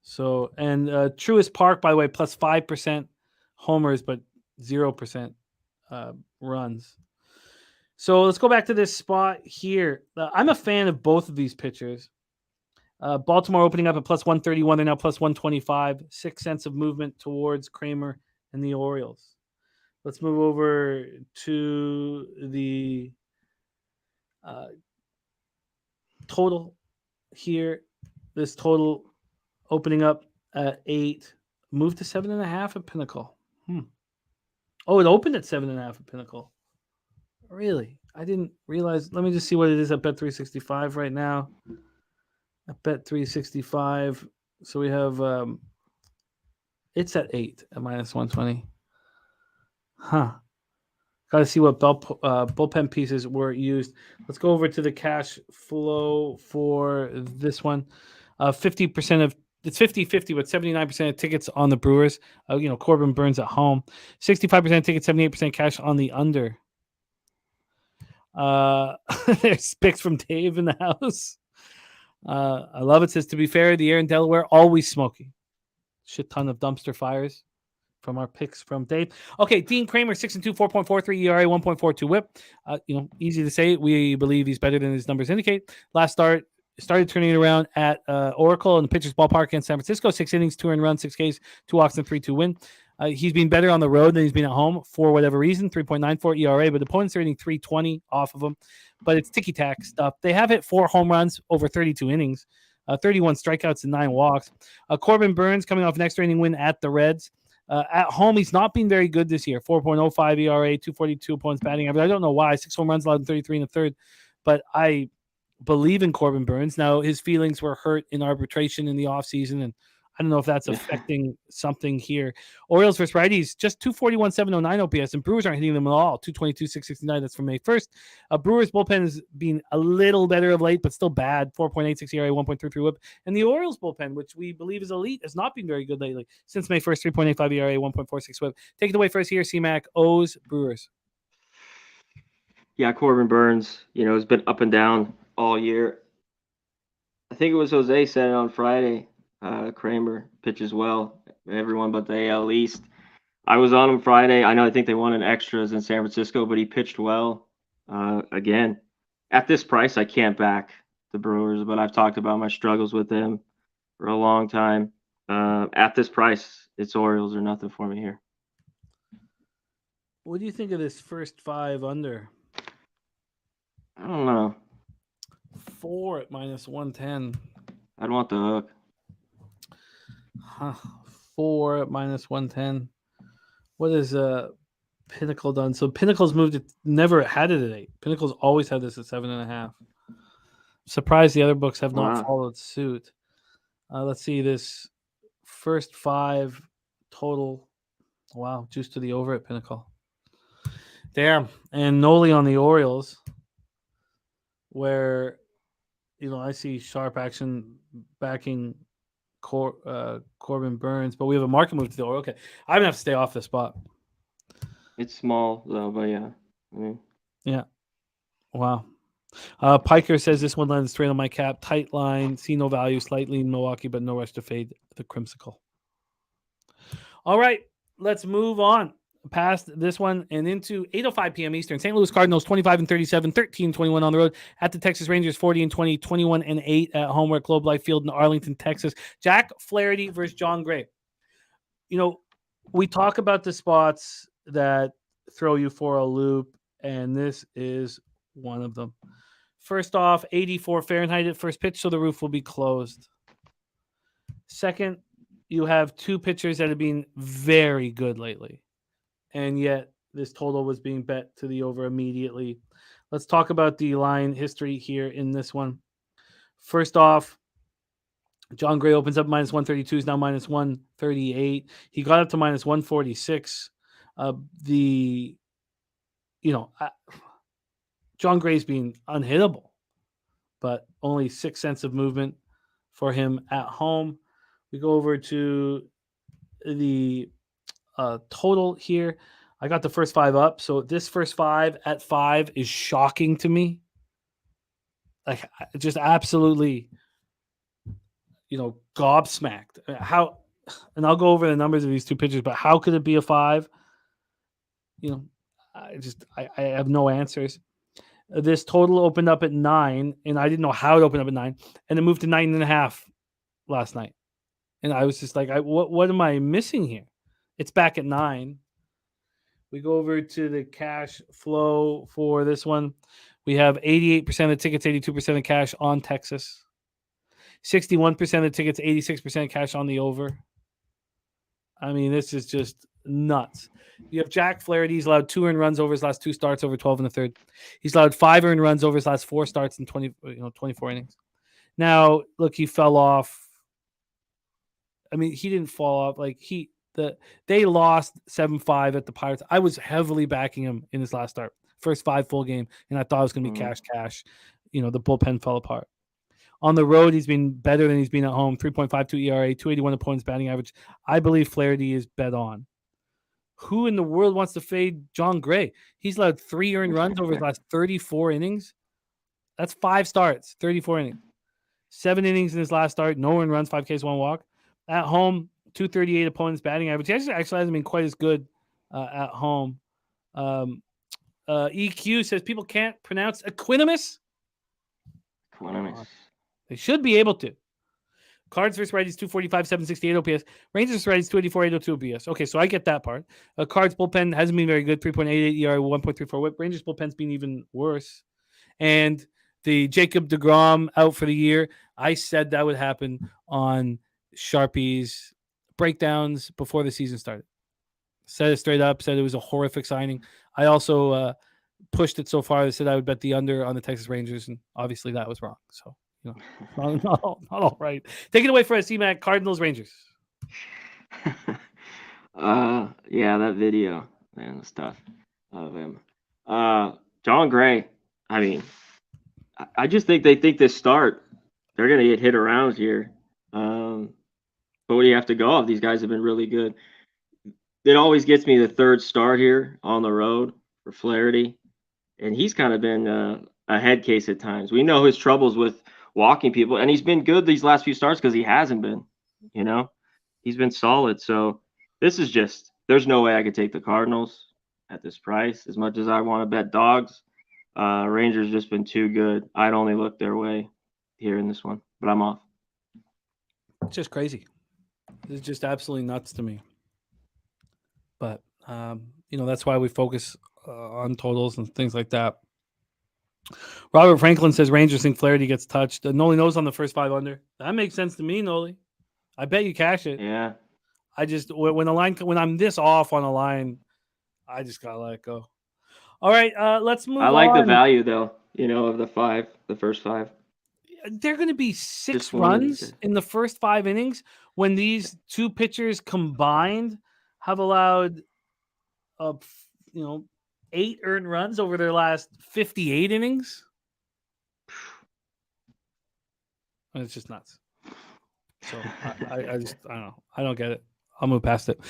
So, and Truist Park, by the way, plus 5% homers, but 0% runs. So let's go back to this spot here. I'm a fan of both of these pitchers. Baltimore opening up at plus 131. They're now plus 125. 6 cents of movement towards Kramer and the Orioles. Let's move over to the total here. This total opening up at 8. Moved to 7.5 at Pinnacle. Oh, it opened at 7.5 at Pinnacle. Really? I didn't realize. Let me just see what it is at Bet365 right now. At Bet365. So we have it's at 8 at minus 120. Got to see what bullpen pieces were used. Let's go over to the cash flow for this one. 50% of it's 50-50, but 79% of tickets on the Brewers. Corbin Burns at home. 65% of tickets, 78% cash on the under. There's picks from Dave in the house. I love it. Says, to be fair, the air in Delaware always smoky. Shit ton of dumpster fires from our picks from Dave. Okay, Dean Kramer, 6-2, 4.43 ERA, 1.42 WHIP. Easy to say. We believe he's better than his numbers indicate. Last started turning it around at Oracle in the pitcher's ballpark against San Francisco. 6 innings, 2 earned runs, 6 Ks, 2 walks, and 3-2 win. He's been better on the road than he's been at home for whatever reason. 3.94 ERA, but opponents are hitting 320 off of him. But it's ticky-tack stuff. They have hit 4 home runs over 32 innings, 31 strikeouts and 9 walks. Corbin Burns coming off an extra inning win at the Reds. At home, he's not been very good this year. 4.05 ERA, 242 opponents batting average. I don't know why. 6 home runs allowed in 33 in the third. But I believe in Corbin Burns. Now, his feelings were hurt in arbitration in the offseason, and I don't know if that's affecting something here. Orioles versus righties, just 241, 709 OPS, and Brewers aren't hitting them at all. 222, 669. That's from May 1st. Brewers bullpen has been a little better of late, but still bad. 4.86 ERA, 1.33 WHIP. And the Orioles bullpen, which we believe is elite, has not been very good lately. Since May 1st, 3.85 ERA, 1.46 WHIP. Take it away first here, C-Mac. O's, Brewers. Yeah, Corbin Burns, has been up and down all year. I think it was Jose said it on Friday. Kramer pitches well. Everyone but the AL East. I was on him Friday. I think they won in extras in San Francisco, but he pitched well. Again, at this price, I can't back the Brewers, but I've talked about my struggles with them for a long time. At this price, it's Orioles or nothing for me here. What do you think of this first 5 under? I don't know. 4 at minus 110. I'd want the hook. 4 at minus 110. What has Pinnacle done? So Pinnacle's moved it, never had it at 8. Pinnacle's always had this at 7.5. Surprised the other books have not followed suit. Let's see this first 5 total. Wow, juice to the over at Pinnacle. Damn. And Noli on the Orioles, where I see sharp action backing Corbin Burns, but we have a market move to the Orioles. Okay, I'm gonna have to stay off this spot. It's small though, but yeah. Yeah. Wow. Piker says this one lands straight on my cap. Tight line, see no value, slightly in Milwaukee, but no rush to fade the crimsicle. All right, let's move on past this one and into 8:05 p.m. Eastern. St. Louis Cardinals 25-37, 13-21 on the road at the Texas Rangers 40-20, 21-8 at home at Globe Life Field in Arlington, Texas. Jack Flaherty versus John Gray. We talk about the spots that throw you for a loop, and this is one of them. First off, 84 Fahrenheit at first pitch, so the roof will be closed. Second, you have 2 pitchers that have been very good lately, and yet this total was being bet to the over immediately. Let's talk about the line history here in this one. First off, John Gray opens up minus 132, is now minus 138. He got up to minus 146. John Gray's being unhittable, but only 6 cents of movement for him at home. We go over to the total here. I got the first 5 up. So this first 5 at 5 is shocking to me. Like, just absolutely, gobsmacked. How, and I'll go over the numbers of these two pitchers, but how could it be a 5? I have no answers. This total opened up at 9, and I didn't know how it opened up at 9, and it moved to 9.5 last night. And I was just like, what am I missing here? It's back at 9. We go over to the cash flow for this one. We have 88% of tickets, 82% of cash on Texas. 61% of tickets, 86% cash on the over. I mean, this is just nuts. You have Jack Flaherty. He's allowed 2 earned runs over his last 2 starts over 12 1/3. He's allowed 5 earned runs over his last 4 starts in 24 innings. Now, look, he fell off. I mean, he didn't fall off. Like, they lost 7-5 at the Pirates. I was heavily backing him in his last start. First 5 full game, and I thought it was going to be cash. The bullpen fell apart. On the road, he's been better than he's been at home. 3.52 ERA, 281 opponents batting average. I believe Flaherty is bet on. Who in the world wants to fade John Gray? He's allowed 3 earned runs over his last 34 innings. That's 5 starts, 34 innings. 7 innings in his last start, no earned runs, 5 Ks, 1 walk. At home, 238 opponents batting average. He actually hasn't been quite as good at home. EQ says people can't pronounce equanimous. They should be able to. Cards versus righties, 245, 768 OPS. Rangers versus righties, 284, 802 OPS. Okay, so I get that part. Cards bullpen hasn't been very good, 3.88 ERA, 1.34 whip. Rangers bullpen's been even worse. And the Jacob deGrom out for the year, I said that would happen on Sharpie's breakdowns before the season started. Said it straight up, said it was a horrific signing. I also pushed it so far that said I would bet the under on the Texas Rangers, and obviously that was wrong. So, not all right. Take it away for us, C-Mac. Cardinals, Rangers. Yeah, that video, man, the stuff of him. John Gray, I mean, I just think they think this start, they're going to get hit around here. But what do you have to go off? These guys have been really good. It always gets me the third start here on the road for Flaherty. And he's kind of been a head case at times. We know his troubles with walking people, and he's been good these last few starts because he hasn't been, he's been solid. So this is just, there's no way I could take the Cardinals at this price as much as I want to bet dogs. Rangers just been too good. I'd only look their way here in this one, but I'm off. It's just crazy. It's just absolutely nuts to me. But, that's why we focus on totals and things like that. Robert Franklin says Rangers think Flaherty gets touched. Noli knows on the first 5 under. That makes sense to me, Noli. I bet you cash it. Yeah. I just, when I'm this off on a line, I just got to let it go. All right, let's move on. I like the value, though, of the first 5. They're going to be 6 runs in the first 5 innings when these two pitchers combined have allowed, 8 earned runs over their last 58 innings. It's just nuts. So I don't know. I don't get it. I'll move past it.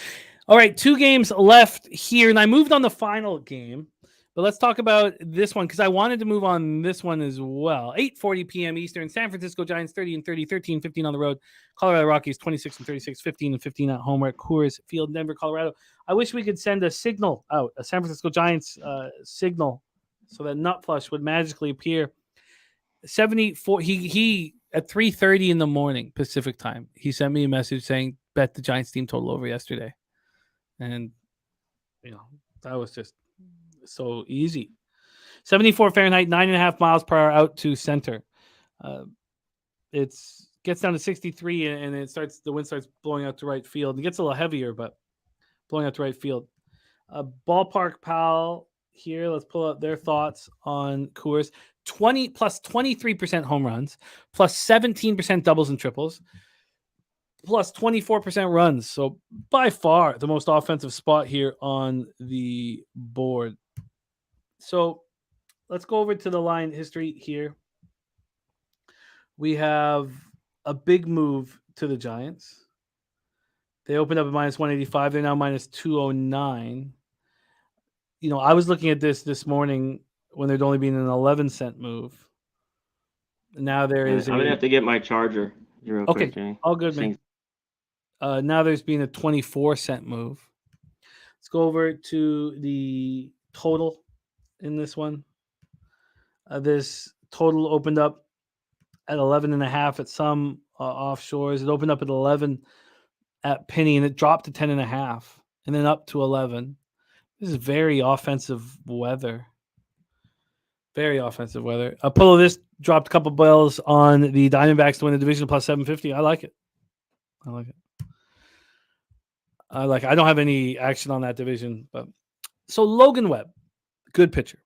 All right, 2 games left here, and I moved on the final game. But let's talk about this one because I wanted to move on this one as well. 8:40 p.m. Eastern. San Francisco Giants 30-30, 13-15 on the road. Colorado Rockies 26-36, 15-15 at home. We're at Coors Field, Denver, Colorado. I wish we could send a signal out, a San Francisco Giants signal, so that Nut Flush would magically appear. 74. He at 3:30 in the morning Pacific time. He sent me a message saying bet the Giants team total over yesterday, and that was just so easy. 74 Fahrenheit, 9.5 miles per hour out to center. It's gets down to 63 and the wind starts blowing out to right field. It gets a little heavier, but blowing out to right field. Ballpark Pal here. Let's pull up their thoughts on Coors. 20 plus 23% home runs, plus 17% doubles and triples, plus 24% runs. So by far the most offensive spot here on the board. So let's go over to the line history here. We have a big move to the Giants. They opened up at minus 185. They're now minus 209. I was looking at this morning when there'd only been an 11-cent move. Now there is I'm gonna have to get my charger real okay, quick, Jay. all good, man. Now there's been a 24-cent move. Let's go over to the total in this one. This total opened up at 11.5 at some offshores. It opened up at 11 at Penny, and it dropped to 10.5, and then up to 11. This is very offensive weather. Very offensive weather. Apollo, this dropped a couple bells on the Diamondbacks to win the division plus 750. I like it. I don't have any action on that division, but so Logan Webb, good pitcher.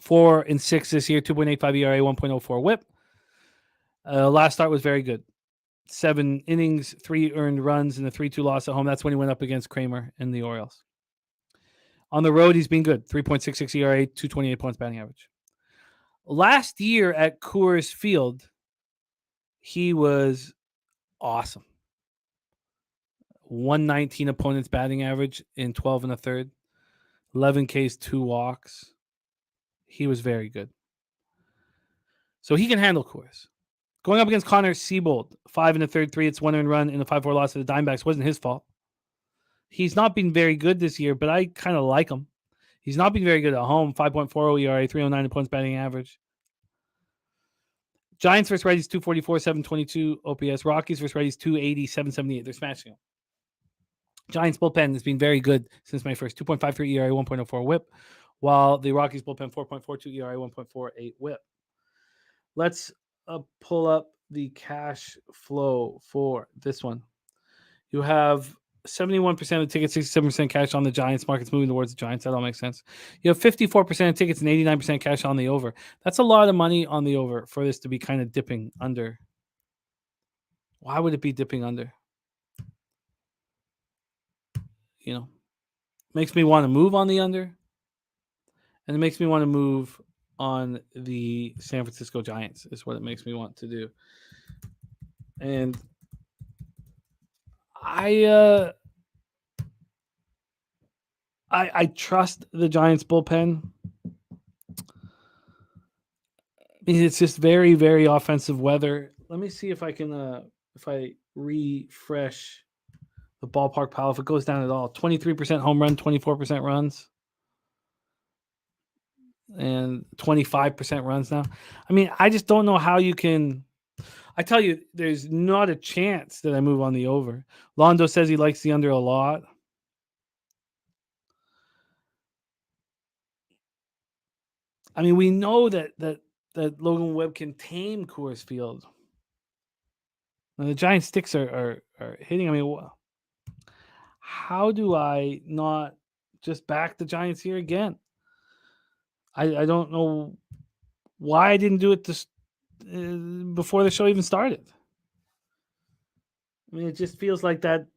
4-6 this year, 2.85 ERA, 1.04 WHIP. Last start was very good. 7 innings, 3 earned runs, and a 3-2 loss at home. That's when he went up against Kramer and the Orioles. On the road, he's been good. 3.66 ERA, 228 points batting average. Last year at Coors Field, he was awesome. 119 opponents batting average in 12 1/3, 11 Ks, 2 walks. He was very good. So he can handle Coors. Going up against Connor Siebold, 5 1/3, 3 hits, 1 earned run in the 5-4 loss to the Diamondbacks. Wasn't his fault. He's not been very good this year, but I kind of like him. He's not been very good at home. 5.40 ERA, 309 points batting average. Giants versus righties, 244, 722 OPS. Rockies versus righties, 280, 778. They're smashing him. Giants bullpen has been very good since May 1st. 2.53 ERA, 1.04 WHIP, while the Rockies bullpen 4.42 ERA, 1.48 WHIP. Let's pull up the cash flow for this one. You have 71% of the tickets, 67% cash on the Giants. Market's moving towards the Giants. That all makes sense. You have 54% of tickets and 89% cash on the over. That's a lot of money on the over for this to be kind of dipping under. Why would it be dipping under? Makes me want to move on the under, and it makes me want to move on the San Francisco Giants is what it makes me want to do. And I trust the Giants bullpen. It's just very, very offensive weather. Let me see if I can if I refresh the ballpark pile, if it goes down at all. 23% home run, 24% runs, and 25% runs now. I mean, I just don't know how you can. I tell you, there's not a chance that I move on the over. Londo says he likes the under a lot. I mean, we know that Logan Webb can tame Coors Field. And the giant sticks are hitting. I mean, how do I not just back the Giants here again? I don't know why I didn't do it before the show even started. I mean, it just feels like that.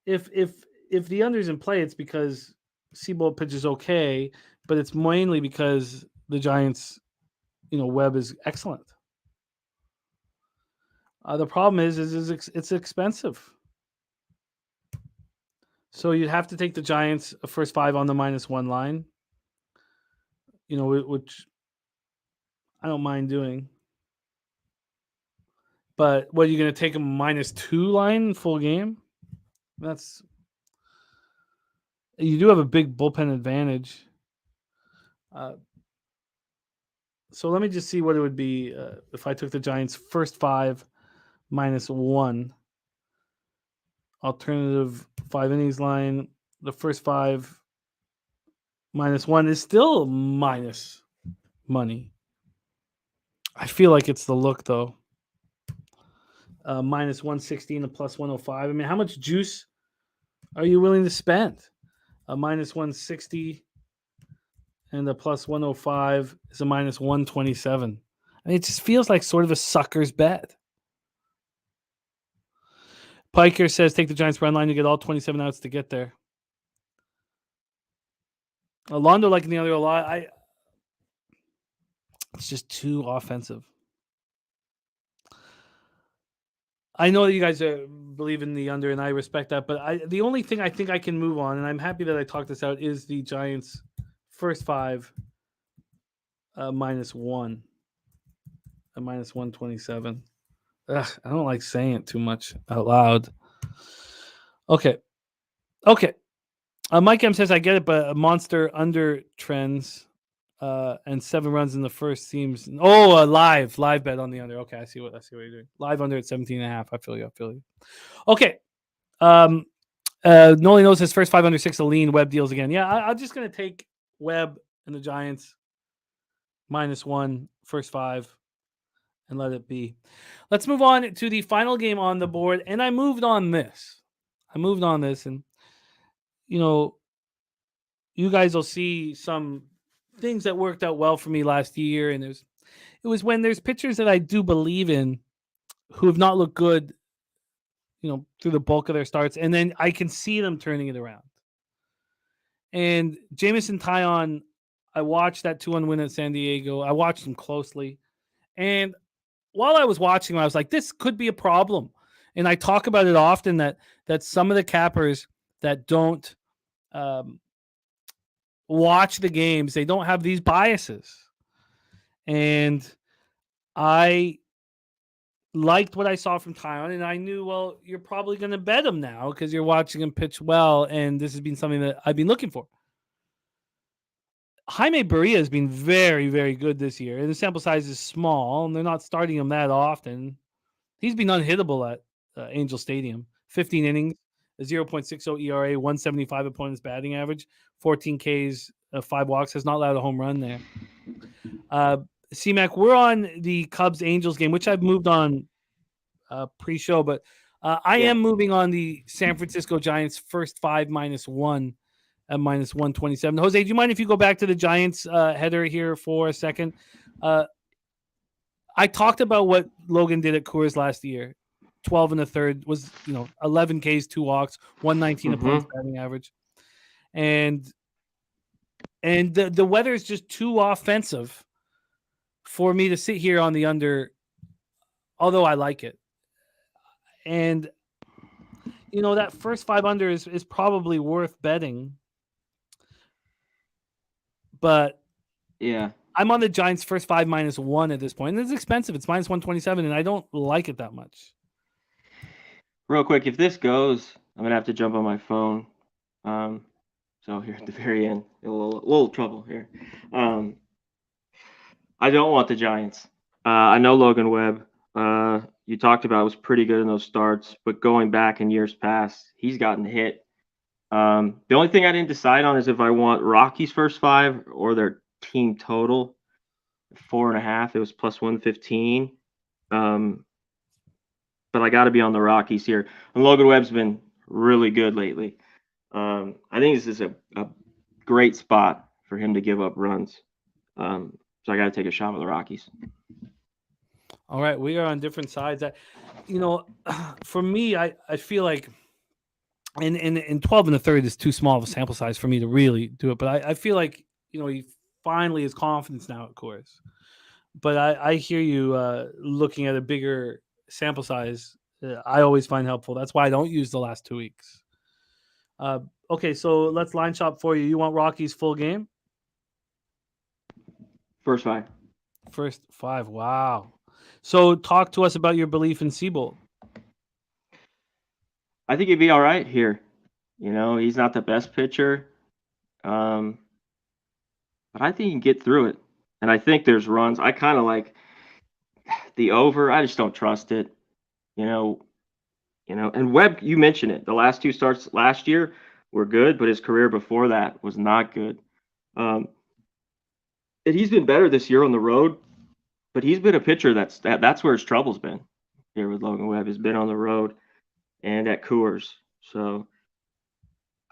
If the under's in play, it's because Seabold pitches okay, but it's mainly because the Giants, Webb is excellent. The problem is it's expensive. So you'd have to take the Giants first 5 on the -1 line, which I don't mind doing. But what, are you going to take a -2 line full game? You do have a big bullpen advantage. So let me just see what it would be if I took the Giants first 5 -1. Alternative 5 innings line. The first 5 -1 is still minus money. I feel like it's the look, though. -116 and +105. I mean, how much juice are you willing to spend? A -160 and a +105 is a -127. I mean, it just feels like sort of a sucker's bet. Piker says take the Giants run line to get all 27 outs to get there. Londo liking the other a lot. It's just too offensive. I know that you guys believe in the under, and I respect that. But the only thing I think I can move on, and I'm happy that I talked this out, is the Giants' first 5 -1, a -127. Ugh, I don't like saying it too much out loud. Okay. Mike M says, I get it, but a monster under trends and 7 runs in the first seems. Oh, a live bet on the under. Okay, I see what you're doing. Live under at 17.5. I feel you. Okay. Noli knows his first 5 under 6 a lean. Webb deals again. Yeah, I'm just gonna take Webb and the Giants -1 first 5 and let it be. Let's move on to the final game on the board. And I moved on this, and you guys will see some things that worked out well for me last year. And it was when there's pitchers that I do believe in who have not looked good, through the bulk of their starts, and then I can see them turning it around. And Jameson Taillon, I watched that 2-1 win at San Diego. I watched him closely. And while I was watching him, I was like, this could be a problem. And I talk about it often that some of the cappers that don't watch the games, they don't have these biases. And I liked what I saw from Taillon, and I knew, well, you're probably going to bet him now because you're watching him pitch well, and this has been something that I've been looking for. Jaime Barria has been very, very good this year, and the sample size is small, and they're not starting him that often. He's been unhittable at Angel Stadium. 15 innings, a 0.60 ERA, 175 opponent's batting average, 14 Ks, 5 walks, has not allowed a home run there. C-Mac, we're on the Cubs-Angels game, which I've moved on pre-show, but I am moving on the San Francisco Giants first 5 -1 at -127. Jose, do you mind if you go back to the Giants header here for a second? I talked about what Logan did at Coors last year. 12 1/3 was 11 Ks, 2 walks, 119 opponent's batting average, and the weather is just too offensive for me to sit here on the under, although I like it. And that first 5 under is probably worth betting. But yeah, I'm on the Giants first 5 -1 at this point. And it's expensive. It's -127, and I don't like it that much. Real quick, if this goes, I'm gonna have to jump on my phone. So here at the very end, a little trouble here. I don't want the Giants. I know Logan Webb. You talked about was pretty good in those starts, but going back in years past, he's gotten hit. The only thing I didn't decide on is if I want Rockies first 5 or their team total 4.5. It was +115. But I got to be on the Rockies here. And Logan Webb's been really good lately. I think this is a great spot for him to give up runs. So I got to take a shot with the Rockies. All right, we are on different sides. For me, I feel like, and 12 1/3 is too small of a sample size for me to really do it. But I feel like he finally has confidence now at Coors. But I hear you looking at a bigger sample size. I always find helpful. That's why I don't use the last 2 weeks. Okay, so let's line shop for you. You want Rockies full game? First 5. First 5. Wow. So talk to us about your belief in Seabold. I think he'd be all right here. He's not the best pitcher, but I think he can get through it. And I think there's runs. I kind of like the over. I just don't trust it. And Webb, you mentioned it. The last 2 starts last year were good, but his career before that was not good. And he's been better this year on the road, but he's been a pitcher that's where his trouble's been here with Logan Webb. Has been on the road and at Coors. So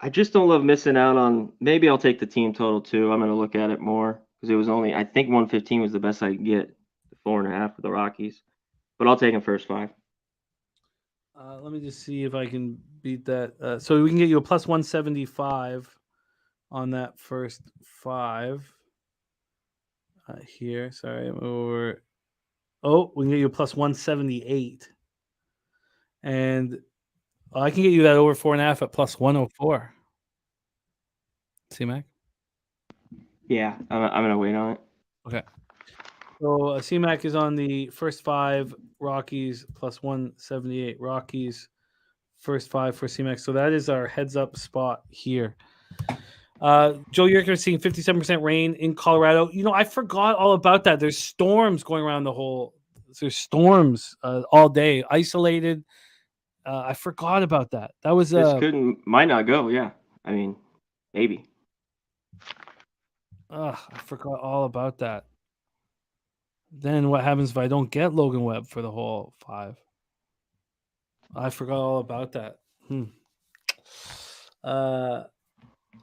I just don't love missing out on. Maybe I'll take the team total too. I'm going to look at it more because it was only, I think 115 was the best I could get. 4.5 for the Rockies, but I'll take him first 5. Let me just see if I can beat that. So we can get you a +175 on that first 5 here. Sorry, I'm over. Oh, we can get you a +178. And I can get you that over 4.5 at plus 104. C-Mac? Yeah, I'm going to wait on it. Okay. So C-Mac is on the first 5 Rockies plus 178. Rockies first 5 for C-Mac. So that is our heads up spot here. Joe Yerker is seeing 57% rain in Colorado. I forgot all about that. There's storms going around there's storms all day, isolated. I forgot about that. That was might not go. Yeah, I mean, maybe. I forgot all about that. Then what happens if I don't get Logan Webb for the whole 5? I forgot all about that.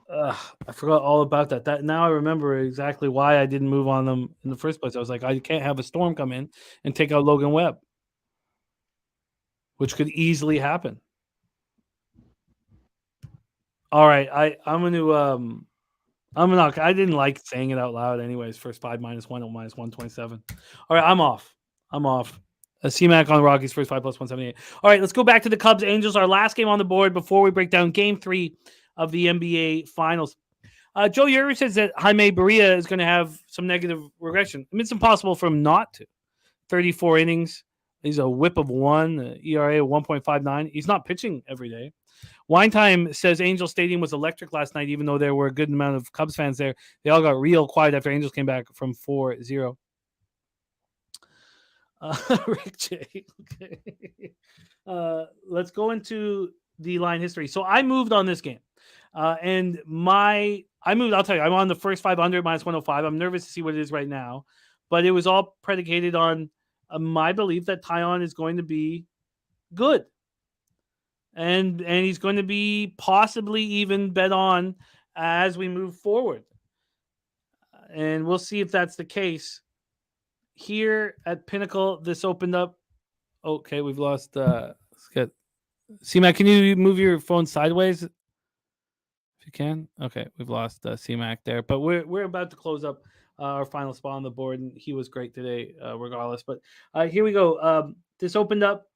I forgot all about that. That now I remember exactly why I didn't move on them in the first place. I was like, I can't have a storm come in and take out Logan Webb, which could easily happen. All right, I didn't like saying it out loud anyways. First 5 -1 or -127. All right, I'm off. C-Mac on the Rockies, first 5 plus 178. All right, let's go back to the Cubs Angels, our last game on the board before we break down game 3 of the NBA Finals. Joe Yerger says that Jaime Barria is going to have some negative regression. I mean, it's impossible for him not to. 34 innings. He's a whip of 1, ERA of 1.59. He's not pitching every day. Winetime says Angel Stadium was electric last night, even though there were a good amount of Cubs fans there. They all got real quiet after Angels came back from 4-0. Rick J. Okay. Let's go into the line history. So I moved on this game. I'll tell you, I'm on the first 500 -105. I'm nervous to see what it is right now, but it was all predicated on my belief that Taillon is going to be good. And he's going to be possibly even bet on as we move forward. And we'll see if that's the case. Here at Pinnacle, this opened up. Okay, we've lost. Let's get. C-Mac, can you move your phone sideways? If you can. Okay, we've lost C-Mac there. But we're about to close up our final spot on the board, and he was great today, regardless. But here we go. This opened up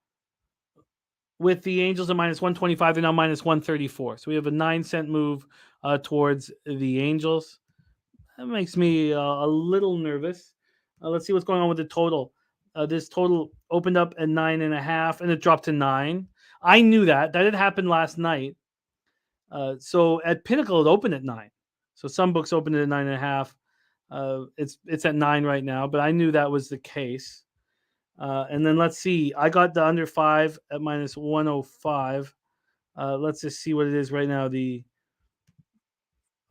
with the Angels at -125 and now -134. So we have a 9-cent move towards the Angels. That makes me a little nervous. Let's see what's going on with the total. This total opened up at 9.5 and it dropped to 9. I knew that. That had happened last night. So at Pinnacle, it opened at 9. So some books opened at 9.5. It's at 9 right now, but I knew that was the case. And then let's see. I got the under 5 at -105. Let's just see what it is right now. The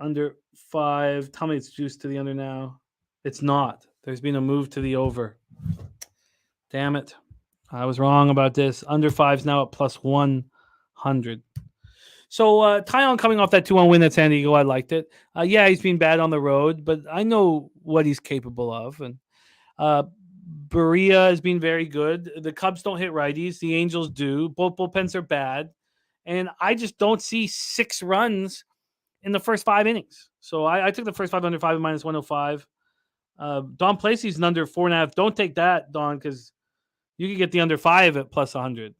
under 5. Tell me it's juiced to the under now. It's not. There's been a move to the over. Damn it. I was wrong about this. Under 5 is now at +100. So Taillon coming off that 2-1 win at San Diego, I liked it. Yeah, he's been bad on the road, but I know what he's capable of. And Barria has been very good. The Cubs don't hit righties. The Angels do. Both bullpens are bad. And I just don't see 6 runs in the first 5 innings. So I took the first 5 under 5 at -105. Don Placey's an under 4.5. Don't take that, Don, because you can get the under 5 at +100.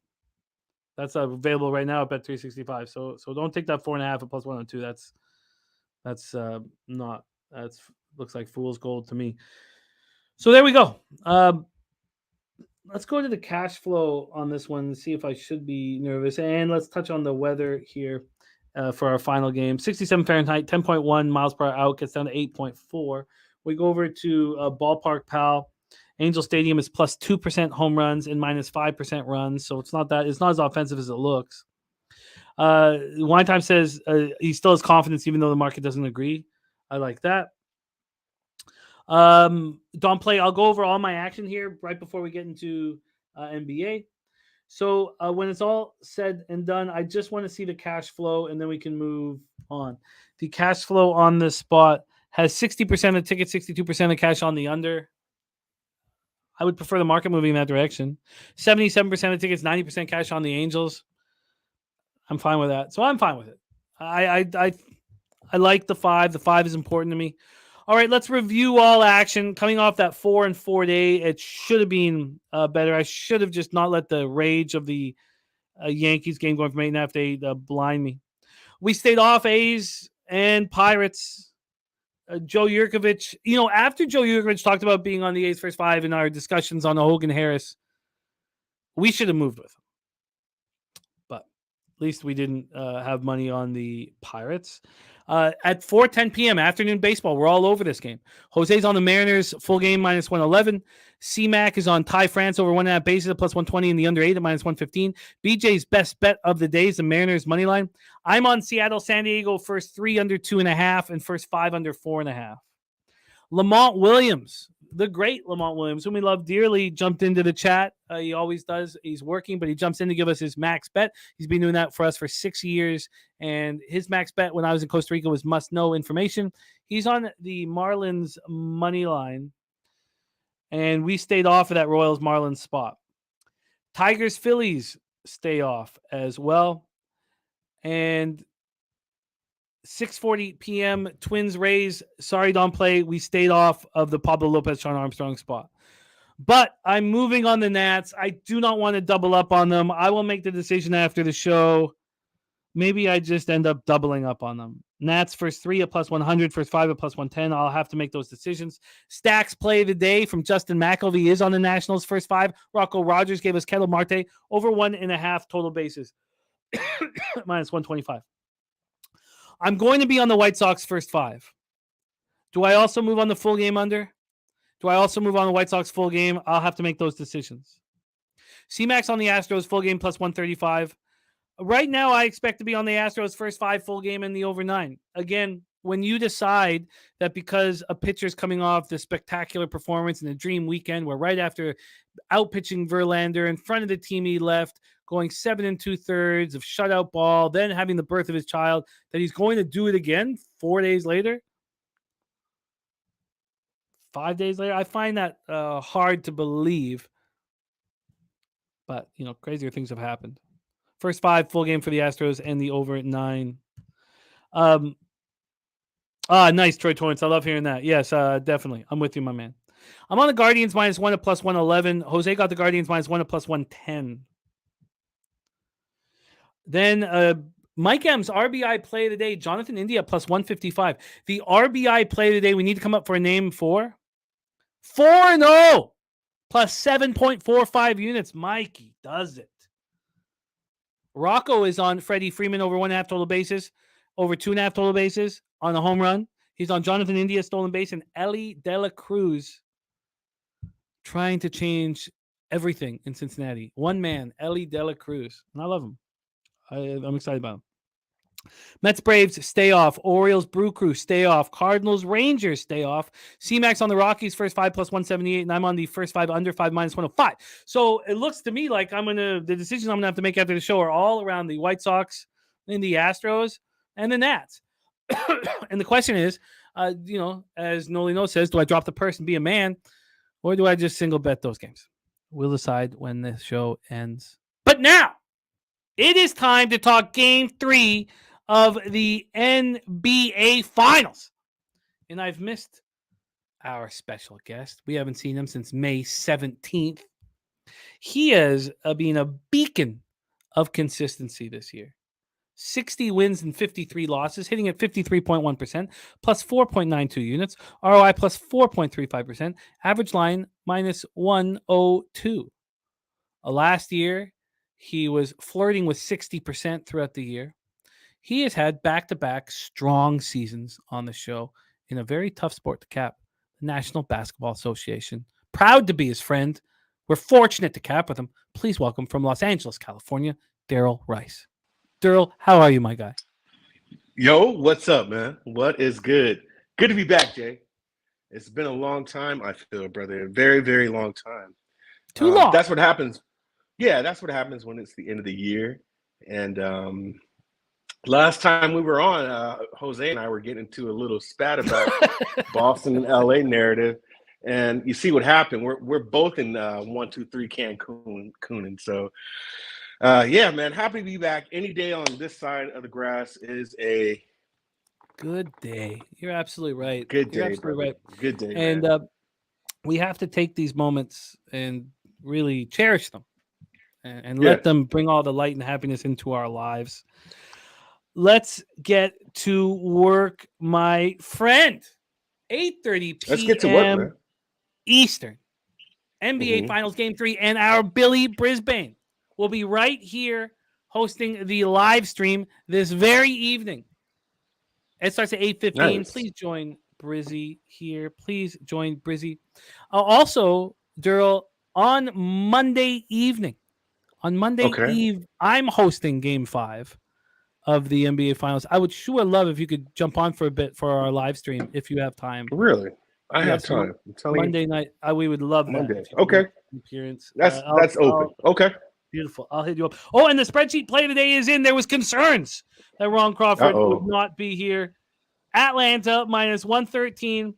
That's available right now at Bet365. So don't take that 4.5 at +102. That's looks like fool's gold to me. So there we go. Let's go to the cash flow on this one and see if I should be nervous. And let's touch on the weather here for our final game. 67 Fahrenheit, 10.1 miles per hour out, gets down to 8.4. We go over to Ballpark Pal. Angel Stadium is +2% home runs and -5% runs. So it's not as offensive as it looks. Winetime says he still has confidence even though the market doesn't agree. I like that. Don't play. I'll go over all my action here right before we get into NBA. So when it's all said and done, I just want to see the cash flow and then we can move on. The cash flow on this spot has 60% of tickets, 62% of cash on the under. I would prefer the market moving in that direction. 77% of tickets, 90% cash on the Angels. I'm fine with that. So I'm fine with it. I like the 5. The 5 is important to me. All right, let's review all action. Coming off that 4 and 4 day, it should have been better. I should have just not let the rage of the Yankees game going from 8.5 to 8. Blind me. We stayed off A's and Pirates. Joe Yurkovich. After Joe Yurkovich talked about being on the A's first 5 in our discussions on the Hogan Harris, we should have moved with him. But at least we didn't have money on the Pirates. At 4:10 p.m. afternoon baseball, we're all over this game. Jose's on the Mariners full game minus 111. C-Mac is on Ty France over 1.5 bases at plus 120 and the under 8 at minus 115. BJ's best bet of the day is the Mariners money line. I'm on Seattle, San Diego first 3 under 2.5 and first 5 under 4.5. Lamont Williams, the great Lamont Williams, whom we love dearly, jumped into the chat. He always does. He's working, but he jumps in to give us his max bet. He's been doing that for us for 6 years, and his max bet when I was in Costa Rica was must-know information. He's on the Marlins money line, and we stayed off of that Royals-Marlins spot. Tigers-Phillies stay off as well, and 6:40 p.m. Twins-Rays. Sorry, don't play. We stayed off of the Pablo Lopez, Sean Armstrong spot. But I'm moving on the Nats. I do not want to double up on them. I will make the decision after the show. Maybe I just end up doubling up on them. Nats first 3 at plus 100, first 5 at plus 110. I'll have to make those decisions. Stacks play of the day from Justin McElvey is on the Nationals first 5. Rocco Rogers gave us Ketel Marte over 1.5 total bases. Minus 125. I'm going to be on the White Sox first 5. Do I also move on the full game under? Do I also move on the White Sox full game? I'll have to make those decisions. C-Max on the Astros full game plus 135. Right now, I expect to be on the Astros first 5 full game and the over 9. Again, when you decide that because a pitcher's coming off the spectacular performance in the dream weekend, where right after outpitching Verlander in front of the team he left, going 7 2/3 of shutout ball, then having the birth of his child, that he's going to do it again 4 days later, 5 days later. I find that hard to believe, but crazier things have happened. First 5 full game for the Astros and the over at 9. Nice, Troy Torrance. I love hearing that. Yes, definitely. I'm with you, my man. I'm on the Guardians minus 1 at plus 111. Jose got the Guardians minus 1 at plus 110. Then Mike M's RBI play of the day, Jonathan India plus 155. The RBI play of the day, we need to come up for a name for 4-0 plus 7.45 units. Mikey does it. Rocco is on Freddie Freeman over 1.5 total bases, over 2.5 total bases on a home run. He's on Jonathan India stolen base and Ellie De La Cruz trying to change everything in Cincinnati. One man, Ellie De La Cruz. And I love him. I'm excited about him. Mets Braves stay off. Orioles Brew Crew stay off. Cardinals Rangers stay off. C-Max on the Rockies first 5 plus 178, and I'm on the first 5 under 5 minus 105. So it looks to me like the decisions I'm gonna have to make after the show are all around the White Sox and the Astros and the Nats. And the question is, as Noli No says, do I drop the purse and be a man, or do I just single bet those games? We'll decide when the show ends. But now it is time to talk Game 3 of the NBA Finals. And I've missed our special guest. We haven't seen him since May 17th. He has been a beacon of consistency this year. 60 wins and 53 losses, hitting at 53.1%, plus 4.92 units, ROI plus 4.35%, average line minus 102. Last year, he was flirting with 60% throughout the year. He has had back-to-back strong seasons on the show in a very tough sport to cap, the National Basketball Association. Proud to be his friend. We're fortunate to cap with him. Please welcome from Los Angeles, California, Darryl Rice. Darryl, how are you, my guy? Yo, what's up, man? What is good? Good to be back, Jay. It's been a long time, I feel, brother. A very, very long time. Too long. That's what happens. Yeah, that's what happens when it's the end of the year. And last time we were on, Jose and I were getting into a little spat about Boston and LA narrative. And you see what happened. We're both in 1, 2, 3 Cancun. And so, yeah, man, happy to be back. Any day on this side of the grass is a good day. You're absolutely right. Good day, You're absolutely right. Good day, and man. We have to take these moments and really cherish them. and let them bring all the light and happiness into our lives. Let's get to work, my friend. 8:30 p.m. Let's get to work, man. Eastern. NBA Finals Game 3 and our Billy Brisbane will be right here hosting the live stream this very evening. It starts at 8:15. Nice. Please join Brizzy here. Please join Brizzy. Also, Daryl, on Monday evening, Eve, I'm hosting Game 5 of the NBA Finals. I would sure love if you could jump on for a bit for our live stream if you have time. Really? I have time. I'm telling Monday night, we would love that. Monday. Okay. Appearance. That's open. Okay. Beautiful. I'll hit you up. Oh, and the spreadsheet play today is in. There was concerns that Ron Crawford would not be here. Atlanta minus 113.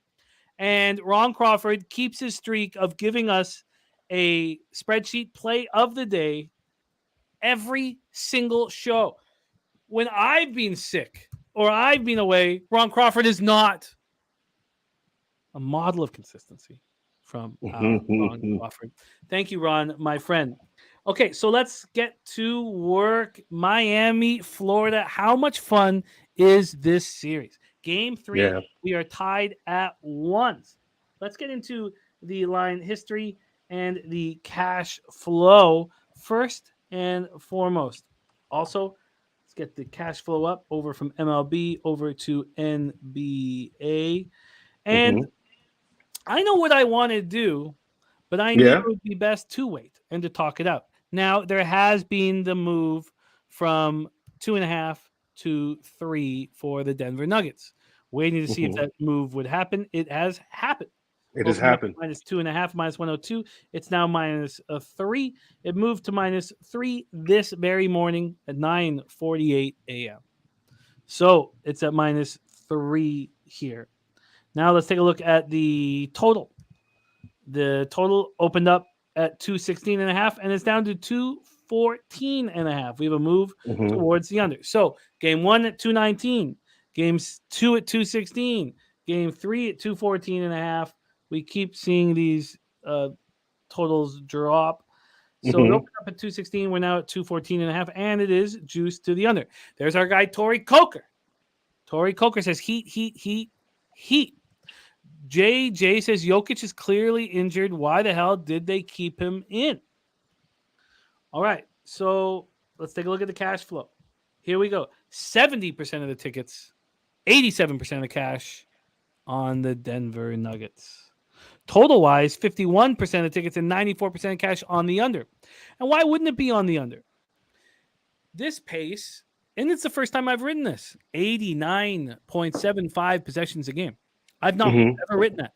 And Ron Crawford keeps his streak of giving us a spreadsheet play of the day every single show. When I've been sick or I've been away, Ron Crawford is not a model of consistency from Ron Crawford. Thank you, Ron, my friend. Okay, so let's get to work. Miami, Florida. How much fun is this series? Game 3, we are tied at 1. Let's get into the line history and the cash flow first and foremost. Also, let's get the cash flow up over from MLB over to NBA. And I know what I want to do, but I knew it would be best to wait and to talk it out. Now, there has been the move from 2.5 to 3 for the Denver Nuggets. Waiting to see if that move would happen. It has happened. It has happened. Minus 2.5, minus 102. It's now minus 3. It moved to minus 3 this very morning at 9:48 a.m. So it's at minus 3 here. Now let's take a look at the total. The total opened up at 216.5 and it's down to 214.5. We have a move towards the under. So game 1 at 219, games 2 at 216, game 3 at 214.5. We keep seeing these totals drop. So it opened up at 216. We're now at 214.5, and it is juiced to the under. There's our guy, Tori Coker. Tori Coker says heat, heat, heat, heat. JJ says Jokic is clearly injured. Why the hell did they keep him in? All right, so let's take a look at the cash flow. Here we go. 70% of the tickets, 87% of the cash on the Denver Nuggets. Total-wise, 51% of tickets and 94% of cash on the under. And why wouldn't it be on the under? This pace, and it's the first time I've written this, 89.75 possessions a game. I've not ever written that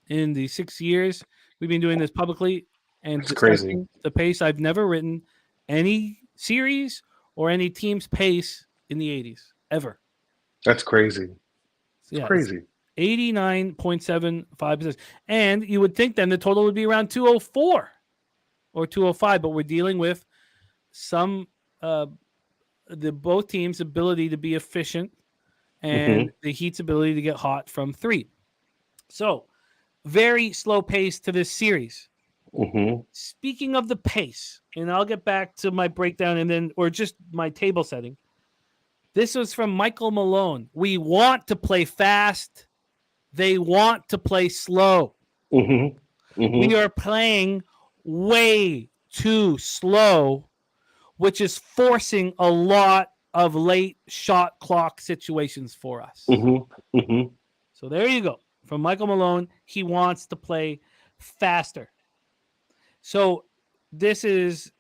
in the 6 years we've been doing this publicly. And it's crazy. The pace, I've never written any series or any team's pace in the 80s, ever. That's crazy. It's crazy. 89.75 possessions. And you would think then the total would be around 204 or 205, but we're dealing with some both teams' ability to be efficient and the Heat's ability to get hot from 3. So, very slow pace to this series. Speaking of the pace, and I'll get back to my breakdown and then, or just my table setting. This was from Michael Malone. We want to play fast. They want to play slow. We are playing way too slow, which is forcing a lot of late shot clock situations for us. So there you go. From Michael Malone, he wants to play faster. So the series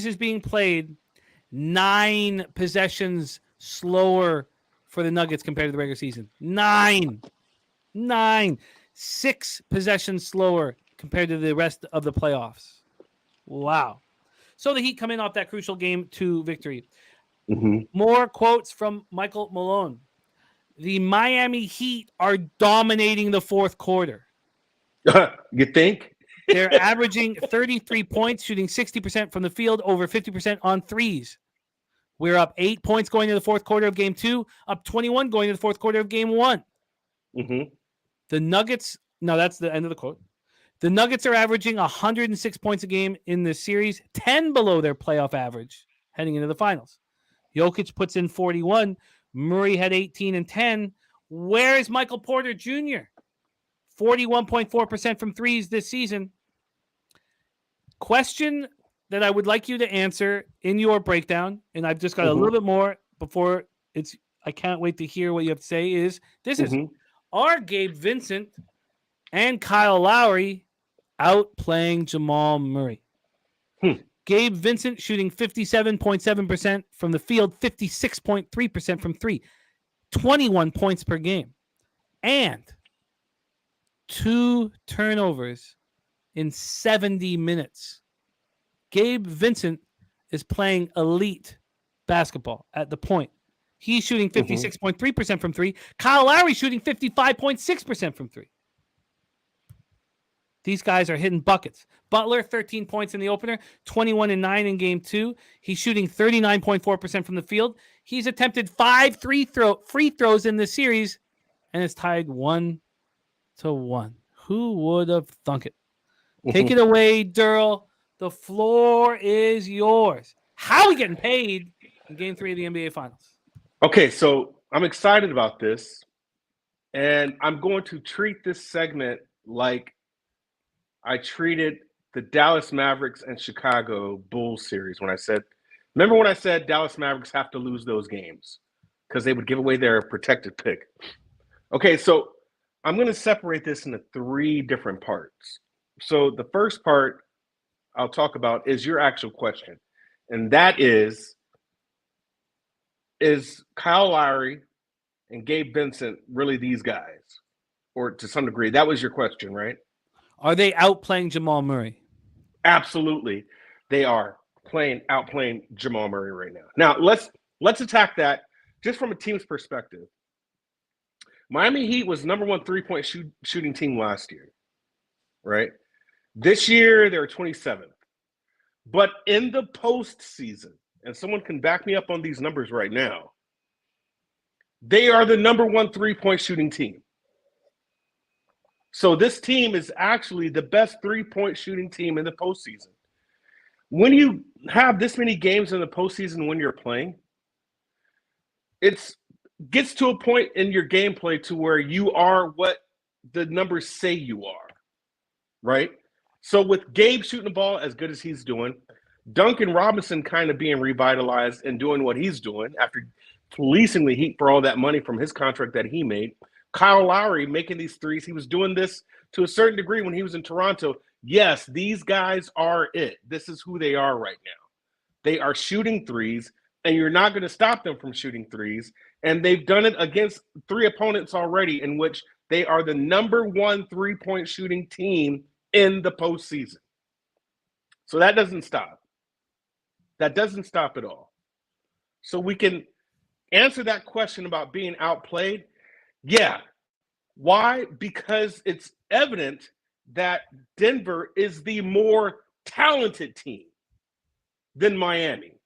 is being played 9 possessions slower for the Nuggets compared to the regular season. 9. 6 possessions slower compared to the rest of the playoffs. Wow. So the Heat come in off that crucial Game 2 victory. More quotes from Michael Malone. The Miami Heat are dominating the fourth quarter. You think? They're averaging 33 points, shooting 60% from the field, over 50% on threes. We're up 8 points going into the fourth quarter of Game 2, up 21 going into the fourth quarter of Game 1. The Nuggets, no, that's the end of the quote. The Nuggets are averaging 106 points a game in this series, 10 below their playoff average heading into the finals. Jokic puts in 41. Murray had 18 and 10. Where is Michael Porter Jr.? 41.4% from threes this season. Question that I would like you to answer in your breakdown, and I've just got a little bit more before I can't wait to hear what you have to say, is are Gabe Vincent and Kyle Lowry outplaying Jamal Murray? Gabe Vincent shooting 57.7% from the field, 56.3% from three, 21 points per game, and 2 turnovers in 70 minutes. Gabe Vincent is playing elite basketball at the point. He's shooting 56.3% from three. Kyle Lowry shooting 55.6% from three. These guys are hitting buckets. Butler, 13 points in the opener, 21 and 9 in game 2. He's shooting 39.4% from the field. He's attempted 5 free throws in this series, and it's tied 1-1. Who would have thunk it? Take it away, Derl. The floor is yours. How are we getting paid in game 3 of the NBA Finals? Okay, so I'm excited about this, and I'm going to treat this segment like I treated the Dallas Mavericks and Chicago Bulls series remember when I said Dallas Mavericks have to lose those games because they would give away their protected pick. Okay, so I'm going to separate this into 3 different parts. So the first part I'll talk about is your actual question, and that is Kyle Lowry and Gabe Vincent really these guys? Or to some degree, that was your question, right? Are they outplaying Jamal Murray? Absolutely. They are outplaying Jamal Murray right now. Now, let's attack that just from a team's perspective. Miami Heat was number 1 3-point shooting team last year, right? This year, they're 27th. But in the postseason, and someone can back me up on these numbers right now, they are the number 1 3-point shooting team. So this team is actually the best 3-point shooting team in the postseason. When you have this many games in the postseason when you're playing, it gets to a point in your gameplay to where you are what the numbers say you are, right? So with Gabe shooting the ball as good as he's doing, Duncan Robinson kind of being revitalized and doing what he's doing after fleecing the Heat for all that money from his contract that he made, Kyle Lowry making these threes. He was doing this to a certain degree when he was in Toronto. Yes, these guys are it. This is who they are right now. They are shooting threes, and you're not going to stop them from shooting threes. And they've done it against 3 opponents already in which they are the number 1 3-point shooting team in the postseason. So that doesn't stop. That doesn't stop at all. So we can answer that question about being outplayed. Yeah. Why? Because it's evident that Denver is the more talented team than Miami.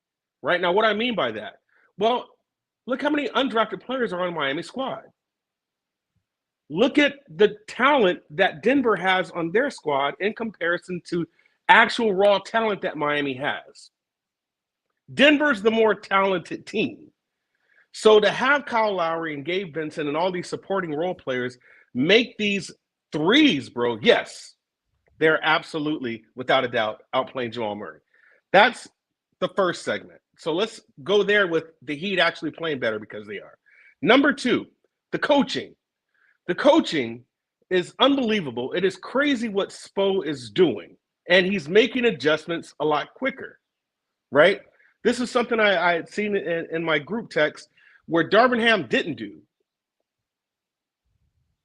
Right? Now, what I mean by that? Well, look how many undrafted players are on Miami's squad. Look at the talent that Denver has on their squad in comparison to actual raw talent that Miami has. Denver's the more talented team. So to have Kyle Lowry and Gabe Vincent and all these supporting role players make these threes, bro, yes, they're absolutely, without a doubt, outplaying Jamal Murray. That's the first segment. So let's go there with the Heat actually playing better because they are. Number 2, the coaching. The coaching is unbelievable. It is crazy what Spo is doing, and he's making adjustments a lot quicker, right? This is something I had seen in my group text where Darvin Ham didn't do.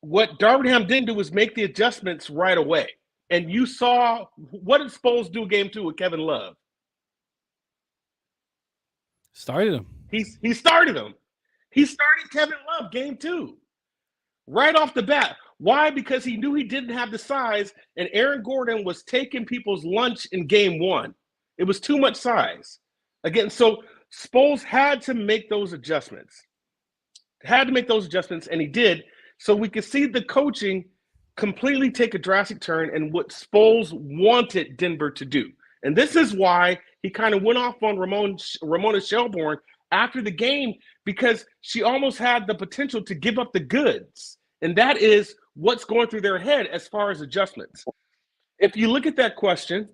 What Darvin Ham didn't do was make the adjustments right away. And you saw, what did Spoles do game 2 with Kevin Love? Started him. He started him. He started Kevin Love game 2. Right off the bat. Why? Because he knew he didn't have the size, and Aaron Gordon was taking people's lunch in game 1. It was too much size. Again, so Spoles had to make those adjustments. And he did. So we could see the coaching completely take a drastic turn in what Spoles wanted Denver to do. And this is why he kind of went off on Ramona Shelburne after the game, because she almost had the potential to give up the goods. And that is what's going through their head as far as adjustments. If you look at that question,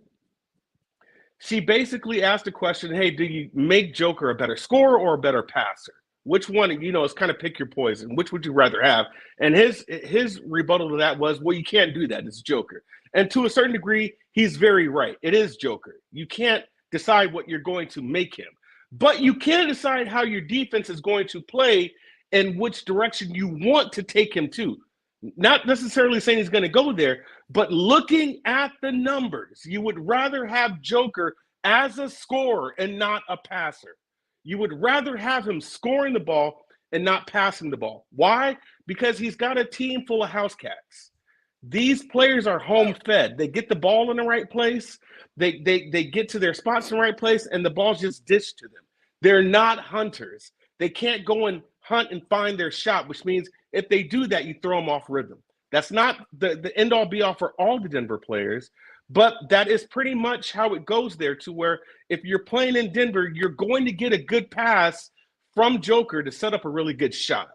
she basically asked a question, hey, do you make Joker a better scorer or a better passer? Which one, is kind of pick your poison. Which would you rather have? And his rebuttal to that was, well, you can't do that. It's Joker. And to a certain degree, he's very right. It is Joker. You can't decide what you're going to make him. But you can decide how your defense is going to play and which direction you want to take him to. Not necessarily saying he's going to go there, but looking at the numbers, you would rather have Joker as a scorer and not a passer. You would rather have him scoring the ball and not passing the ball. Why? Because he's got a team full of house cats. These players are home fed. They get the ball in the right place. They get to their spots in the right place, and the ball's just dished to them. They're not hunters. They can't go and hunt and find their shot, which means if they do that, you throw them off rhythm. That's not the end-all be-all for all the Denver players, but that is pretty much how it goes there, to where if you're playing in Denver, you're going to get a good pass from Joker to set up a really good shot.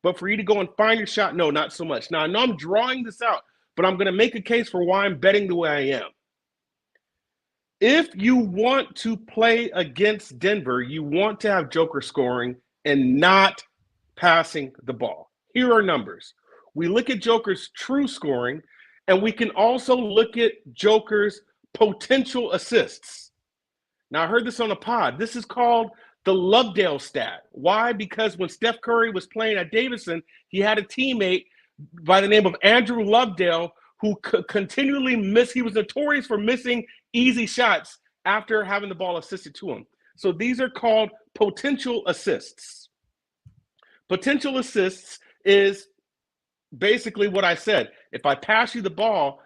But for you to go and find your shot, no, not so much. Now, I know I'm drawing this out, but I'm going to make a case for why I'm betting the way I am. If you want to play against Denver, you want to have Joker scoring and not passing the ball. Here are numbers. We look at Joker's true scoring, and we can also look at Joker's potential assists. Now, I heard this on a pod. This is called the Lovedale stat. Why? Because when Steph Curry was playing at Davidson, he had a teammate by the name of Andrew Lovedale who continually missed. He was notorious for missing easy shots after having the ball assisted to him. So these are called potential assists. Potential assists is basically what I said. If I pass you the ball,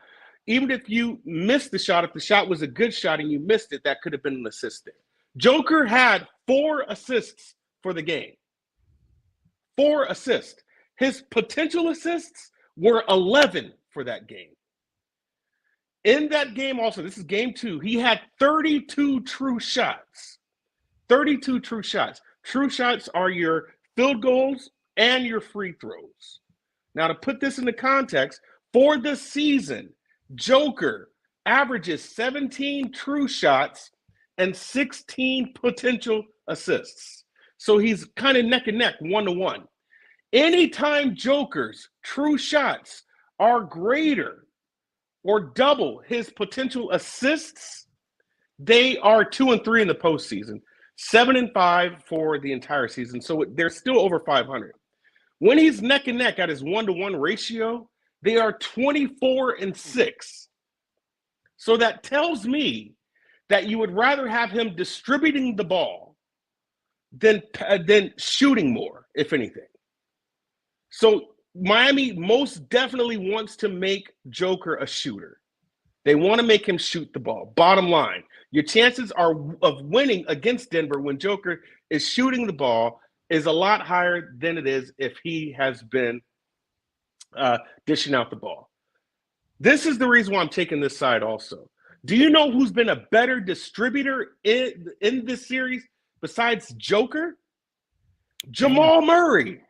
even if you missed the shot, if the shot was a good shot and you missed it, that could have been an assist there. Joker had 4 assists for the game. 4 assists. His potential assists were 11 for that game. In that game also, this is game 2, he had 32 true shots. 32 true shots. True shots are your field goals and your free throws. Now, to put this into context, for the season, Joker averages 17 true shots and 16 potential assists. So he's kind of neck and neck, 1-to-1. Anytime Joker's true shots are greater or double his potential assists, they are 2-3 in the postseason, 7-5 for the entire season. So they're still over 500. When he's neck and neck at his 1-to-1 ratio, they are 24-6. So that tells me that you would rather have him distributing the ball than shooting more, if anything. So Miami most definitely wants to make Joker a shooter. They want to make him shoot the ball. Bottom line, your chances of winning against Denver when Joker is shooting the ball is a lot higher than it is if he has been dishing out the ball. This is the reason why I'm taking this side also. Do you know who's been a better distributor in this series besides Joker? Jamal Murray.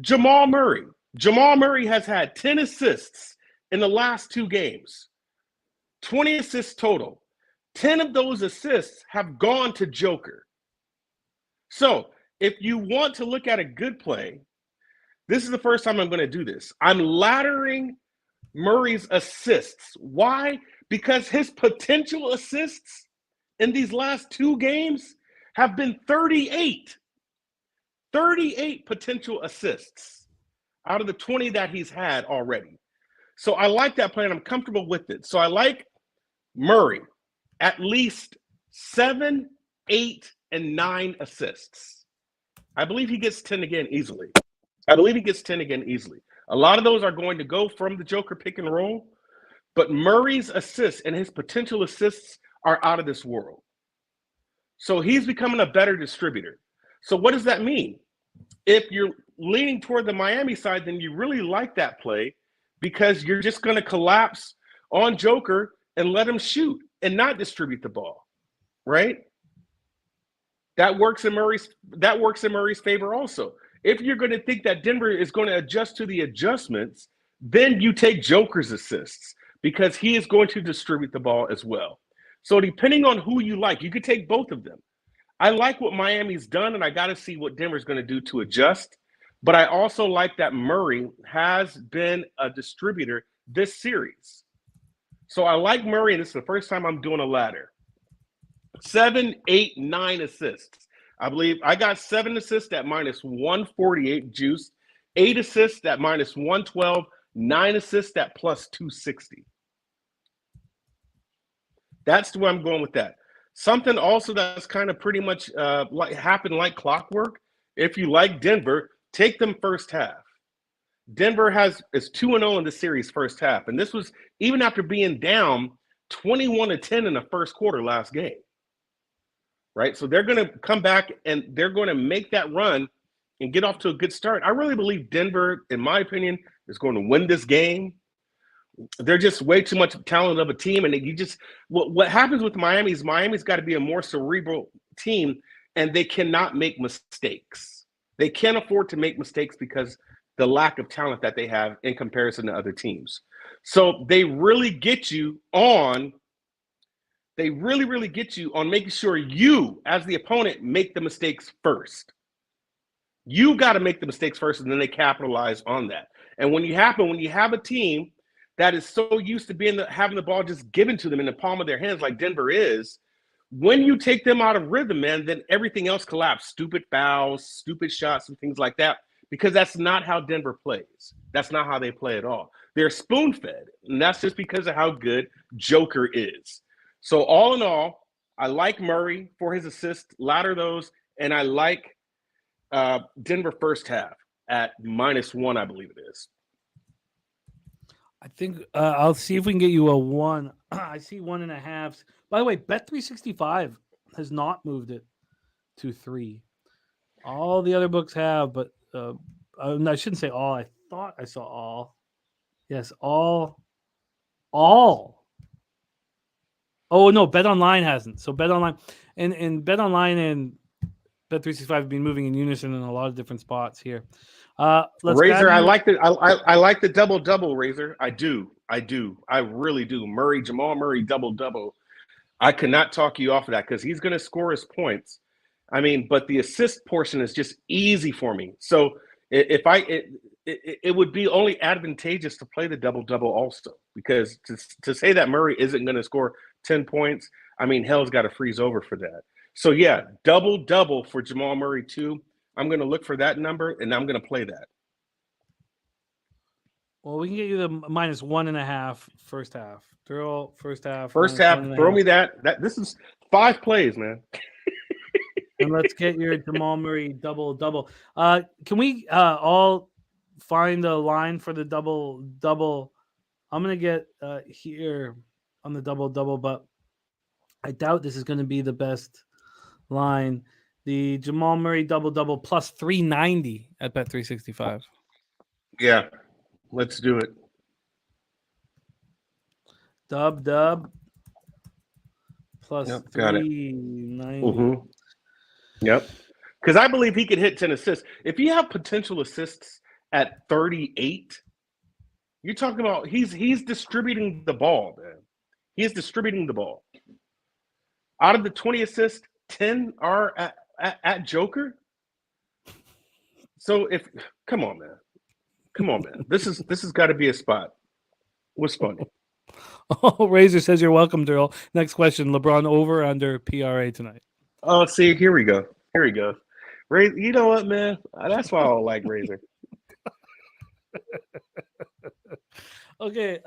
Jamal Murray has had 10 assists in the last 2 games. 20 assists total. 10 of those assists have gone to Joker. So if you want to look at a good play, this is the first time I'm going to do this. I'm laddering Murray's assists. Why? Because his potential assists in these last 2 games have been 38. 38 potential assists out of the 20 that he's had already. So I like that play, and I'm comfortable with it. So I like Murray at least 7, 8, and 9 assists. I believe he gets 10 again easily. A lot of those are going to go from the Joker pick and roll, but Murray's assists and his potential assists are out of this world. So he's becoming a better distributor. So what does that mean? If you're leaning toward the Miami side, then you really like that play because you're just going to collapse on Joker and let him shoot and not distribute the ball, right? That works in Murray's favor also. If you're going to think that Denver is going to adjust to the adjustments, then you take Joker's assists because he is going to distribute the ball as well. So depending on who you like, you could take both of them. I like what Miami's done, and I got to see what Denver's going to do to adjust. But I also like that Murray has been a distributor this series. So I like Murray, and this is the first time I'm doing a ladder. 7, 8, 9 assists. I believe I got 7 assists at minus 148 juice, 8 assists at minus 112, 9 assists at plus 260. That's where I'm going with that. Something also that's kind of pretty much happened like clockwork. If you like Denver, take them first half. Denver is 2-0 in the series first half. And this was even after being down 21-10 in the first quarter last game. Right? So they're going to come back and they're going to make that run and get off to a good start. I really believe Denver, in my opinion, is going to win this game. They're just way too much talent of a team. And what happens with Miami is Miami's got to be a more cerebral team, and they cannot make mistakes. They can't afford to make mistakes because the lack of talent that they have in comparison to other teams. So they really get you on making sure you, as the opponent, make the mistakes first. You got to make the mistakes first, and then they capitalize on that. And when you have a team that is so used to having the ball just given to them in the palm of their hands like Denver is, when you take them out of rhythm, man, then everything else collapses. Stupid fouls, stupid shots, and things like that, because that's not how Denver plays. That's not how they play at all. They're spoon-fed, and that's just because of how good Joker is. So all in all, I like Murray for his assist, ladder those, and I like Denver first half at -1, I believe it is. I think I'll see if we can get you a 1. I see 1.5. By the way, Bet365 has not moved it to 3. All the other books have, but I shouldn't say all. I thought I saw all. Yes, all. Oh no, BetOnline hasn't. So BetOnline and BetOnline and Bet365 have been moving in unison in a lot of different spots here. Razor, I like the double-double, Razor. I do. I really do. Jamal Murray double-double. I could not talk you off of that because he's going to score his points. I mean, but the assist portion is just easy for me. So it would be only advantageous to play the double-double also, because to say that Murray isn't going to score 10 points, I mean, hell's got to freeze over for that. So, yeah, double-double for Jamal Murray too. I'm going to look for that number, and I'm going to play that. Well, we can get you the -1.5 first half. Darryl, first half. First half, throw me that. This is 5 plays, man. And let's get your Jamal Murray double-double. Can we all find a line for the double-double? I'm going to get here on the double-double, but I doubt this is going to be the best line. The Jamal Murray double-double plus 390 at Bet365. Yeah, let's do it. Dub plus 390. Mm-hmm. Yep. Because I believe he could hit 10 assists. If you have potential assists at 38, you're talking about he's distributing the ball, man. He is distributing the ball. Out of the 20 assists, 10 are at Joker. So come on, man. This has got to be a spot. What's funny? Oh, Razor says you're welcome, Darryl. Next question: LeBron over under PRA tonight. Oh, see, here we go. Razor, you know what, man? That's why I don't like Razor. Okay.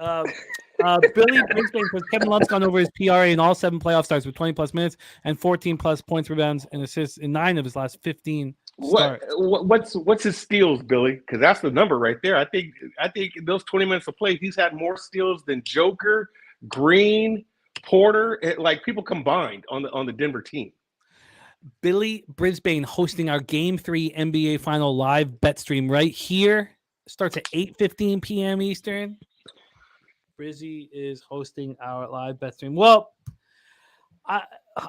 Billy Brisbane says Kevin Love's gone over his PRA in all 7 playoff starts with 20+ minutes and 14+ points, rebounds, and assists in 9 of his last 15 starts. What's his steals, Billy? Because that's the number right there. I think in those 20 minutes of play, he's had more steals than Joker, Green, Porter, like people combined on the Denver team. Billy Brisbane hosting our Game 3 NBA Final live bet stream right here Starts at 8:15 p.m. Eastern. Brizzy is hosting our live bet stream. Well,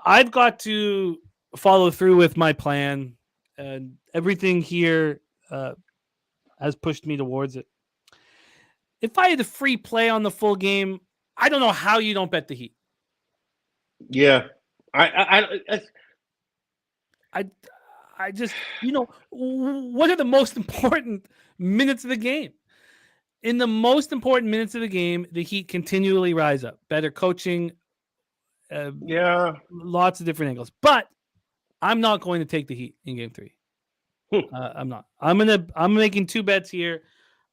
I've got to follow through with my plan, and everything here has pushed me towards it. If I had a free play on the full game, I don't know how you don't bet the Heat. Yeah, I just, what are the most important minutes of the game? In the most important minutes of the game, the Heat continually rise up. Better coaching, lots of different angles. But I'm not going to take the Heat in Game 3. I'm not. I'm making 2 bets here.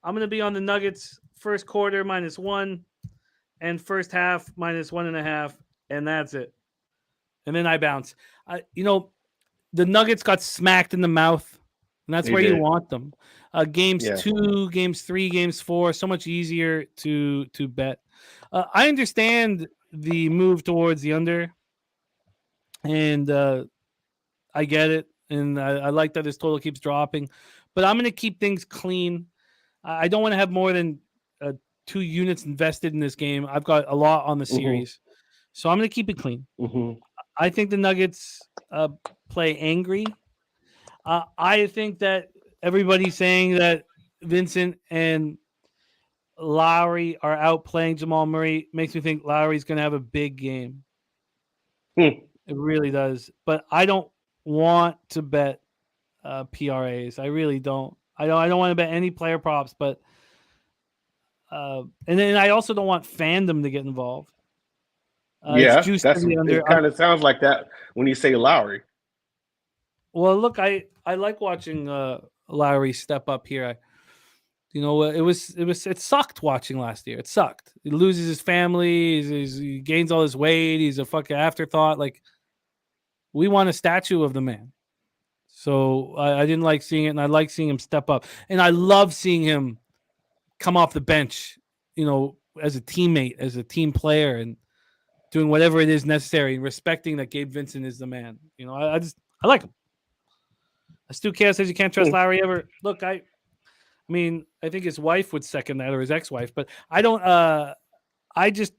I'm gonna be on the Nuggets first quarter -1, and first half -1.5, and that's it. And then I bounce. The Nuggets got smacked in the mouth, and that's where you want them. Games 2, games 3, games 4, so much easier to bet. I understand the move towards the under, and I get it, and I like that this total keeps dropping. But I'm going to keep things clean. I don't want to have more than 2 units invested in this game. I've got a lot on the series, so I'm going to keep it clean. I think the Nuggets play angry. I think that everybody's saying that Vincent and Lowry are out playing Jamal Murray. Makes me think Lowry's going to have a big game. It really does. But I don't want to bet PRAs. I really don't. I don't want to bet any player props. But and then I also don't want fandom to get involved. It kind of sounds like that when you say Lowry. Well, look, I like watching Lowry step up here. It sucked watching last year. It sucked. He loses his family. He gains all his weight. He's a fucking afterthought. Like, we want a statue of the man. So I didn't like seeing it, and I like seeing him step up. And I love seeing him come off the bench, as a teammate, as a team player, and doing whatever it is necessary, and respecting that Gabe Vincent is the man. I like him. Stu Chaos says you can't trust Lowry ever. Look, I think his wife would second that, or his ex-wife, but I don't. I just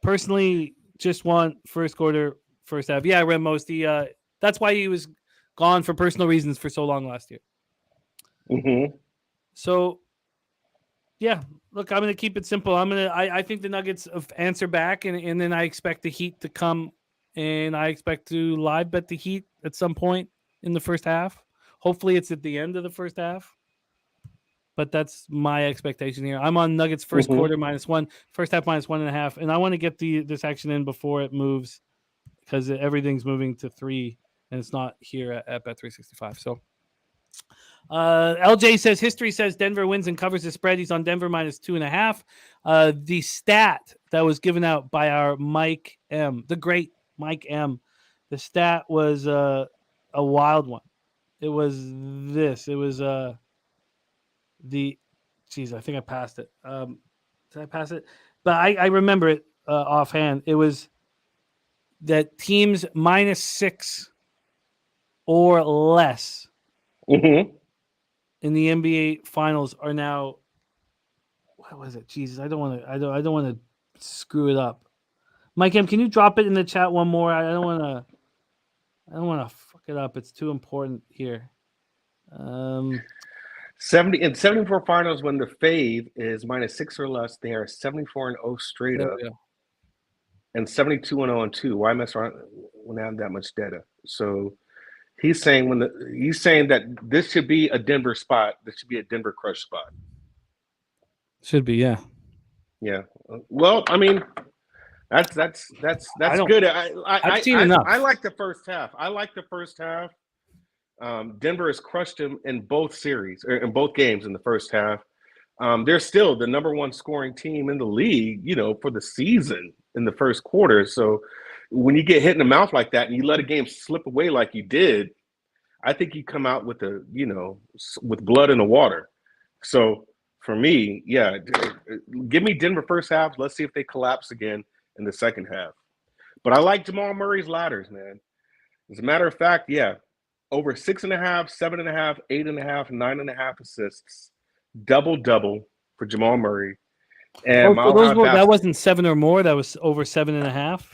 personally just want first quarter, first half. Yeah, Rem Mosty. That's why he was gone for personal reasons for so long last year. So, yeah. Look, I'm going to keep it simple. I think the Nuggets answer back, and then I expect the Heat to come, and I expect to live bet the Heat at some point in the first half. Hopefully, it's at the end of the first half. But that's my expectation here. I'm on Nuggets first quarter -1, first half -1.5, and I want to get this action in before it moves, because everything's moving to 3, and it's not here at Bet365. So. LJ says history says Denver wins and covers the spread. He's on Denver -2.5. The stat that was given out by our Mike M, the great Mike M, the stat was a wild one. It was this. It was I think I passed it. Did I pass it? But I remember it offhand. It was that teams -6 or less in the NBA Finals are now. What was it? Jesus, I don't want to screw it up. Mike M, can you drop it in the chat one more? I don't want to fuck it up. It's too important here. 74 finals when the fave is -6 or less, they are 74-0 straight up, and 72-0 and 2. Why mess around when I have that much data? So he's saying that this should be a Denver spot. This should be a Denver crush spot. Should be, yeah. Well, I mean, that's good. I've seen enough. I like the first half. Denver has crushed him in both series, or in both games in the first half. They're still the number 1 scoring team in the league, for the season in the first quarter. So when you get hit in the mouth like that and you let a game slip away like you did, I think you come out with with blood in the water. So for me, yeah, give me Denver first half. Let's see if they collapse again in the second half. But I like Jamal Murray's ladders, man. As a matter of fact, yeah, over 6.5, 7.5, 8.5, 9.5 assists double for Jamal Murray. And that wasn't 7 or more. That was over 7.5.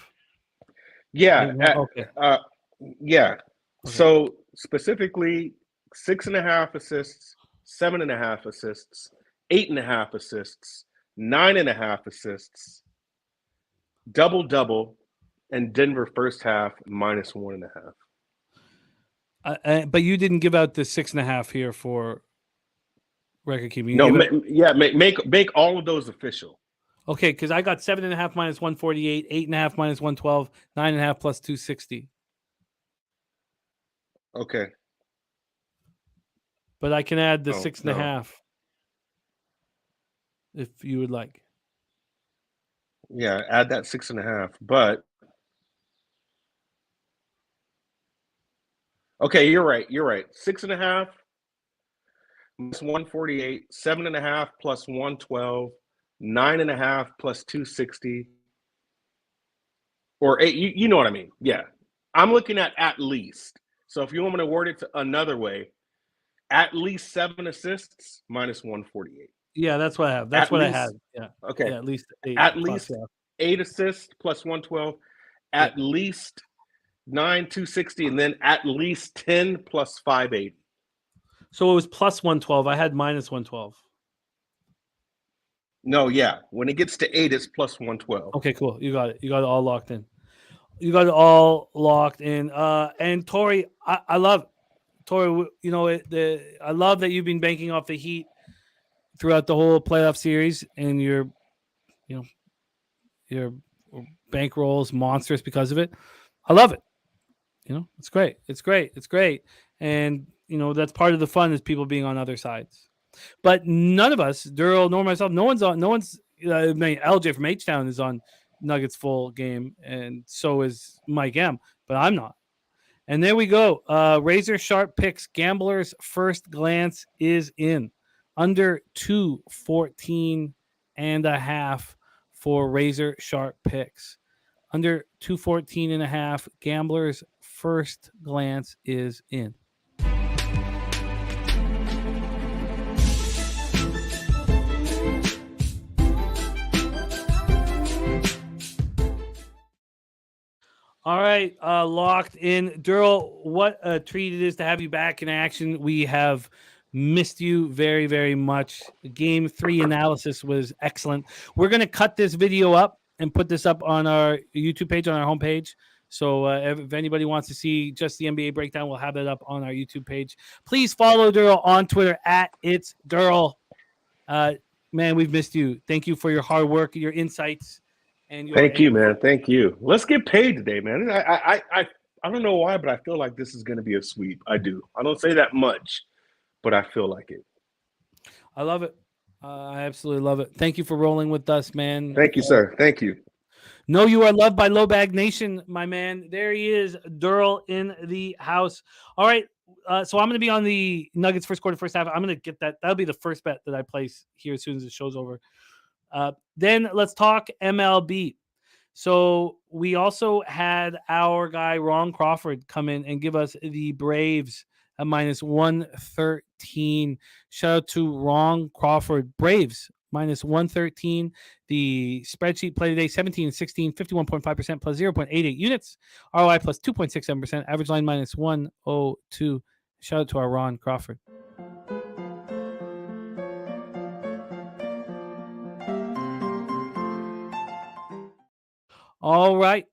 Yeah. Okay. Yeah. Okay. So specifically 6.5 assists, 7.5 assists, 8.5 assists, 9.5 assists, double, and Denver first half -1.5. But you didn't give out the 6.5 here for record keeping. Make all of those official. Okay, because I got 7.5 -148, 8.5 -112, 9.5 plus 260. Okay. But I can add the Oh, 6.5 if you would like. Yeah, add that 6.5. But okay, you're right. 6.5 -148, 7.5 plus 112, 9.5 plus 260, or 8. You know what I mean? Yeah, I'm looking at least. So if you want me to word it another way, at least 7 assists -148. Yeah, that's what I have. That's At what least, I had. Yeah. Okay. Yeah, at least 8. At least 8 assists plus 112. At Yeah. least 260, and then at least 10 plus 580. So it was plus 112. I had minus 112. No, yeah. When it gets to 8, it's plus 112. Okay, cool. You got it. You got it all locked in. And Tori, I love it. Tori, I love that you've been banking off the Heat throughout the whole playoff series, and your bankroll is monstrous because of it. I love it. It's great. It's great. And that's part of the fun is people being on other sides. But none of us, Darryl nor myself, no one's. LJ from H-Town is on Nuggets full game, and so is Mike M. But I'm not. And there we go. Razor sharp picks. Gamblers first glance is in under 214.5 for razor sharp picks. Under 214.5. Gamblers first glance is in. All right, locked in. Darryl, what a treat it is to have you back in action. We have missed you very, very much. Game 3 analysis was excellent. We're going to cut this video up and put this up on our YouTube page, on our homepage. So if anybody wants to see just the NBA breakdown, we'll have that up on our YouTube page. Please follow Darryl on Twitter at It's Darryl. Man, we've missed you. Thank you for your hard work, your insights. Thank you, man. Thank you. Let's get paid today, man. I don't know why, but I feel like this is going to be a sweep. I do. I don't say that much, but I feel like it. I love it. I absolutely love it. Thank you for rolling with us, man. Thank you, sir. Thank you. Know you are loved by Low Bag Nation, my man. There he is, Darryl in the house. All right. So I'm going to be on the Nuggets first quarter, first half. I'm going to get that. That'll be the first bet that I place here as soon as the show's over. Then let's talk MLB. So we also had our guy Ron Crawford come in and give us the Braves at -113. Shout out to Ron Crawford. Braves -113. The spreadsheet play today 17-16, 51.5% plus 0.88 units. ROI plus 2.67%. Average line -102. Shout out to our Ron Crawford. All right,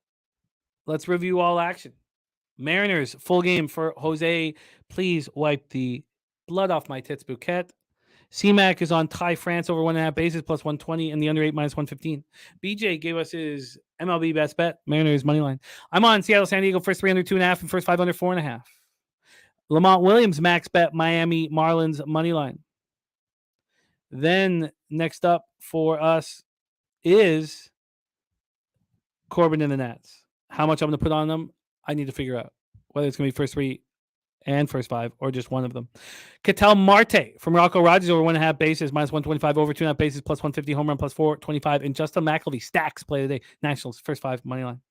let's review all action. Mariners, full game for Jose. Please wipe the blood off my tits, Bouquet. C-Mac is on Ty France over 1.5 bases plus 120 and the under 8 -115. BJ gave us his MLB best bet, Mariners money line. I'm on Seattle, San Diego, first 3 under 2.5 and first 5 under 4.5. Lamont Williams max bet, Miami Marlins money line. Then next up for us is Corbin and the Nats. How much I'm going to put on them, I need to figure out whether it's going to be first 3 and first 5 or just one of them. Ketel Marte from Rocco Rogers over 1.5 bases, -125 over 2.5 bases, plus 150 home run, plus 425. And Justin McElvey stacks play today. Nationals first 5 money line.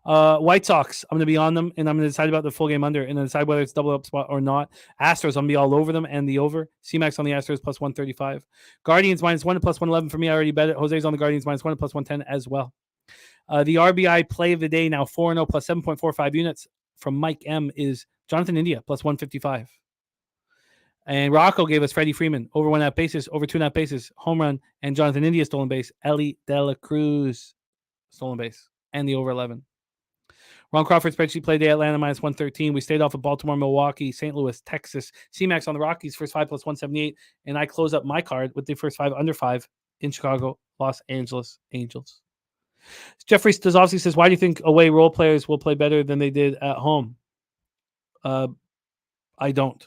White Sox, I'm going to be on them, and I'm going to decide about the full game under, and then decide whether it's double up spot or not. Astros, I'm going to be all over them and the over. C-Max on the Astros plus 135. Guardians -1 to plus 111 for me. I already bet it. Jose's on the Guardians -1 to plus 110 as well. The RBI play of the day now 4-0 plus 7.45 units from Mike M is Jonathan India plus 155. And Rocco gave us Freddie Freeman over 1.5 bases, over 2.5 bases, home run, and Jonathan India stolen base. Ellie De La Cruz stolen base, and the over 11. Ron Crawford spreadsheet play day Atlanta -113. We stayed off of Baltimore, Milwaukee, St. Louis, Texas. C-Max on the Rockies first 5 plus 178, and I close up my card with the first 5 under 5 in Chicago, Los Angeles Angels. Jeffrey Stazowski says, "Why do you think away role players will play better than they did at home?" I don't.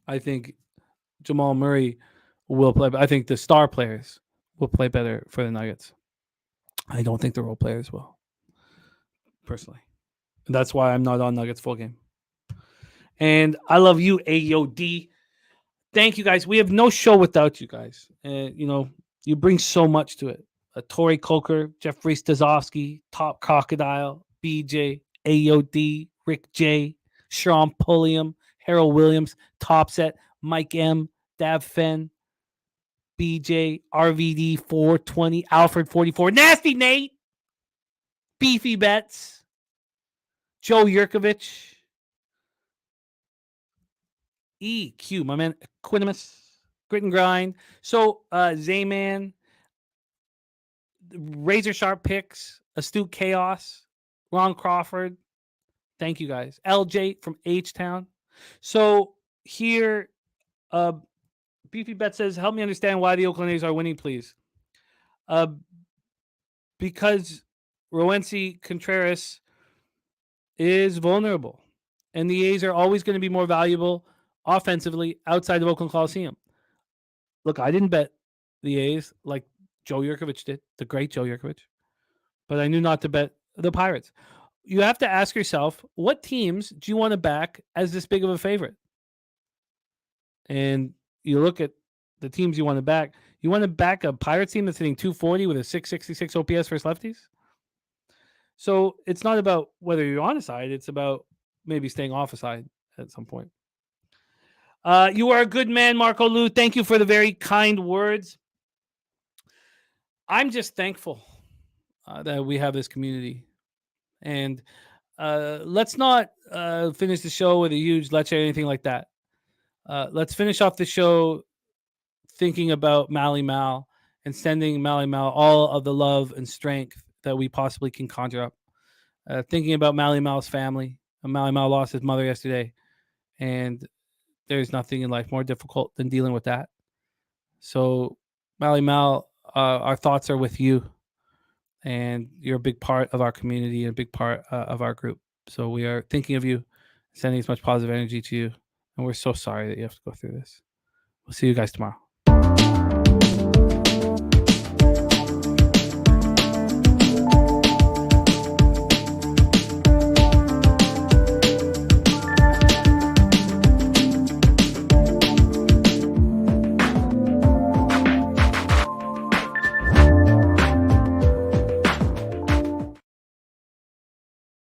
I think Jamal Murray will play. I think the star players will play better for the Nuggets. I don't think the role players will, personally. And that's why I'm not on Nuggets full game. And I love you, AOD. Thank you, guys. We have no show without you guys. And, you bring so much to it. Tori Coker, Jeffrey Stazowski, Top Crocodile, BJ, AOD, Rick J, Sean Pulliam, Harold Williams, Topset, Mike M, Dav Fenn, BJ, RVD 420, Alfred 44, Nasty Nate, Beefy Betts, Joe Yurkovich, EQ, my man, Quinimus, Grit and Grind. So, Zayman, Razor Sharp Picks, Astute Chaos, Ron Crawford. Thank you guys. LJ from H-Town. So here, Beefy Bet says, "Help me understand why the Oakland A's are winning, please." Because Rowency Contreras is vulnerable, and the A's are always going to be more valuable offensively outside of Oakland Coliseum. Look, I didn't bet the A's like Joe Yurkovich did, the great Joe Yurkovich, but I knew not to bet the Pirates. You have to ask yourself, what teams do you want to back as this big of a favorite? And you look at the teams you want to back. You want to back a Pirates team that's hitting 240 with a 666 OPS versus lefties? So it's not about whether you're on a side. It's about maybe staying off a side at some point. You are a good man, Marco Lou. Thank you for the very kind words. I'm just thankful that we have this community. And let's not finish the show with a huge leche or anything like that. Let's finish off the show thinking about Mally Mal and sending Mally Mal all of the love and strength that we possibly can conjure up. Thinking about Mally Mal's family. Mally Mal lost his mother yesterday, and there's nothing in life more difficult than dealing with that. So, Mally Mal, our thoughts are with you, and you're a big part of our community and a big part of our group. So we are thinking of you, sending as much positive energy to you, and we're so sorry that you have to go through this. We'll see you guys tomorrow.